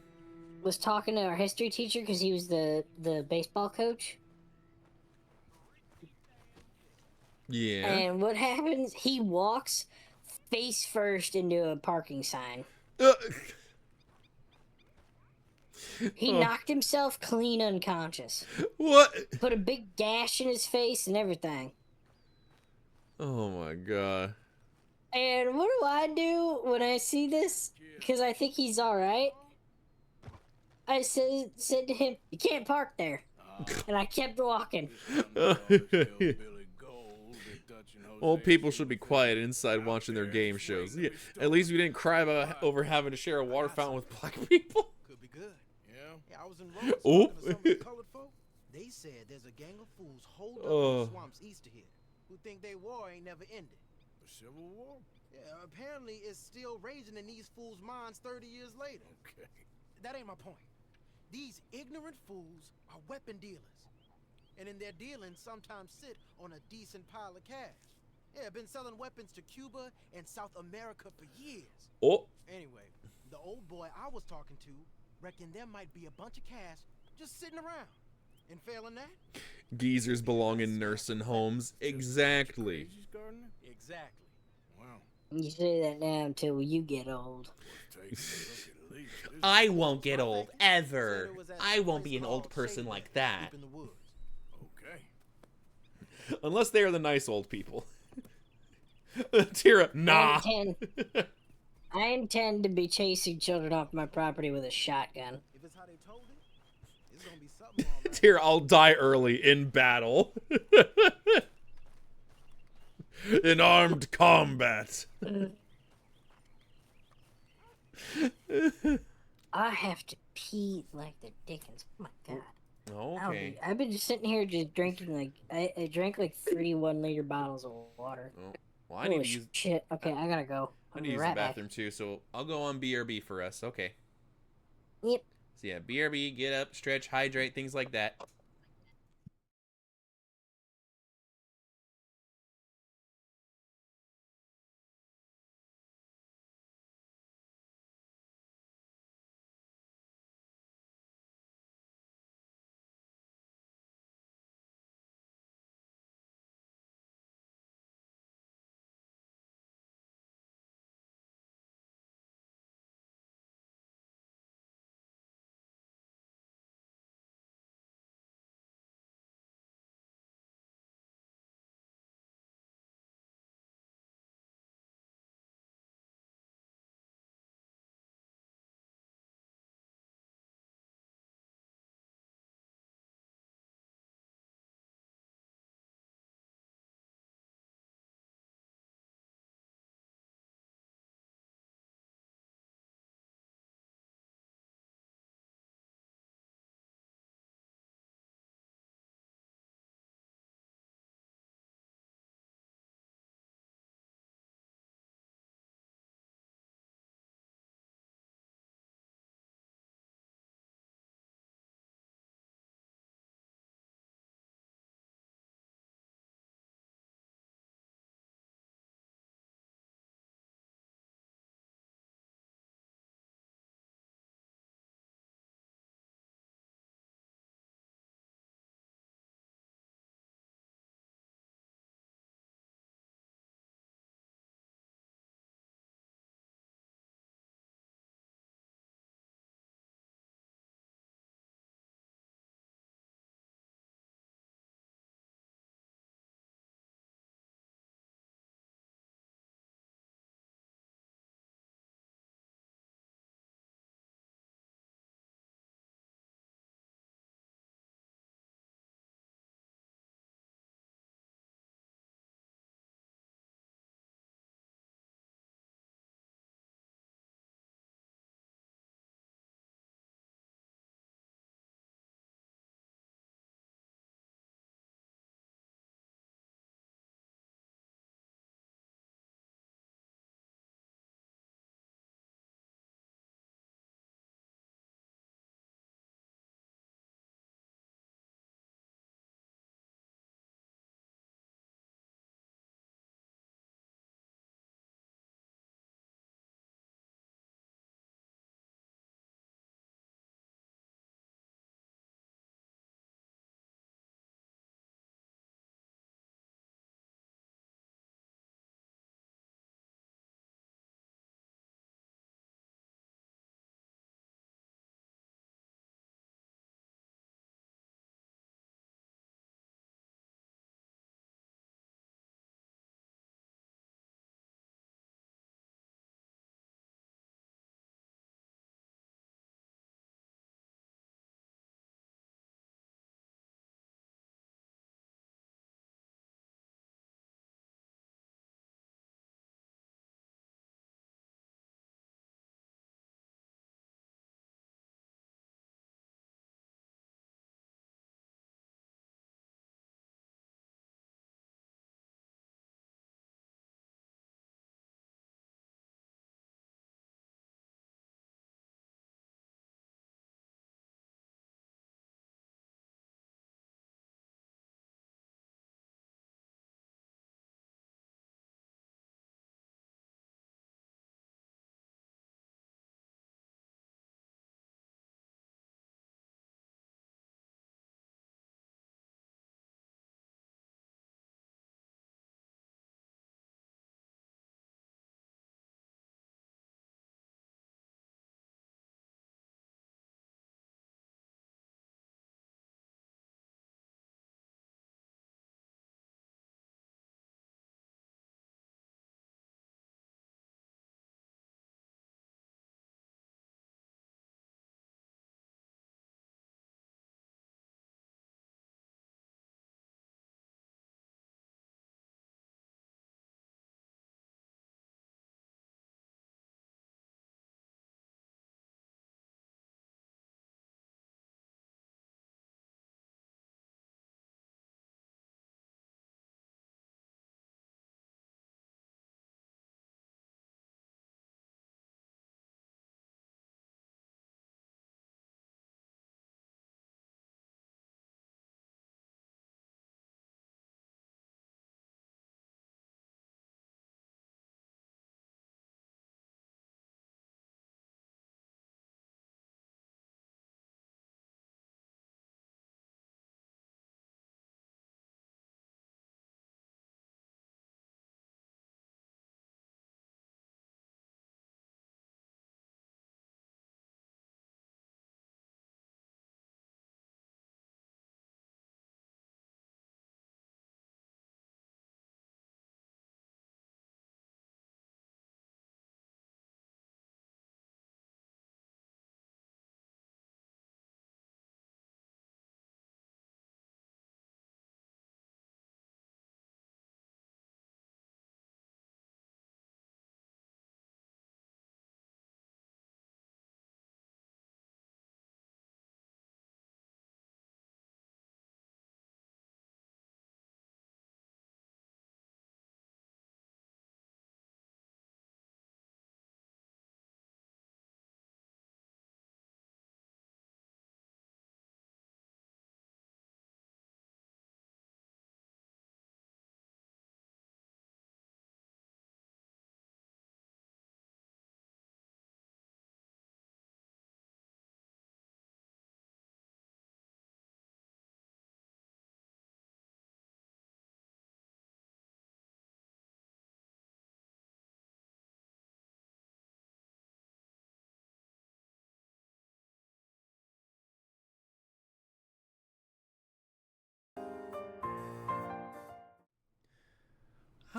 was talking to our history teacher because he was the baseball coach. Yeah. And what happens? He walks face first into a parking sign. He Oh. knocked himself clean unconscious. What? Put a big gash in his face and everything. Oh my god. And what do I do when I see this? Because I think he's alright. I said to him, "You can't park there." And I kept walking. Old people should be quiet inside watching their game shows. Yeah, at least we didn't cry about over having to share a water fountain with black people. Could be good. Yeah, I was in Rhodes Oh. talking to some of the colored folk. They said there's a gang of fools holed up in the swamps east of here who think their war ain't never ended. The Civil War? Yeah, apparently it's still raging in these fools' minds 30 years later. Okay. That ain't my point. These ignorant fools are weapon dealers. And in their dealings sometimes sit on a decent pile of cash. Yeah, been selling weapons to Cuba and South America for years. Oh. Anyway, the old boy I was talking to reckoned there might be a bunch of cash just sitting around. And failing that? Geezers belong in nursing homes. Exactly. Exactly. Wow. You say that now until you get old. I won't get old, ever. I won't be an old person like that. Okay. Unless they are the nice old people. Tira, nah. I intend to be chasing children off my property with a shotgun. If it's how they told it, it's gonna be something all right. Tira, I'll die early in battle. In armed combat. I have to pee like the Dickens. Oh my god. Okay. I've been just sitting here just drinking like I drank like 3 1-liter bottles of water. Oh. Well, I need to use shit. Okay, I gotta go. I need to use the bathroom too, so I'll go on BRB for us. Okay. Yep. So yeah, BRB, get up, stretch, hydrate, things like that.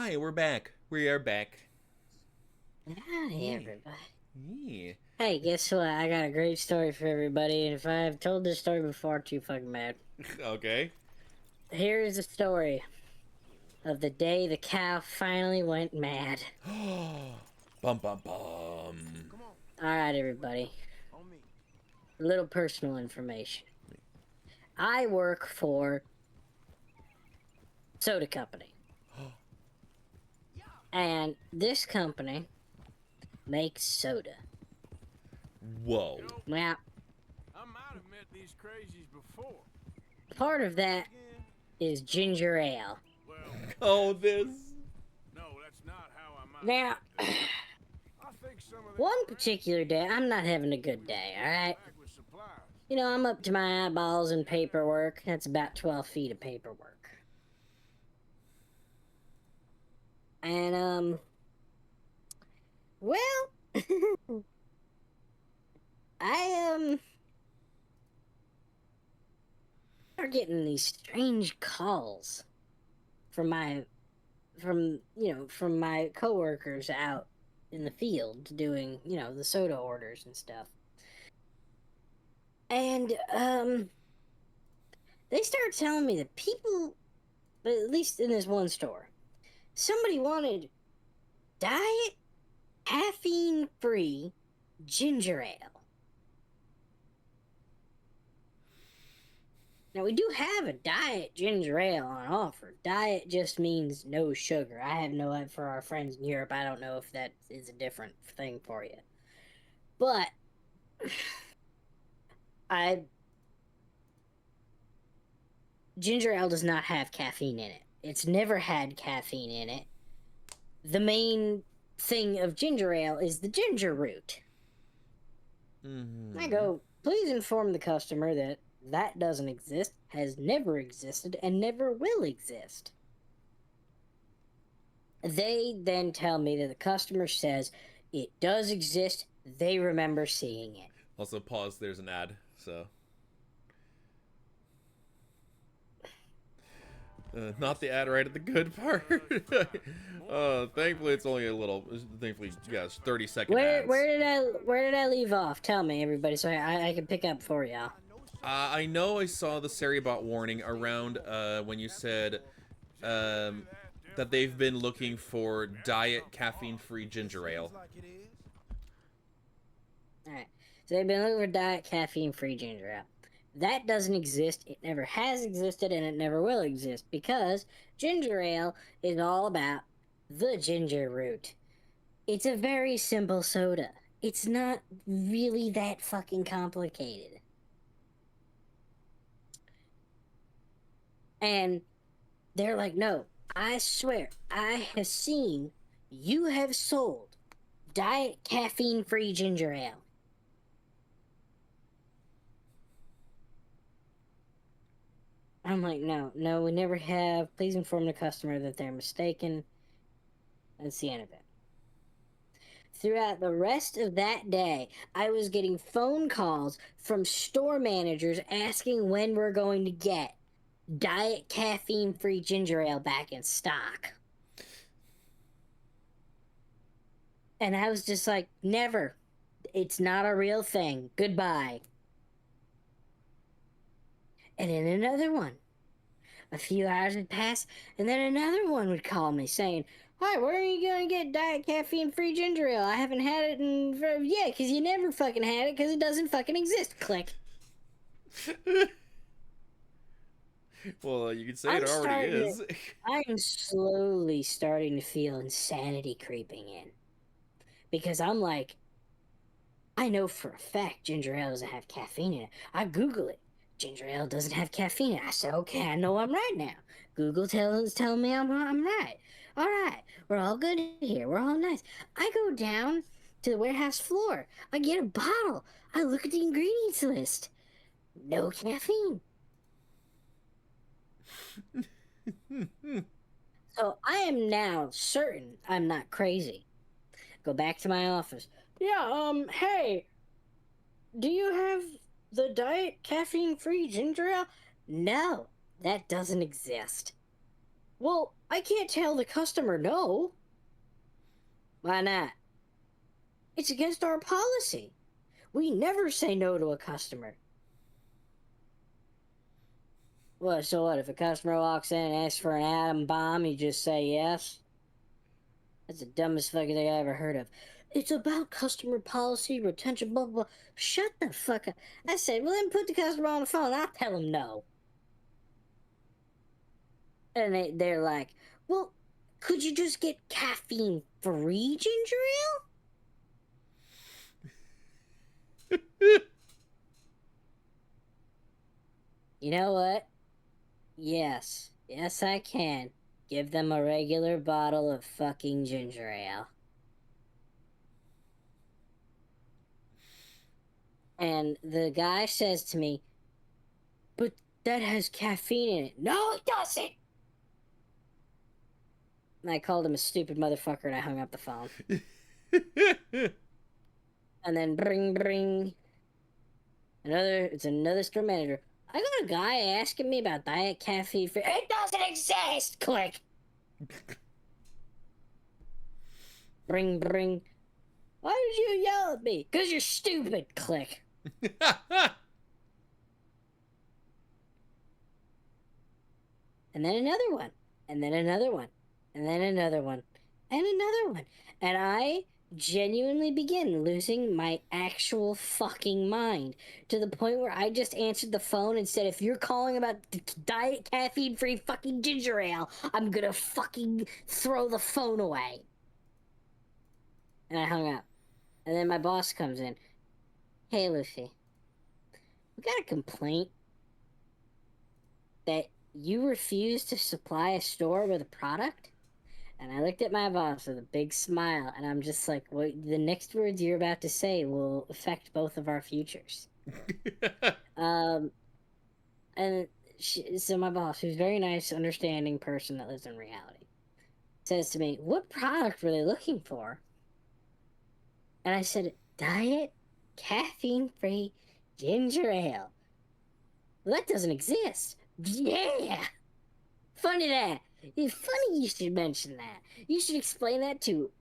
Hi, we're back. We are back. Hi, everybody. Yeah. Hey, guess what? I got a great story for everybody, and if I've told this story before, too fucking mad. Okay. Here's the story of the day the cow finally went mad. Bum bum bum. Alright, everybody. A little personal information. I work for soda company. And this company makes soda. Whoa. Now, I might have met these crazies before. part of that is ginger ale. Well, Oh, this. no, that's not how I might. Now, I think some of one particular day, I'm not having a good day, alright? back with supplies. You know, I'm up to my eyeballs in paperwork. That's about 12 feet of paperwork. And, well, I, are getting these strange calls from my coworkers out in the field doing, the soda orders and stuff. And, they started telling me that people, but at least in this one store, somebody wanted diet, caffeine-free ginger ale. Now, we do have a diet ginger ale on offer. Diet just means no sugar. I have no, for our friends in Europe, I don't know if that is a different thing for you. But, ginger ale does not have caffeine in it. It's never had caffeine in it. The main thing of ginger ale is the ginger root. I go, please inform the customer that that doesn't exist, has never existed, and never will exist. They then tell me that the customer says it does exist, they remember seeing it. Also, pause. There's an ad, so. Not the ad right at the good part. Thankfully, it's only a little. Thankfully, yeah, it's 30-second ads. Where did I leave off? Tell me, everybody, so I can pick up for y'all. I know I saw the Saribot warning around when you said that they've been looking for diet caffeine-free ginger ale. Alright, so they've been looking for diet caffeine-free ginger ale. That doesn't exist, it never has existed, and it never will exist, because ginger ale is all about the ginger root. It's a very simple soda. It's not really that fucking complicated. And they're like, no, I swear, I have seen you have sold diet caffeine-free ginger ale. I'm like, no, we never have. Please inform the customer that they're mistaken. That's the end of it. Throughout the rest of that day, I was getting phone calls from store managers asking when we're going to get diet caffeine-free ginger ale back in stock. And I was just like, never. It's not a real thing. Goodbye. And then another one. A few hours would pass, and then another one would call me saying, hi, where are you going to get diet caffeine-free ginger ale? I haven't had it in... Yeah, because you never fucking had it because it doesn't fucking exist. Click. Well, you could say it already is. I am slowly starting to feel insanity creeping in. Because I'm like, I know for a fact ginger ale doesn't have caffeine in it. I Google it. Ginger ale doesn't have caffeine in it. I said, okay, I know I'm right now. Google telling me I'm right. All right, we're all good here. We're all nice. I go down to the warehouse floor. I get a bottle. I look at the ingredients list. No caffeine. So I am now certain I'm not crazy. Go back to my office. Yeah, hey, do you have the diet caffeine-free ginger ale? No, that doesn't exist. Well, I can't tell the customer no. Why not? It's against our policy. We never say no to a customer. Well, so what? If a customer walks in and asks for an atom bomb, you just say yes? That's the dumbest fucking thing I ever heard of. It's about customer policy, retention, blah, blah, blah. Shut the fuck up. I said, well, then put the customer on the phone. I'll tell him no. And they're like, well, could you just get caffeine-free ginger ale? You know what? Yes. Yes, I can. Give them a regular bottle of fucking ginger ale. And the guy says to me, but that has caffeine in it. No, it doesn't! And I called him a stupid motherfucker and I hung up the phone. And then bring. It's another store manager. I got a guy asking me about diet caffeine free. It doesn't exist! Click! Bring. Why did you yell at me? 'Cause you're stupid! Click. And then another one. And then another one. And then another one. And another one. And I genuinely begin losing my actual fucking mind to the point where I just answered the phone and said, if you're calling about diet caffeine-free fucking ginger ale, I'm gonna fucking throw the phone away. And I hung up. And then my boss comes in. Hey, Lucy. We got a complaint that you refused to supply a store with a product? And I looked at my boss with a big smile, and I'm just like, well, the next words you're about to say will affect both of our futures. So my boss, who's a very nice, understanding person that lives in reality, says to me, what product were they looking for? And I said, diet, caffeine-free ginger ale. Well, that doesn't exist. Yeah! Funny that. Funny you should mention that. You should explain that to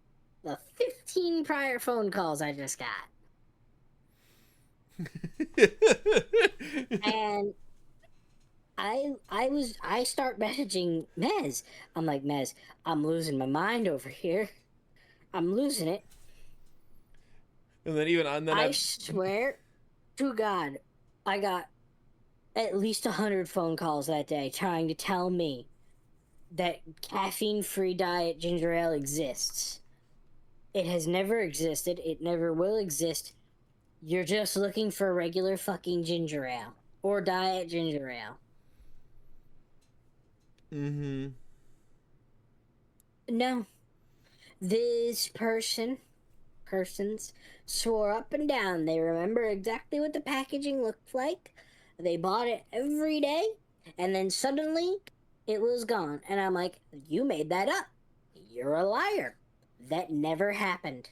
the 15 prior phone calls I just got. And I start messaging Mez. I'm like, Mez, I'm losing my mind over here. I'm losing it. And then even on that, I swear to God, I got at least 100 phone calls that day trying to tell me that caffeine-free diet ginger ale exists. It has never existed. It never will exist. You're just looking for regular fucking ginger ale. Or diet ginger ale. Mm-hmm. No. This persons swore up and down they remember exactly what the packaging looked like. They bought it every day. And then suddenly it was gone. And I'm like, you made that up. You're a liar. That never happened.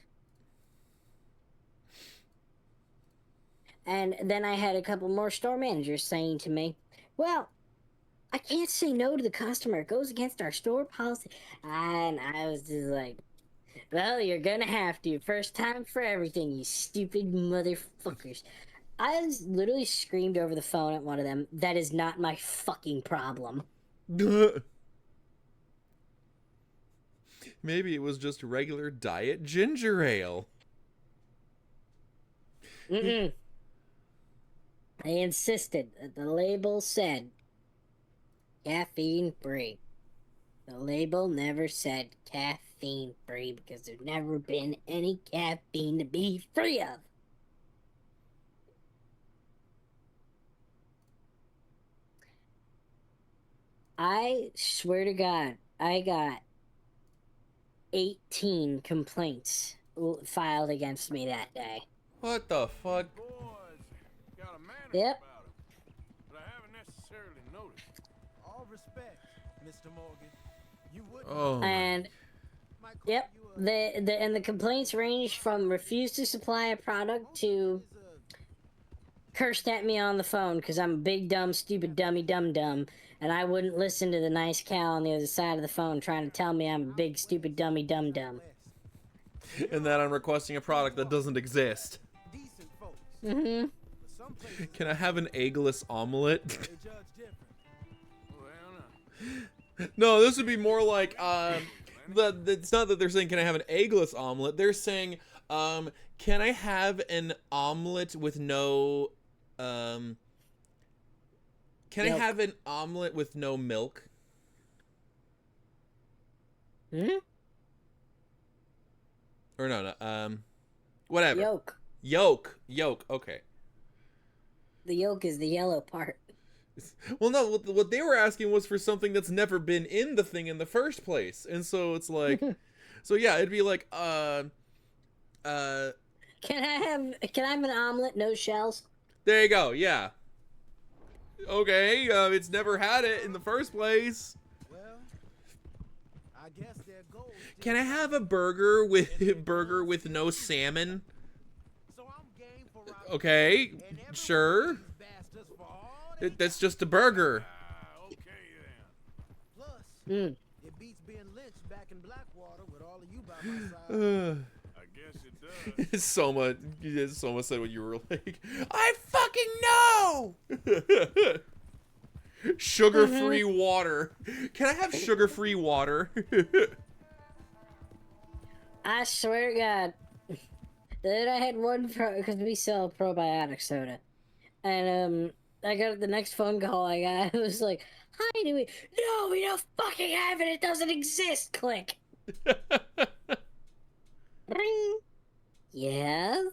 And then I had a couple more store managers saying to me, well, I can't say no to the customer. It goes against our store policy. And I was just like, well, you're gonna have to. First time for everything, you stupid motherfuckers. I literally screamed over the phone at one of them, that is not my fucking problem. Maybe it was just regular diet ginger ale. Mm-mm. I insisted that the label said caffeine-free. The label never said caffeine-free because there's never been any caffeine to be free of. I swear to God, I got 18 complaints filed against me that day. What the fuck? Yep. But I haven't necessarily noticed. All respect, Mr. Morgan. You wouldn't. Oh. And yep, the complaints ranged from refuse to supply a product to cursed at me on the phone because I'm a big, dumb, stupid, dummy, dum-dum, and I wouldn't listen to the nice cow on the other side of the phone trying to tell me I'm a big, stupid, dummy, dum-dum. And that I'm requesting a product that doesn't exist. Decent folks. Mm-hmm. But some places Can I have an eggless omelet? they judge different. Well, No, this would be more like, it's not that they're saying, can I have an eggless omelet? They're saying, can I have an omelet with no, can I Milk. have an omelet with no milk? Hmm? Or no, whatever. Yolk. Yolk, okay. The yolk is the yellow part. Well, no, what they were asking was for something that's never been in the thing in the first place. And so it's like, so yeah, it'd be like, Can I have an omelet, no shells? there you go, yeah. Okay, it's never had it in the first place. Well, I guess their goal is Can I have a burger with no salmon? so I'm game for robbing Okay, and every sure. one of these bastards for all they That's just a burger. okay then. Plus, Mm. it beats being lynched back in Blackwater with all of you by my side. I guess it does. Soma said what you were like, I fucking know! Sugar-free water. Can I have sugar-free water? I swear to God. Then I had one because we sell probiotic soda, and I got the next phone call I got. It was like, "Hi, do we? No, we don't fucking have it. It doesn't exist." Click. Ring. Yeah.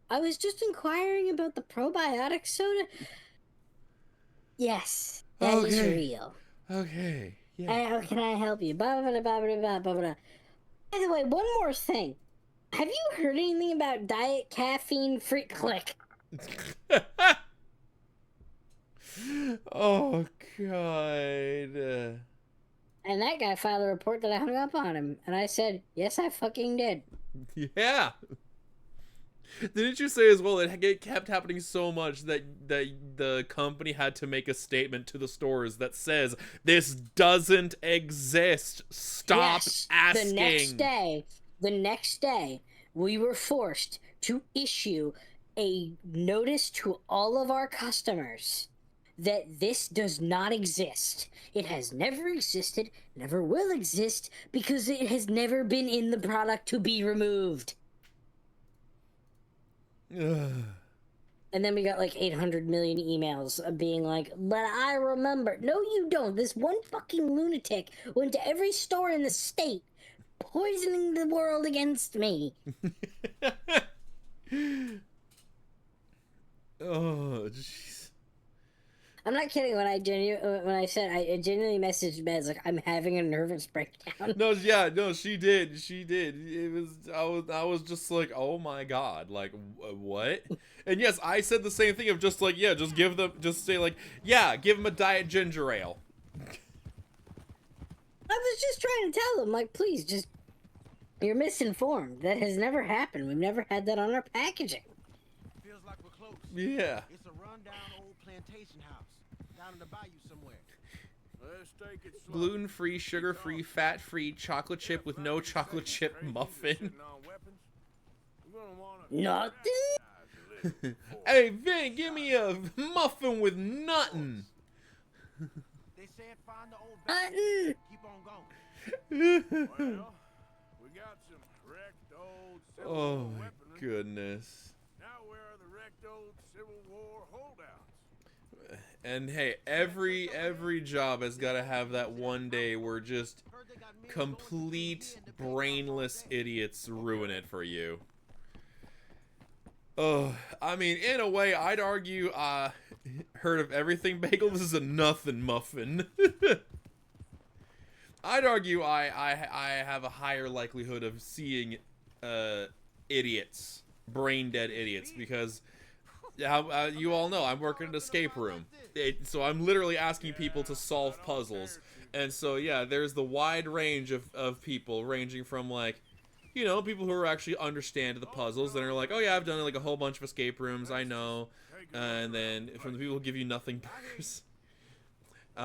I was just inquiring about the probiotic soda. Yes, that is Okay. real. Okay, yeah. How can I help you? Blah, blah, blah, blah, blah, blah, blah. By the way, one more thing. Have you heard anything about diet caffeine free? Click. Oh, God. And that guy filed a report that I hung up on him. And I said, yes, I fucking did. Yeah. Didn't you say as well it kept happening so much that the company had to make a statement to the stores that says this doesn't exist. Stop Yes, asking. The next day, we were forced to issue a notice to all of our customers that this does not exist. It has never existed, never will exist, because it has never been in the product to be removed. And then we got like 800 million emails of being like, but I remember. No, you don't. This one fucking lunatic went to every store in the state, poisoning the world against me. Oh, jeez. I'm not kidding when I genuinely messaged Bez like I'm having a nervous breakdown. No, yeah, no, she did. It was I was just like, oh my God, like what? And yes, I said the same thing of just like, yeah, just give them, just say like, yeah, give them a diet ginger ale. I was just trying to tell them like, please, just you're misinformed. That has never happened. We've never had that on our packaging. Feels like we're close. Yeah. It's a rundown old plantation house down in the bayou somewhere. Let's take it slow. Gluten-free, sugar-free, fat-free, chocolate chip with no chocolate chip muffin. Nothing? Hey, Vin, give me a muffin with nothing. They said find the old Nothing. keep on going. Well, we got some wrecked old Civil Oh War my weaponry. goodness. Now where are the wrecked old Civil War holdouts? And hey, every job has got to have that one day where just complete brainless idiots ruin it for you. Oh, I mean, in a way, I'd argue, heard of everything bagel. This is a nothing muffin. I'd argue I have a higher likelihood of seeing idiots, brain dead idiots, because you all know I'm working in an escape room. So I'm literally asking people to solve puzzles. And so, yeah, there's the wide range of people, ranging from, like, you know, people who are actually understand the puzzles and are like, oh, yeah, I've done, like, a whole bunch of escape rooms, I know. and then from the people who give you nothing burgers. It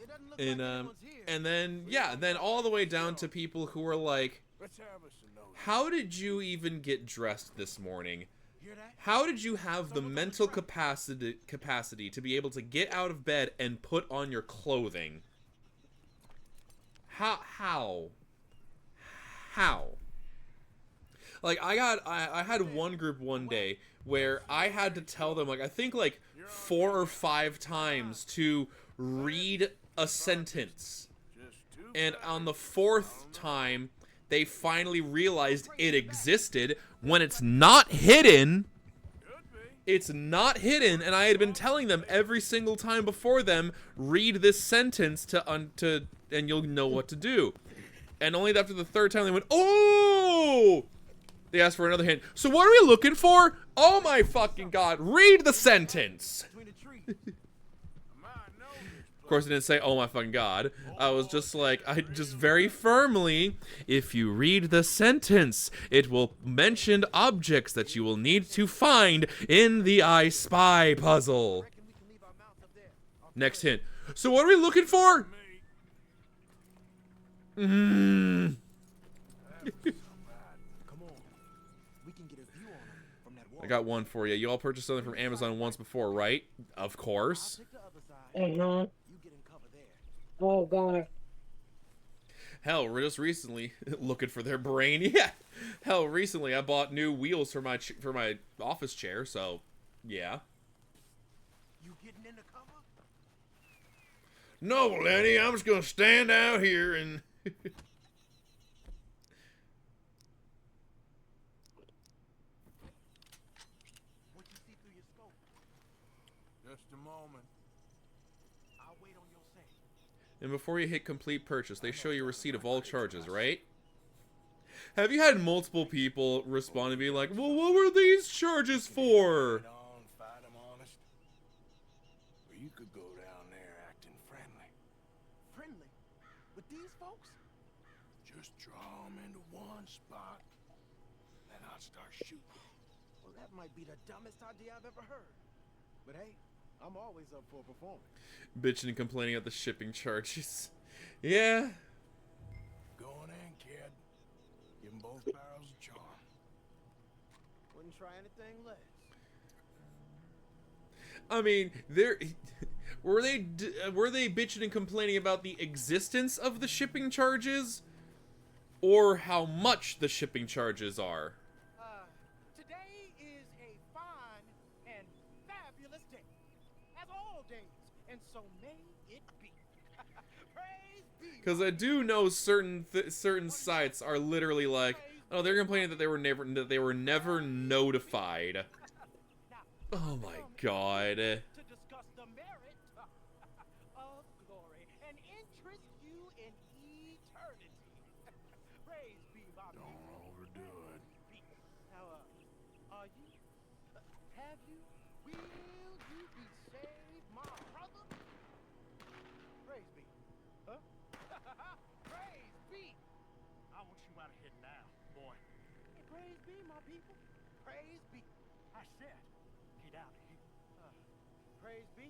doesn't look like anyone's here. And then yeah, then all the way down to people who are like, Let's have us a note. how did you even get dressed this morning? Hear that? How did you have the mental capacity to be able to get out of bed and put on your clothing? How? Like, I had one group one day where I had to tell them, like, I think like 4 or 5 times to read a sentence. And on the 4th time, they finally realized it existed when it's not hidden. It's not hidden, and I had been telling them every single time before them, read this sentence and you'll know what to do. And only after the 3rd time they went, oh! They asked for another hint. So what are we looking for? Oh my fucking god, read the sentence! Of course, I didn't say, oh my fucking god. I was just like, I just very firmly, if you read the sentence, it will mention objects that you will need to find in the I Spy puzzle. Next hint. So what are we looking for? Come on. We can get a view on them from that wall. I got one for you. You all purchased something from Amazon once before, right? Of course. Oh, goner. Hell, we're just recently looking for their brain. Yeah. Hell, recently I bought new wheels for my office chair, so yeah. You getting in the cover? No, Lenny, I'm just gonna stand out here and What you see through your scope? Just a moment. I'll wait on your say. And before you hit complete purchase, they show you a receipt of all charges, right? Have you had multiple people respond and be like, well, what were these charges for? Fight 'em honest. Or you could go down there acting friendly. Friendly? With these folks? Just draw 'em into one spot, then I'll start shooting. Well, that might be the dumbest idea I've ever heard. But hey, I'm always up for a performance. Bitching and complaining at the shipping charges. Yeah. Going in, kid. Give 'em both barrels of charm. Wouldn't try anything less. I mean, were they bitching and complaining about the existence of the shipping charges, or how much the shipping charges are? Today is a fine and fabulous day, as all days, and so may it be. Praise be. Because I do know certain sites are literally like, oh, they're complaining that they were never notified. Oh my god. To discuss the merit of glory and interest you in eternity. Praise be, my people. Don't overdo it. Now, are you? Have you? Will you be saved, my brother? Praise be. Huh? Praise be. I want you out of here now, boy. Praise be, my people. Praise be. I said, get out of here. Praise be.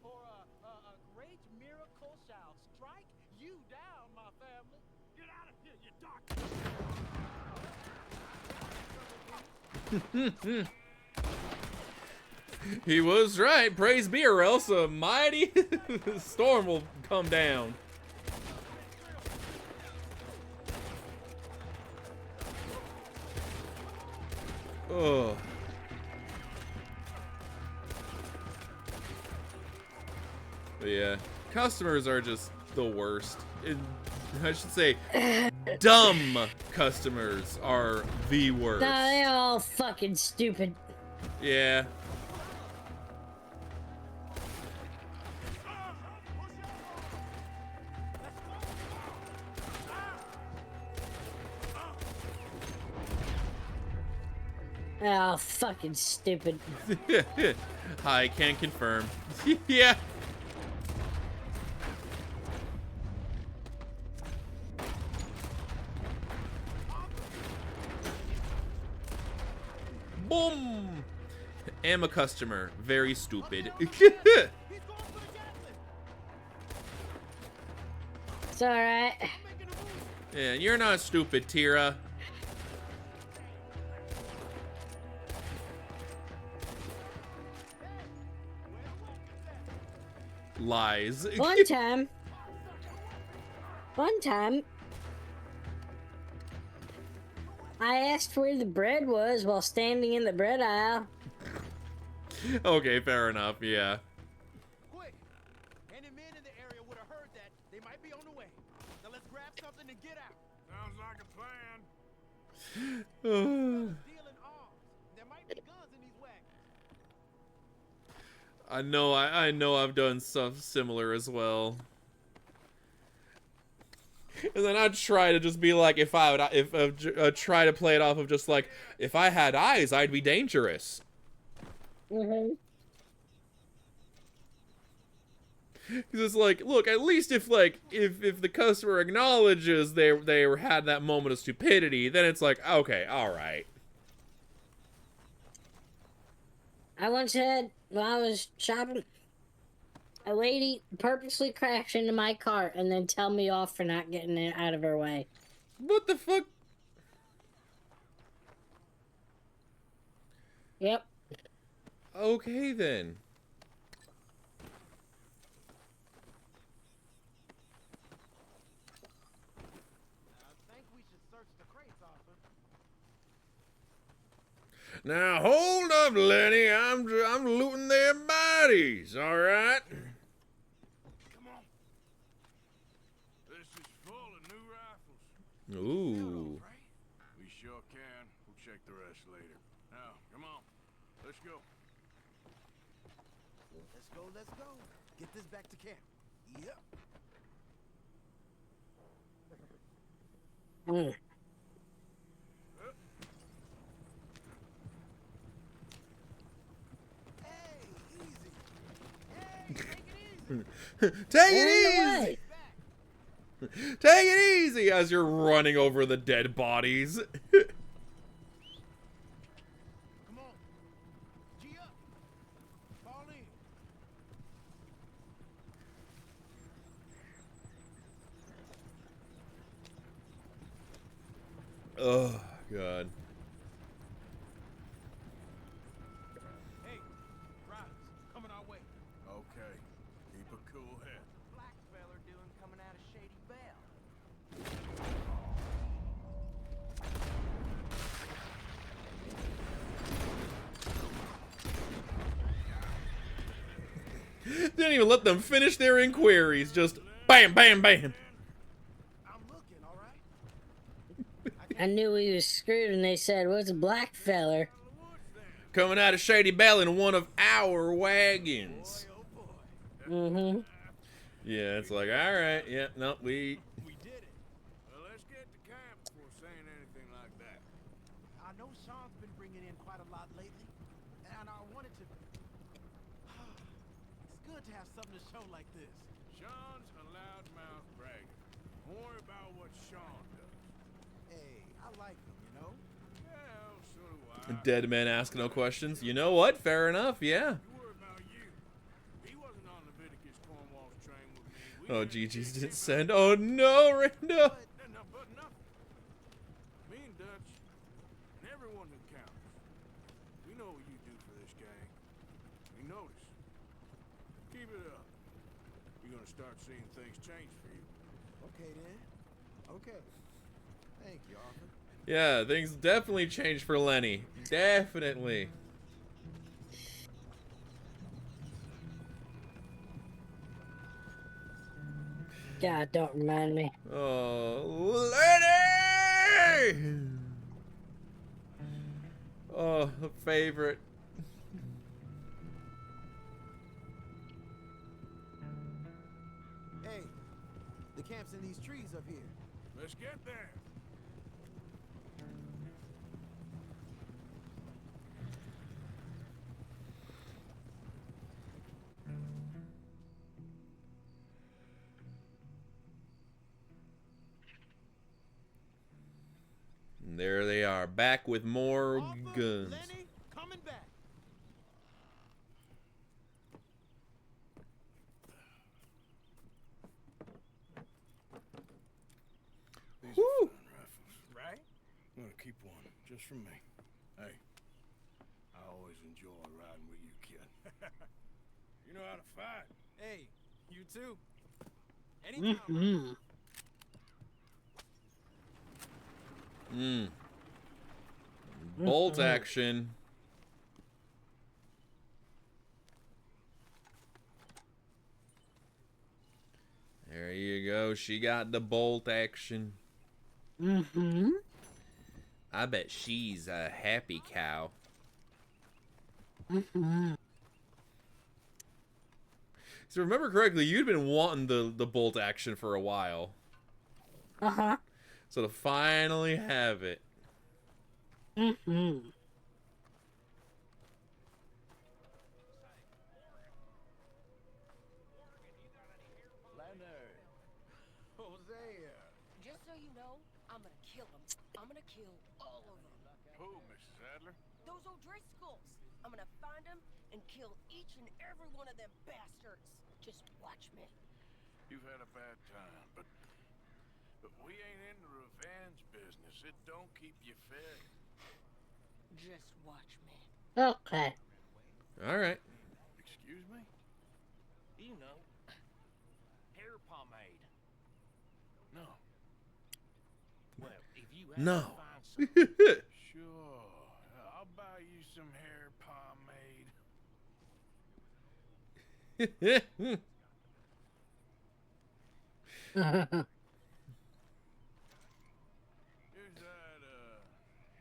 For a great miracle shall strike you down, my family. Get out of here, you dark. He was right. Praise be, or else a mighty storm will come down. Ugh. But yeah, customers are just the worst. I should say, dumb customers are the worst. Nah, they're all fucking stupid. Yeah. Oh, fucking stupid. I can confirm. Yeah. Boom. am a customer. Very stupid. It's alright. Yeah, you're not stupid, Tira. Lies. One time, I asked where the bread was while standing in the bread aisle. Okay, fair enough, yeah. Quick! Any men in the area would have heard that. They might be on the way. Now let's grab something and get out. Sounds like a plan. Dealing arms. There might be guns in these wagons. I know I've done stuff similar as well. And then I'd try to just be like, try to play it off of just like, if I had eyes, I'd be dangerous. Mm-hmm. Because it's like, look, at least if the customer acknowledges they had that moment of stupidity, then it's like, okay, all right. I once had, while I was shopping, a lady purposely crash into my cart and then tell me off for not getting it out of her way. What the fuck? Yep. Okay, then. I think we should search the crates, Arthur. Now hold up, Lenny. I'm looting their bodies. All right. Come on. This is full of new rifles. Ooh. We sure can. We'll check the rest later. Now, come on. Let's go. Let's go, let's go. Get this back to camp. Yep. Mm. Take it easy. Take it easy as you're running over the dead bodies. Come on. G up. Fall in. Oh, God. Hey, riders, coming our way. Okay. Keep a cool head. Black feller doing coming out of Shady Bell? Didn't even let them finish their inquiries. Just bam, bam, bam. I'm looking, all right? I knew he was screwed and they said, what's a black feller? Coming out of Shady Bell in one of our wagons. Mm-hmm. Yeah, it's like, all right. Yeah, no, we did it. Well, let's get to camp before saying anything like that. I know Sean's been bringing in quite a lot lately, and I wanted to... It's good to have something to show like this. Sean's a loudmouth bragger. Don't worry about what Sean does. Hey, I like him, you know? Well, so do I. dead men ask no questions. You know what? Fair enough. Yeah. You worry about you. He wasn't on Leviticus Cornwall's train with me. Oh, Gigi's didn't send. Oh no, Rando. But nothing. Me and Dutch, and everyone who counts, we know what you do for this gang. We notice. Keep it up. You're gonna start seeing things change for you. Okay, then. Okay. Thank you, Arthur. Yeah, things definitely changed for Lenny. Definitely. God, don't remind me. Oh, Lenny! Oh, the favorite. Hey, the camp's in these trees up here. Let's get there. And there they are, back with more guns. Lenny, coming back. Just from me. Hey, I always enjoy riding with you, kid. You know how to fight. Hey, you too. Anytime. Bolt action. There you go. She got the bolt action. I bet she's a happy cow. So remember correctly, you'd been wanting the bolt action for a while. So to finally have it. Hosea. Just so you know, I'm gonna kill them. I'm gonna kill all of them. Who, Mrs. Adler? Those O'Driscolls. I'm gonna find them and kill each and every one of them bastards. Just watch me. You've had a bad time, but we ain't in the revenge business. It don't keep you fed. Just watch me. Okay. All right. Excuse me? You know, hair pomade. No. Well, if you No. find some, Sure. I'll buy you some hair pomade. Here's that,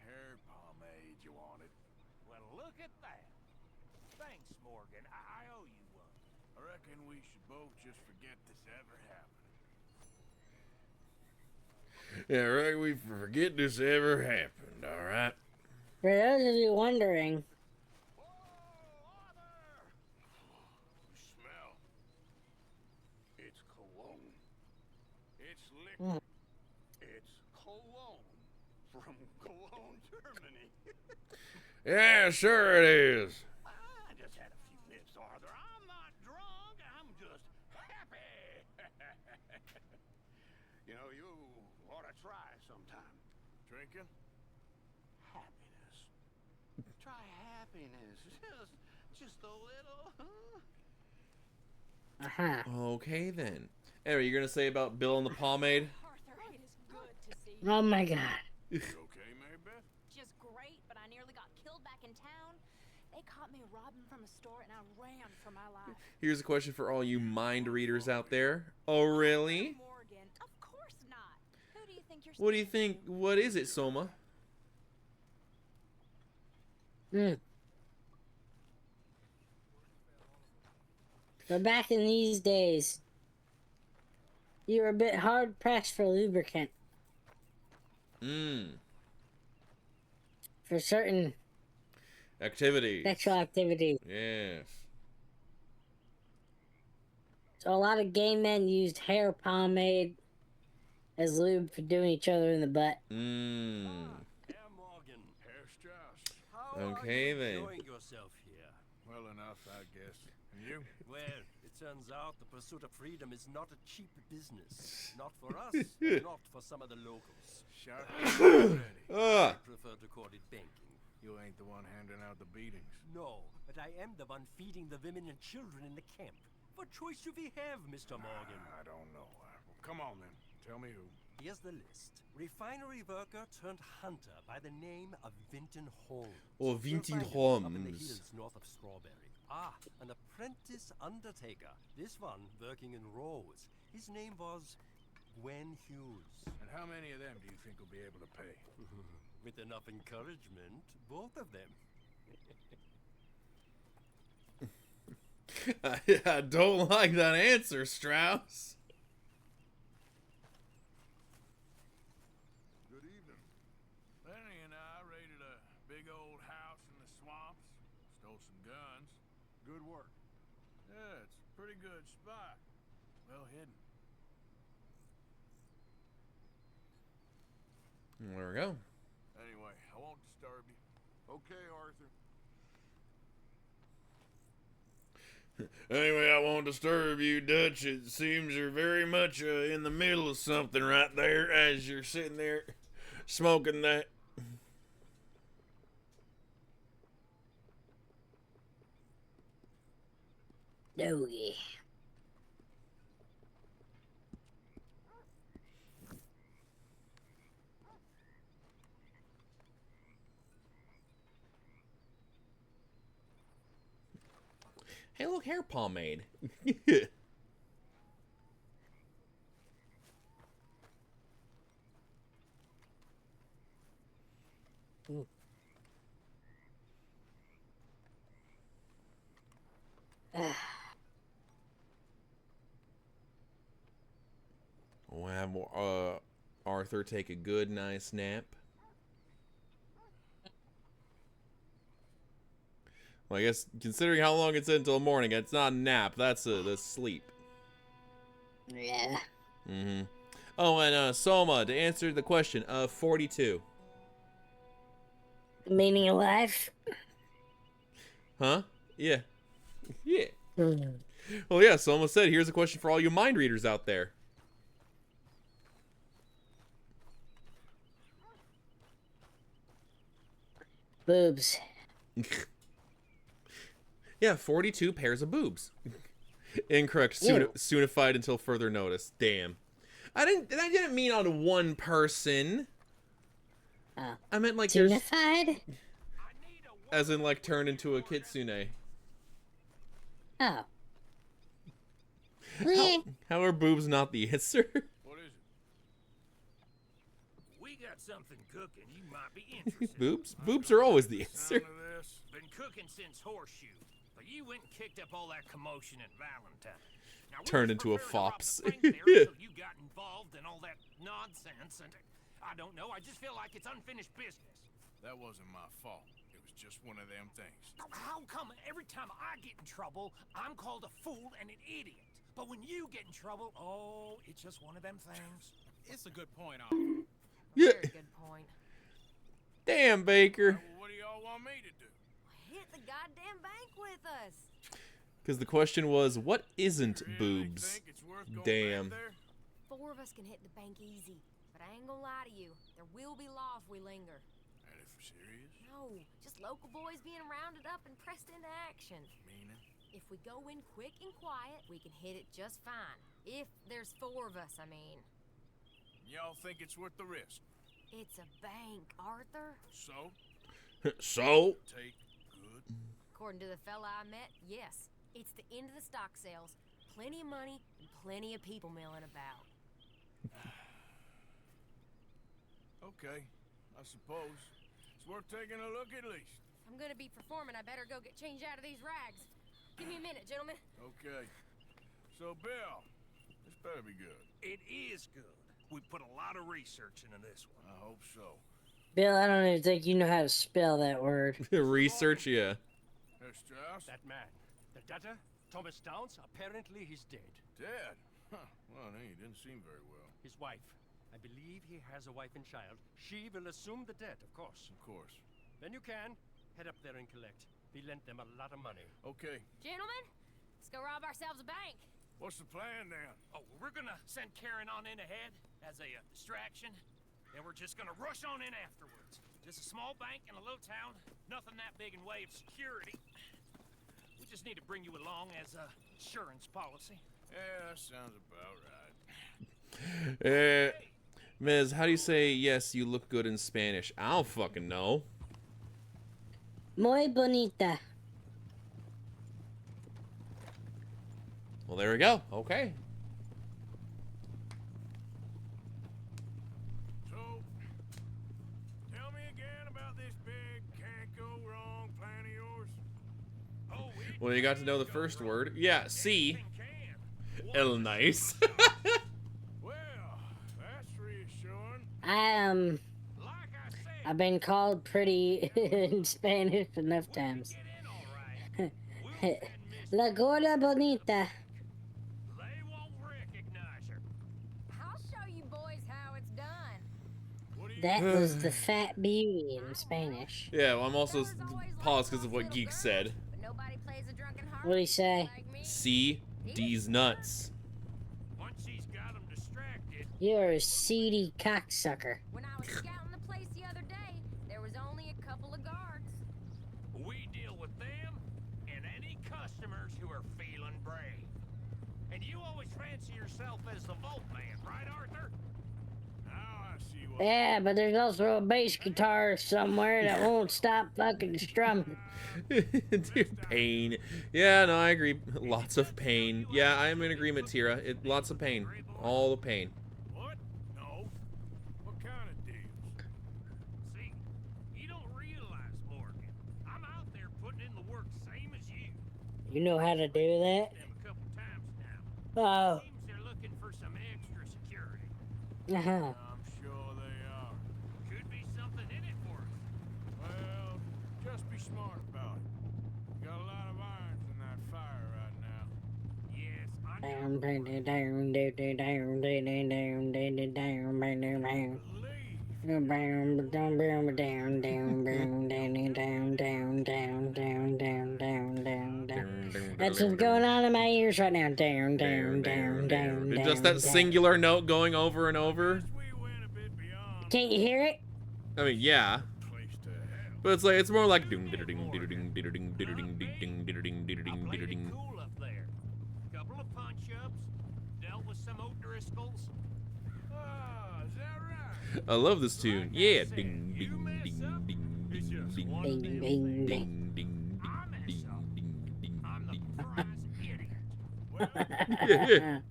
hair pomade you wanted. well, look at that. Thanks, Morgan. I owe you one. I reckon we should both just forget this ever happened. Yeah, right. We forget this ever happened. All right. For those of you wondering, Smell. It's cologne. It's liquor. It's cologne from Cologne, Germany. Yeah, sure it is. I just had a few nips, Arthur. I'm not drunk. I'm just happy. You know, you ought to try sometime. Drinking? Happiness. Try happiness. Just a little, huh? Okay then. Anyway, you're gonna say about Bill and the pomade? Arthur, it is good to see you. oh my god. You okay, Mary Beth? Just great, but I nearly got killed back in town. They caught me robbing from a store and I ran for my life. Here's a question for all you mind readers out there. Oh, really? Morgan, of course not. Who do you think you're What do you speaking think? What is it, Soma? But back in these days, you were a bit hard pressed for lubricant. For certain Activities. sexual activities. Yes. So a lot of gay men used hair pomade as lube for doing each other in the butt. Herr Morgan. Herr Strauss. How Okay, are you then. enjoying yourself here? Well enough, I guess. And you? Well, it turns out the pursuit of freedom is not a cheap business. Not for us, and not for some of the locals. Shot already. I prefer to call it banking. You ain't the one handing out the beatings. No, but I am the one feeding the women and children in the camp. What choice do we have, Mr. Morgan? I don't know. Come on then. Tell me who. Here's the list. Refinery worker turned hunter by the name of Vinton Holmes. Oh, You'll Vinton find him Up in the Holmes. hills north of Strawberry. Ah, an apprentice undertaker. This one working in Rose. His name was Gwen Hughes. And how many of them do you think will be able to pay? With enough encouragement, both of them. I don't like that answer, Strauss. Good evening. Lenny and I raided a big old house in the swamps. Stole some guns. Good work. Yeah, it's a pretty good spot. Well hidden. There we go. Anyway, I won't disturb you. Okay, Arthur. Anyway, I won't disturb you, Dutch. It seems you're very much in the middle of something right there as you're sitting there smoking that. Doggy. Hey, look, hair pomade. We'll have Arthur take a good, nice nap. Well, I guess considering how long it's until morning, it's not a nap. That's sleep. Yeah. Mm-hmm. Oh, and Soma, to answer the question, 42. The meaning of life? Huh? Yeah. Yeah. Mm. Well, yeah, Soma said, here's a question for all you mind readers out there. Boobs. Yeah, 42 pairs of boobs. Incorrect. Soonified until further notice. Damn. I didn't mean on one person. I meant like Soonified? As in like turned into a kitsune. Oh. How are boobs not the answer? What is it? We got something cooking you might be interested Boobs? Boobs are always the answer. Been cooking since Horseshoe, but you went and kicked up all that commotion at Valentine. Now, Turned into a fops. You got involved in all that nonsense, and I don't know. I just feel like it's unfinished business. That wasn't my fault. It was just one of them things. How come every time I get in trouble, I'm called a fool and an idiot? But when you get in trouble, oh, it's just one of them things. It's a good point, Arthur. Yeah. Very good point. Damn, Baker. What do y'all want me to do? Hit the goddamn bank with us. Because the question was, what isn't boobs? Damn. 4 of us can hit the bank easy, but I ain't gonna lie to you. There will be law if we linger. And if we're serious? No, just local boys being rounded up and pressed into action. Meaning? If we go in quick and quiet, we can hit it just fine. If there's 4 of us, I mean. Y'all think it's worth the risk? It's a bank, Arthur. So? So? Take good. According to the fella I met, yes. It's the end of the stock sales. Plenty of money and plenty of people milling about. Okay, I suppose. It's worth taking a look at least. If I'm gonna be performing, I better go get changed out of these rags. Give me a minute, gentlemen. Okay. So, Bill, this better be good. It is good. We put a lot of research into this one. I hope so. Bill, I don't even think you know how to spell that word. Research, yeah. Herr Strauss? That man, the debtor, Thomas Downs, apparently he's dead. Dead? Huh. Well, he didn't seem very well. His wife. I believe he has a wife and child. She will assume the debt, of course. Of course. Then you can head up there and collect. We lent them a lot of money. Okay. Gentlemen, let's go rob ourselves a bank. What's the plan then? Oh, we're gonna send Karen on in ahead as a distraction. Then we're just gonna rush on in afterwards. Just a small bank in a little town. Nothing that big in way of security. We just need to bring you along as a insurance policy. Yeah, that sounds about right. Mez, how do you say yes, you look good in Spanish? I don't fucking know. Muy bonita. Well, there we go. Okay. So, tell me again about this big can't go wrong plan of yours. Oh, Well, you got to know the first word. Yeah, C. El nice. Well, that's reassuring. I've been called pretty in Spanish enough times. La gorda bonita. I'll show you boys how it's done. That was the fat beauty in Spanish. Yeah, well, I'm also paused because of what Geek said. But nobody plays a drunken heart What'd he say? like me. C. D's nuts. Once she's got them distracted. You're a seedy cocksucker. When I was scouting the place the other day, there was only a couple of guards. We deal with them and any customers who are feeling brave. And you always fancy yourself as the Vault Man, right, Arthur? Now I see what. Yeah, but there's also a bass guitar somewhere that won't stop fucking strumming. Dude, pain. Yeah, no, I agree. Lots of pain. Yeah, I'm in agreement, Tira. Lots of pain. All the pain. What? No. What kind of deals? See, you don't realize, Morgan. I'm out there putting in the work same as you. You know how to do that? Them a couple times now. Oh. Seems they're looking for some extra security. Uh-huh. I'm sure they are. Could be something in it for us. Well, just be smart about it. You got a lot of irons in that fire right now. Yes, I know. Down, down, down, down, down, down, down, down, down, down, down. Believe. Down, down, down, down, down, down, down, down, down, down, down, down, down, down. That's what's going on in my ears right now. Down, down, down, down, down. Just that singular note going over and over. We went a bit beyond Can't you hear it? I mean, yeah. place to hell. But it's more like ding ding ding ding ding ding ding ding ding ding ding I played it ding. cool up there. Couple of punch-ups, dealt with some O'Driscolls. Ah, is that right? I love this tune. Yeah, said, ding you ding mess ding up, ding it's ding just ding one Ding, ding ding, ding. ding ding I mess ding up. ding ding I'm the ding prize idiot. Well, ding.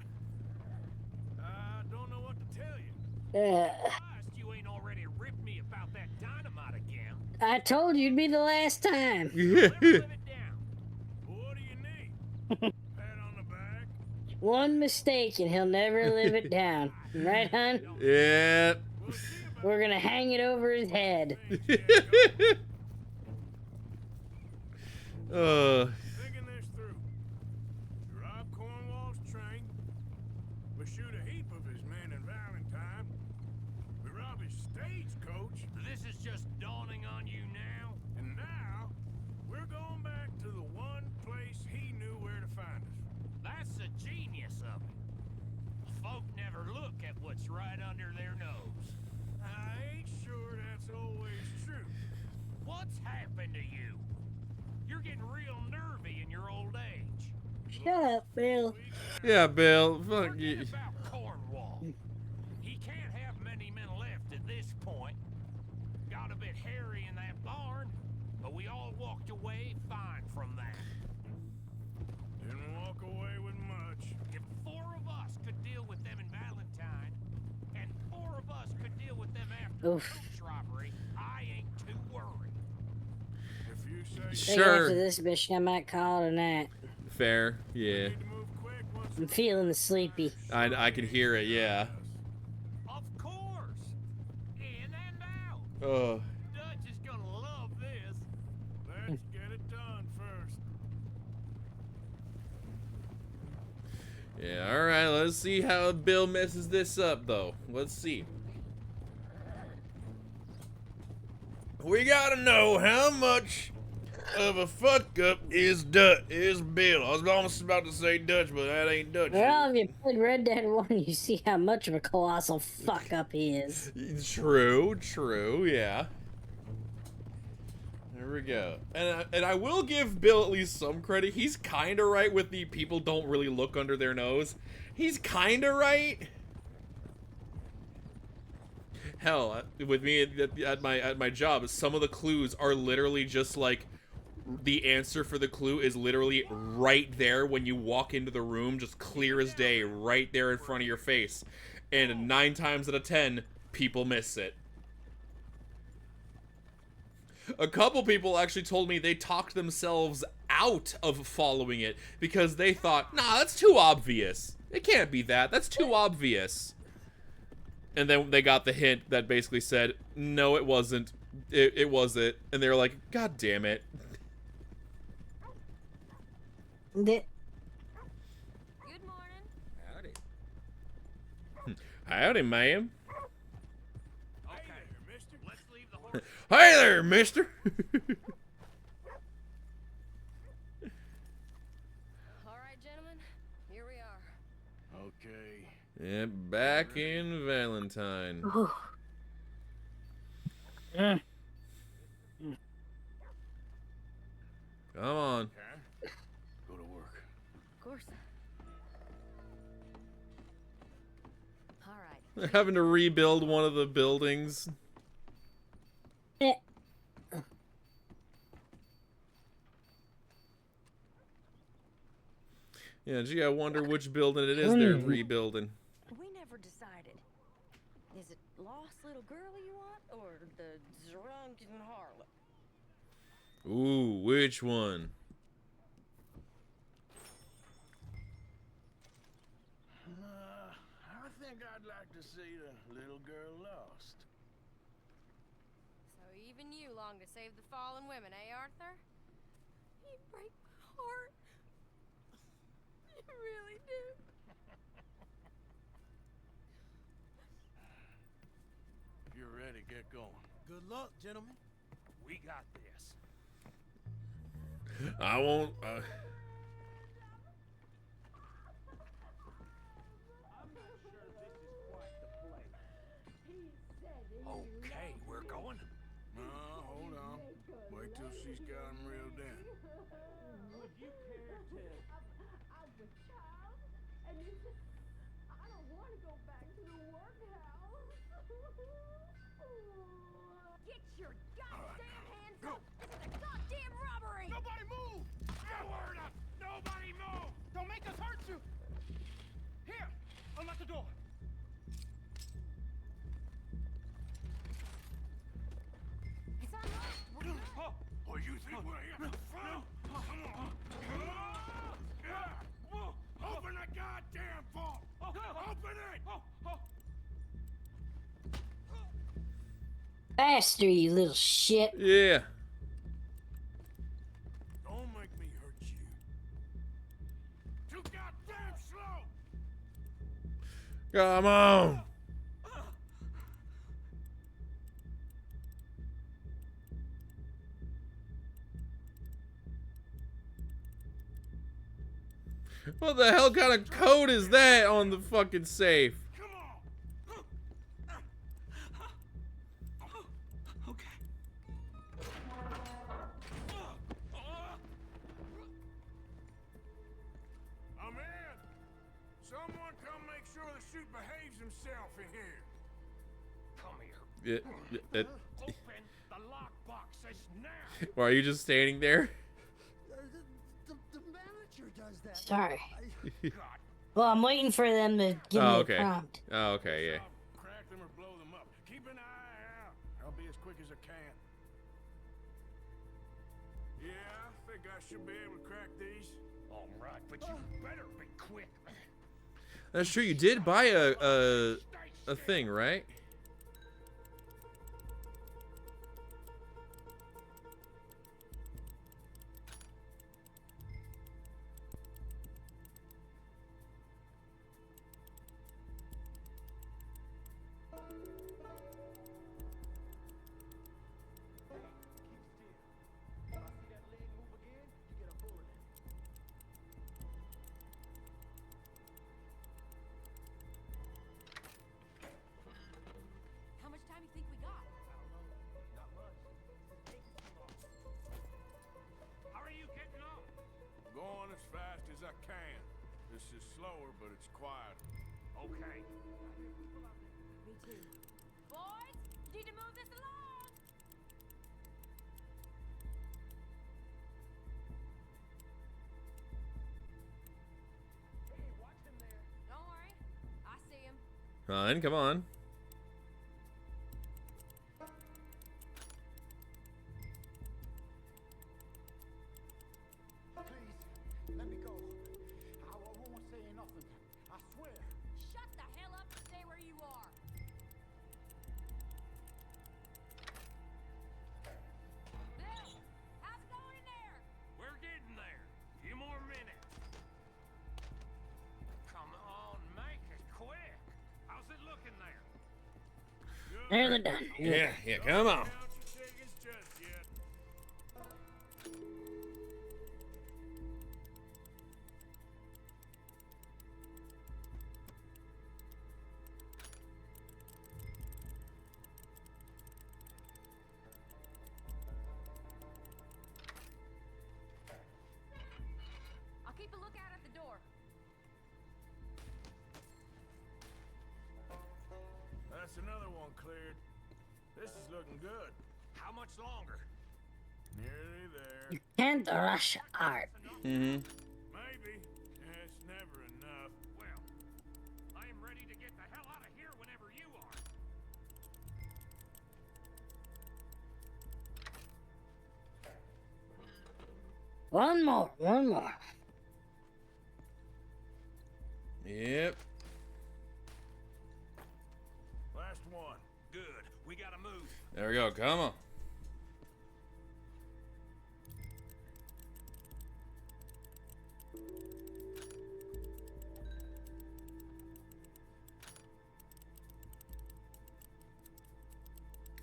I don't know what to tell you. Surprised you ain't already ripped me about that dynamite again. I told you it'd be the last time. Never live it down. What do you need? Pat on the back? One mistake and he'll never live it down. Right, hon? Yeah. We'll see about We're gonna hang it over his head. things get going. Thinking this through. We rob Cornwall's train. We shoot a heap of his men in Valentine. We rob his stagecoach. This is just dawning on you now. And now, we're going back to the one place he knew where to find us. That's the genius of it. Folk never look at what's right under their nose. I ain't sure that's always true. What's happened to you? You're getting real nervy in your old age. Shut up, Bill. Yeah, Bill. Fuck Forget you. about Cornwall. He can't have many men left at this point. Got a bit hairy in that barn, but we all walked away fine from that. Didn't walk away with much. If 4 of us could deal with them in Valentine, and 4 of us could deal with them after the Oof. coach robbery, I ain't too worried. If you say I think Sure. after this mission, I might call it a night. Fair. Yeah. you need to move quick once I'm feeling sleepy. I can hear it. Yeah. Of course! In and out! Oh. Dutch is gonna love this. let's get it done first. Yeah. All right. Let's see how Bill messes this up, though. Let's see. We gotta know how much of a fuck up is Bill. I was almost about to say Dutch, but that ain't Dutch. Well, if you played Red Dead 1, you see how much of a colossal fuck up he is. True, yeah. There we go. And I will give Bill at least some credit. He's kind of right with the people don't really look under their nose. He's kind of right. Hell, with me at my job, some of the clues are literally just like the answer for the clue is literally right there when you walk into the room, just clear as day, right there in front of your face. And 9 times out of 10, people miss it. A couple people actually told me they talked themselves out of following it because they thought, nah, that's too obvious. It can't be that. That's too obvious. And then they got the hint that basically said, no, it wasn't. It wasn't. And they were like, God damn it. Good morning. Howdy. Howdy, ma'am. Okay, mister. Let's leave the horse. Hey there, mister. All right, gentlemen, here we are. Okay. Yeah, back in Valentine. Come on. Go to work. Of course. All right. They're having to rebuild one of the buildings. Yeah, gee, I wonder which building it is they're rebuilding. We never decided. Is it lost little girl you want, or the drunken harlot? Ooh, which one? I think I'd like to see the little girl lost. So even you long to save the fallen women, eh, Arthur? You break my heart. You really do. If you're ready, get going. Good luck, gentlemen. We got this. I won't. Okay, we're going. No, hold on. Wait till she's got him reeled in. Would you care to... I'm a child, and you just... I don't want to go back to the workhouse. Get your goddamn hands up! This is a goddamn robbery! Nobody move! No word up! Nobody move! Don't make us hurt you! Here, unlock the door. It's unlocked! Oh, you think we're here? Come on! Open the goddamn vault! Open it! Faster, you little shit. Yeah. Don't make me hurt you. Too goddamn slow! Come on. What the hell kind of code is that on the fucking safe? Come on! Okay. I'm in! Someone come make sure the chute behaves himself in here. Come here. Open the lockboxes now. Why are you just standing there? The manager does that. Sorry. Well, I'm waiting for them to give me okay. a prompt. Oh, okay, yeah. Crack them or blow them up. Keep an eye out. I'll be as quick as I can. Yeah, I think I should be able to crack these. All right, but you better be quick. That's true. You did buy a thing, right? How much time you think we got? How are you getting on? Going as fast as I can. This is slower, but it's quiet. Okay. Me too. Boys, need to move this along! Hey, watch him there. Don't worry. I see him. Run, come on. Please, let me go. I won't say nothing. I swear. Shut the hell up and stay where you are. Bill, how's it going in there? We're getting there. Few more minutes. Come on, make it quick. How's it looking there? Nearly done. Yeah, come on. I'll Keep a lookout at the door. That's another one cleared. This is looking good. How much longer? Nearly there. You can't rush art. Maybe. It's never enough. Well, I am ready to get the hell out of here whenever you are. One more, one more. Yep. Last one. Good. We gotta move. There we go. Come on.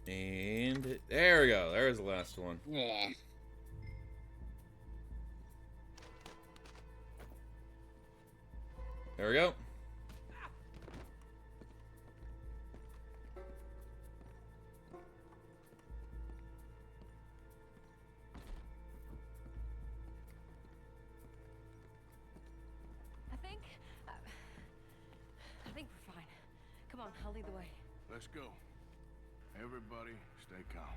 And there we go. There's the last one. Yeah. There we go. I think we're fine. Come on, I'll lead the way. Let's go. Everybody, stay calm.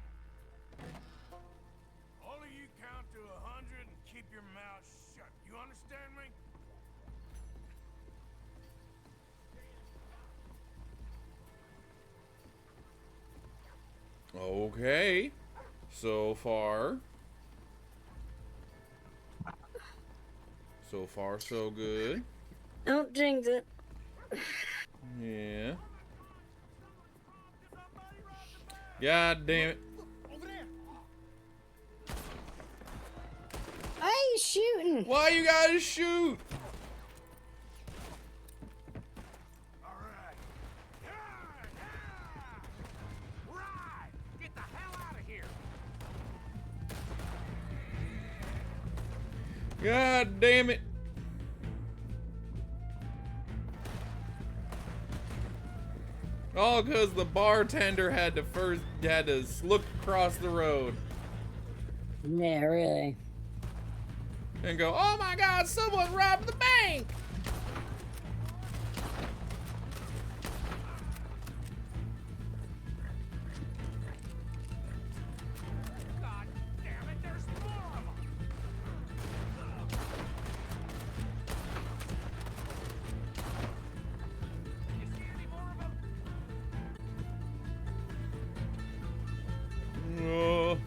All of you count to 100 and keep your mouths shut. You understand me? Okay. So far. So far, so good. Don't jinx it. Yeah. God damn it. Why are you shooting? Why you gotta shoot? Get the hell out of here. God damn it. All because the bartender had to look across the road Yeah, really. and go, "Oh my God, someone robbed the bank!" God damn it, there's more of them. You see any more of them? Oh.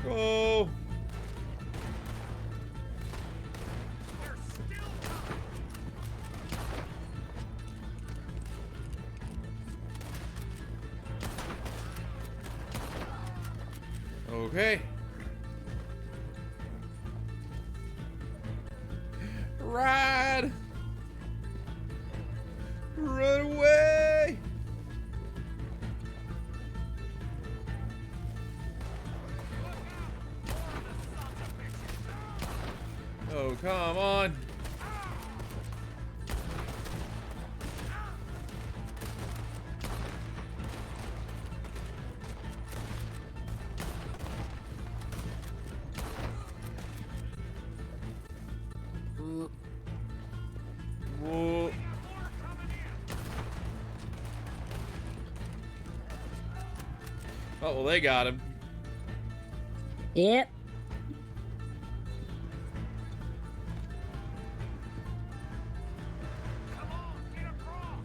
Oh. They're still coming. Okay. Ride. Run away. Oh, come on. Whoa. Oh, well, they got him. Yep. Come on, get across.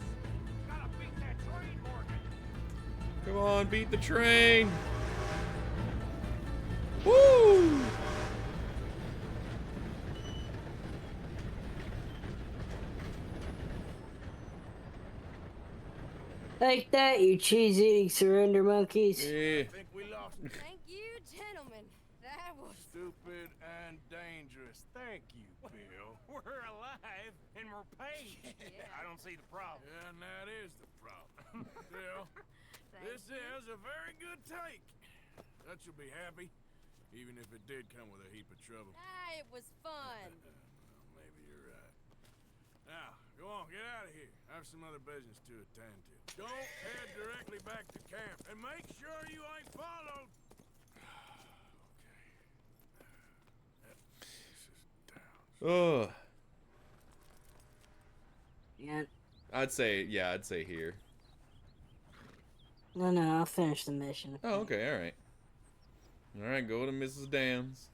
Gotta beat that train, Morgan. Come on, beat the train. Woo! Like that, you cheese-eating surrender monkeys. Yeah. I think we lost it. Thank you, gentlemen. That was... Stupid and dangerous. Thank you, Bill. We're alive and we're paid. Yeah. I don't see the problem. Yeah, and that is the problem. Still, this is a very good take. That you'll be happy, even if it did come with a heap of trouble. Ah, it was fun. Well, maybe you're right. Now, go on, get out of here. I have some other business to attend to. Don't head directly back to camp, and make sure you ain't followed. Okay. This is Downs. Ugh. Yeah. I'd say here. No, I'll finish the mission. Oh, okay, alright. Alright, go to Mrs. Downs.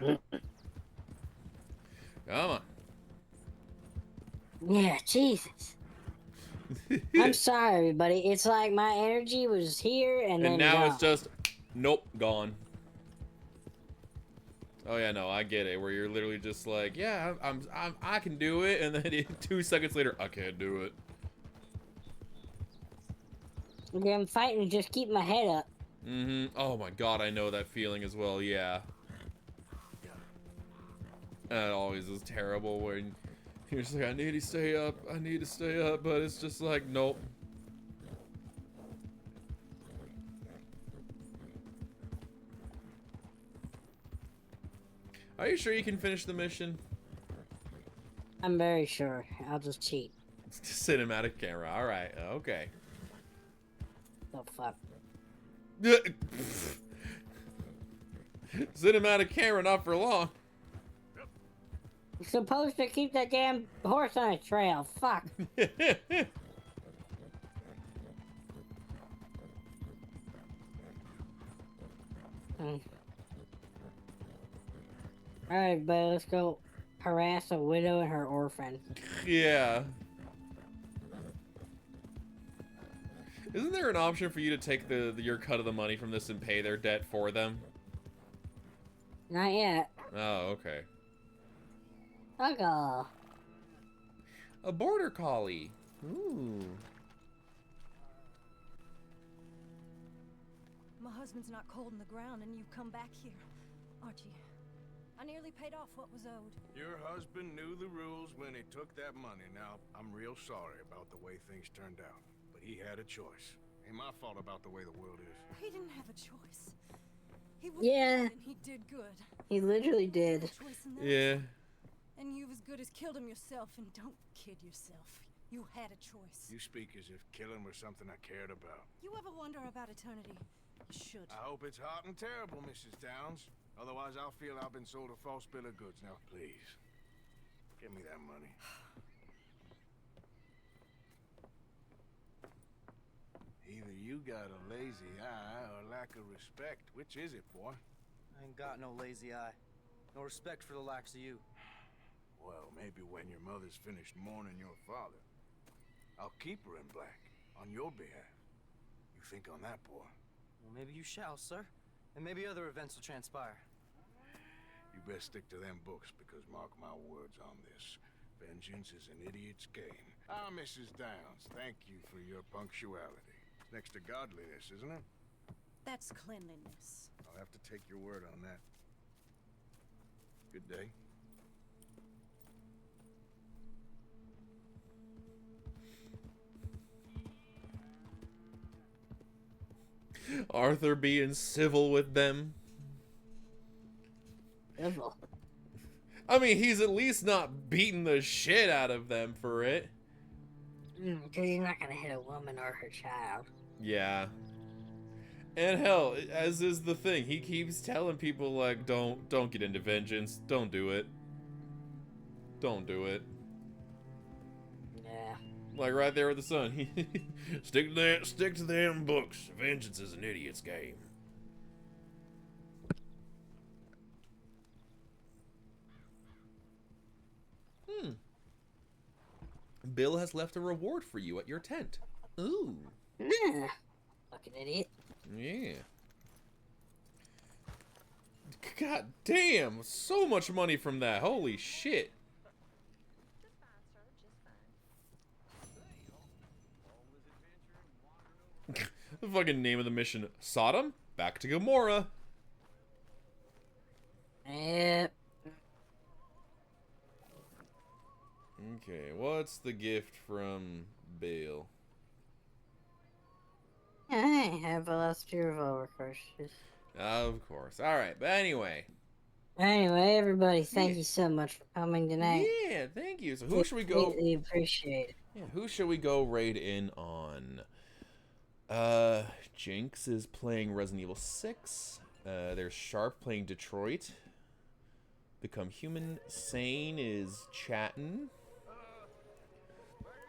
Yep. Come on. Yeah, Jesus. I'm sorry, everybody. It's like my energy was here and then now gone. it's just, nope, gone. Oh yeah, no, I get it. Where you're literally just like, yeah, I can do it, and then 2 seconds later, I can't do it. Okay, I'm fighting to just keep my head up. Mm-hmm. Oh my God, I know that feeling as well. Yeah. That always is terrible when you're just like, I need to stay up, but it's just like, nope. Are you sure you can finish the mission? I'm very sure. I'll just cheat. Cinematic camera. All right. Okay. Oh, fuck. Cinematic camera, not for long. You're supposed to keep that damn horse on a trail. Fuck. Alright, but let's go harass a widow and her orphan. Yeah. Isn't there an option for you to take your cut of the money from this and pay their debt for them? Not yet. Oh, okay. Okay. A border collie. Ooh. My husband's not cold in the ground, and you've come back here, Archie. I nearly paid off what was owed. Your husband knew the rules when he took that money. Now, I'm real sorry about the way things turned out. But he had a choice. Ain't my fault about the way the world is. He didn't have a choice. He was Yeah. good and he did good. He literally did. Yeah. And you've as good as killed him yourself, and don't kid yourself. You had a choice. You speak as if killing was something I cared about. You ever wonder about eternity? You should. I hope it's hot and terrible, Mrs. Downs. Otherwise, I'll feel I've been sold a false bill of goods. Now, please, give me that money. Either you got a lazy eye or lack of respect. Which is it, boy? I ain't got no lazy eye. No respect for the likes of you. Well, maybe when your mother's finished mourning your father, I'll keep her in black on your behalf. You think on that, boy? Well, maybe you shall, sir. And maybe other events will transpire. You best stick to them books, because mark my words on this. Vengeance is an idiot's game. Ah, Mrs. Downs, thank you for your punctuality. It's next to godliness, isn't it? That's cleanliness. I'll have to take your word on that. Good day. Arthur being civil with them. Civil. I mean, he's at least not beating the shit out of them for it. Because he's not gonna hit a woman or her child. Yeah. And hell, as is the thing, he keeps telling people like, don't get into vengeance. Don't do it. Don't do it. Yeah. Like right there with the son. Stick to them books. Vengeance is an idiot's game. Bill has left a reward for you at your tent. Ooh. Yeah. Fucking idiot. Yeah. God damn, so much money from that. Holy shit. The fucking name of the mission, Sodom, back to Gomorrah. Yep. Okay, what's the gift from Bill? I have a last few revolver cartridges. Of course. Alright, but anyway. Anyway, everybody, thank you so much for coming tonight. Yeah, thank you. So who should we go? Completely appreciate it. Yeah, who should we go raid in on? Jinx is playing Resident Evil 6. There's Sharp playing Detroit. Become Human. Sane is chatting.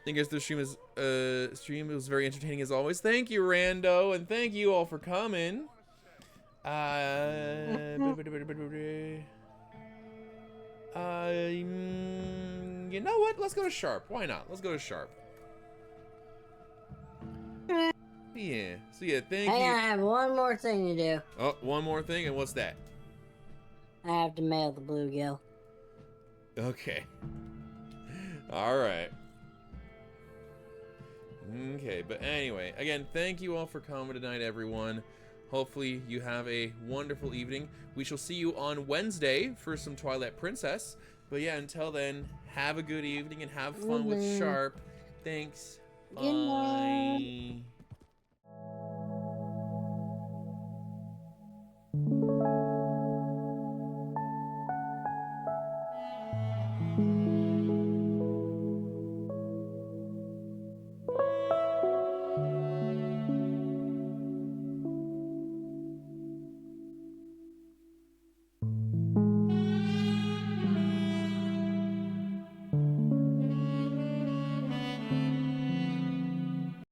I guess the stream was very entertaining as always. Thank you, Rando, and thank you all for coming. You know what? Let's go to Sharp. Why not? Let's go to Sharp. Yeah. So yeah, thank you. Hey, I have one more thing to do. Oh, one more thing, and what's that? I have to mail the bluegill. Okay. All right. Okay, but anyway, again, thank you all for coming tonight, everyone. Hopefully you have a wonderful evening. We shall see you on Wednesday for some Twilight Princess. But yeah, until then, have a good evening and have fun with Sharp. Thanks. Good night. Bye.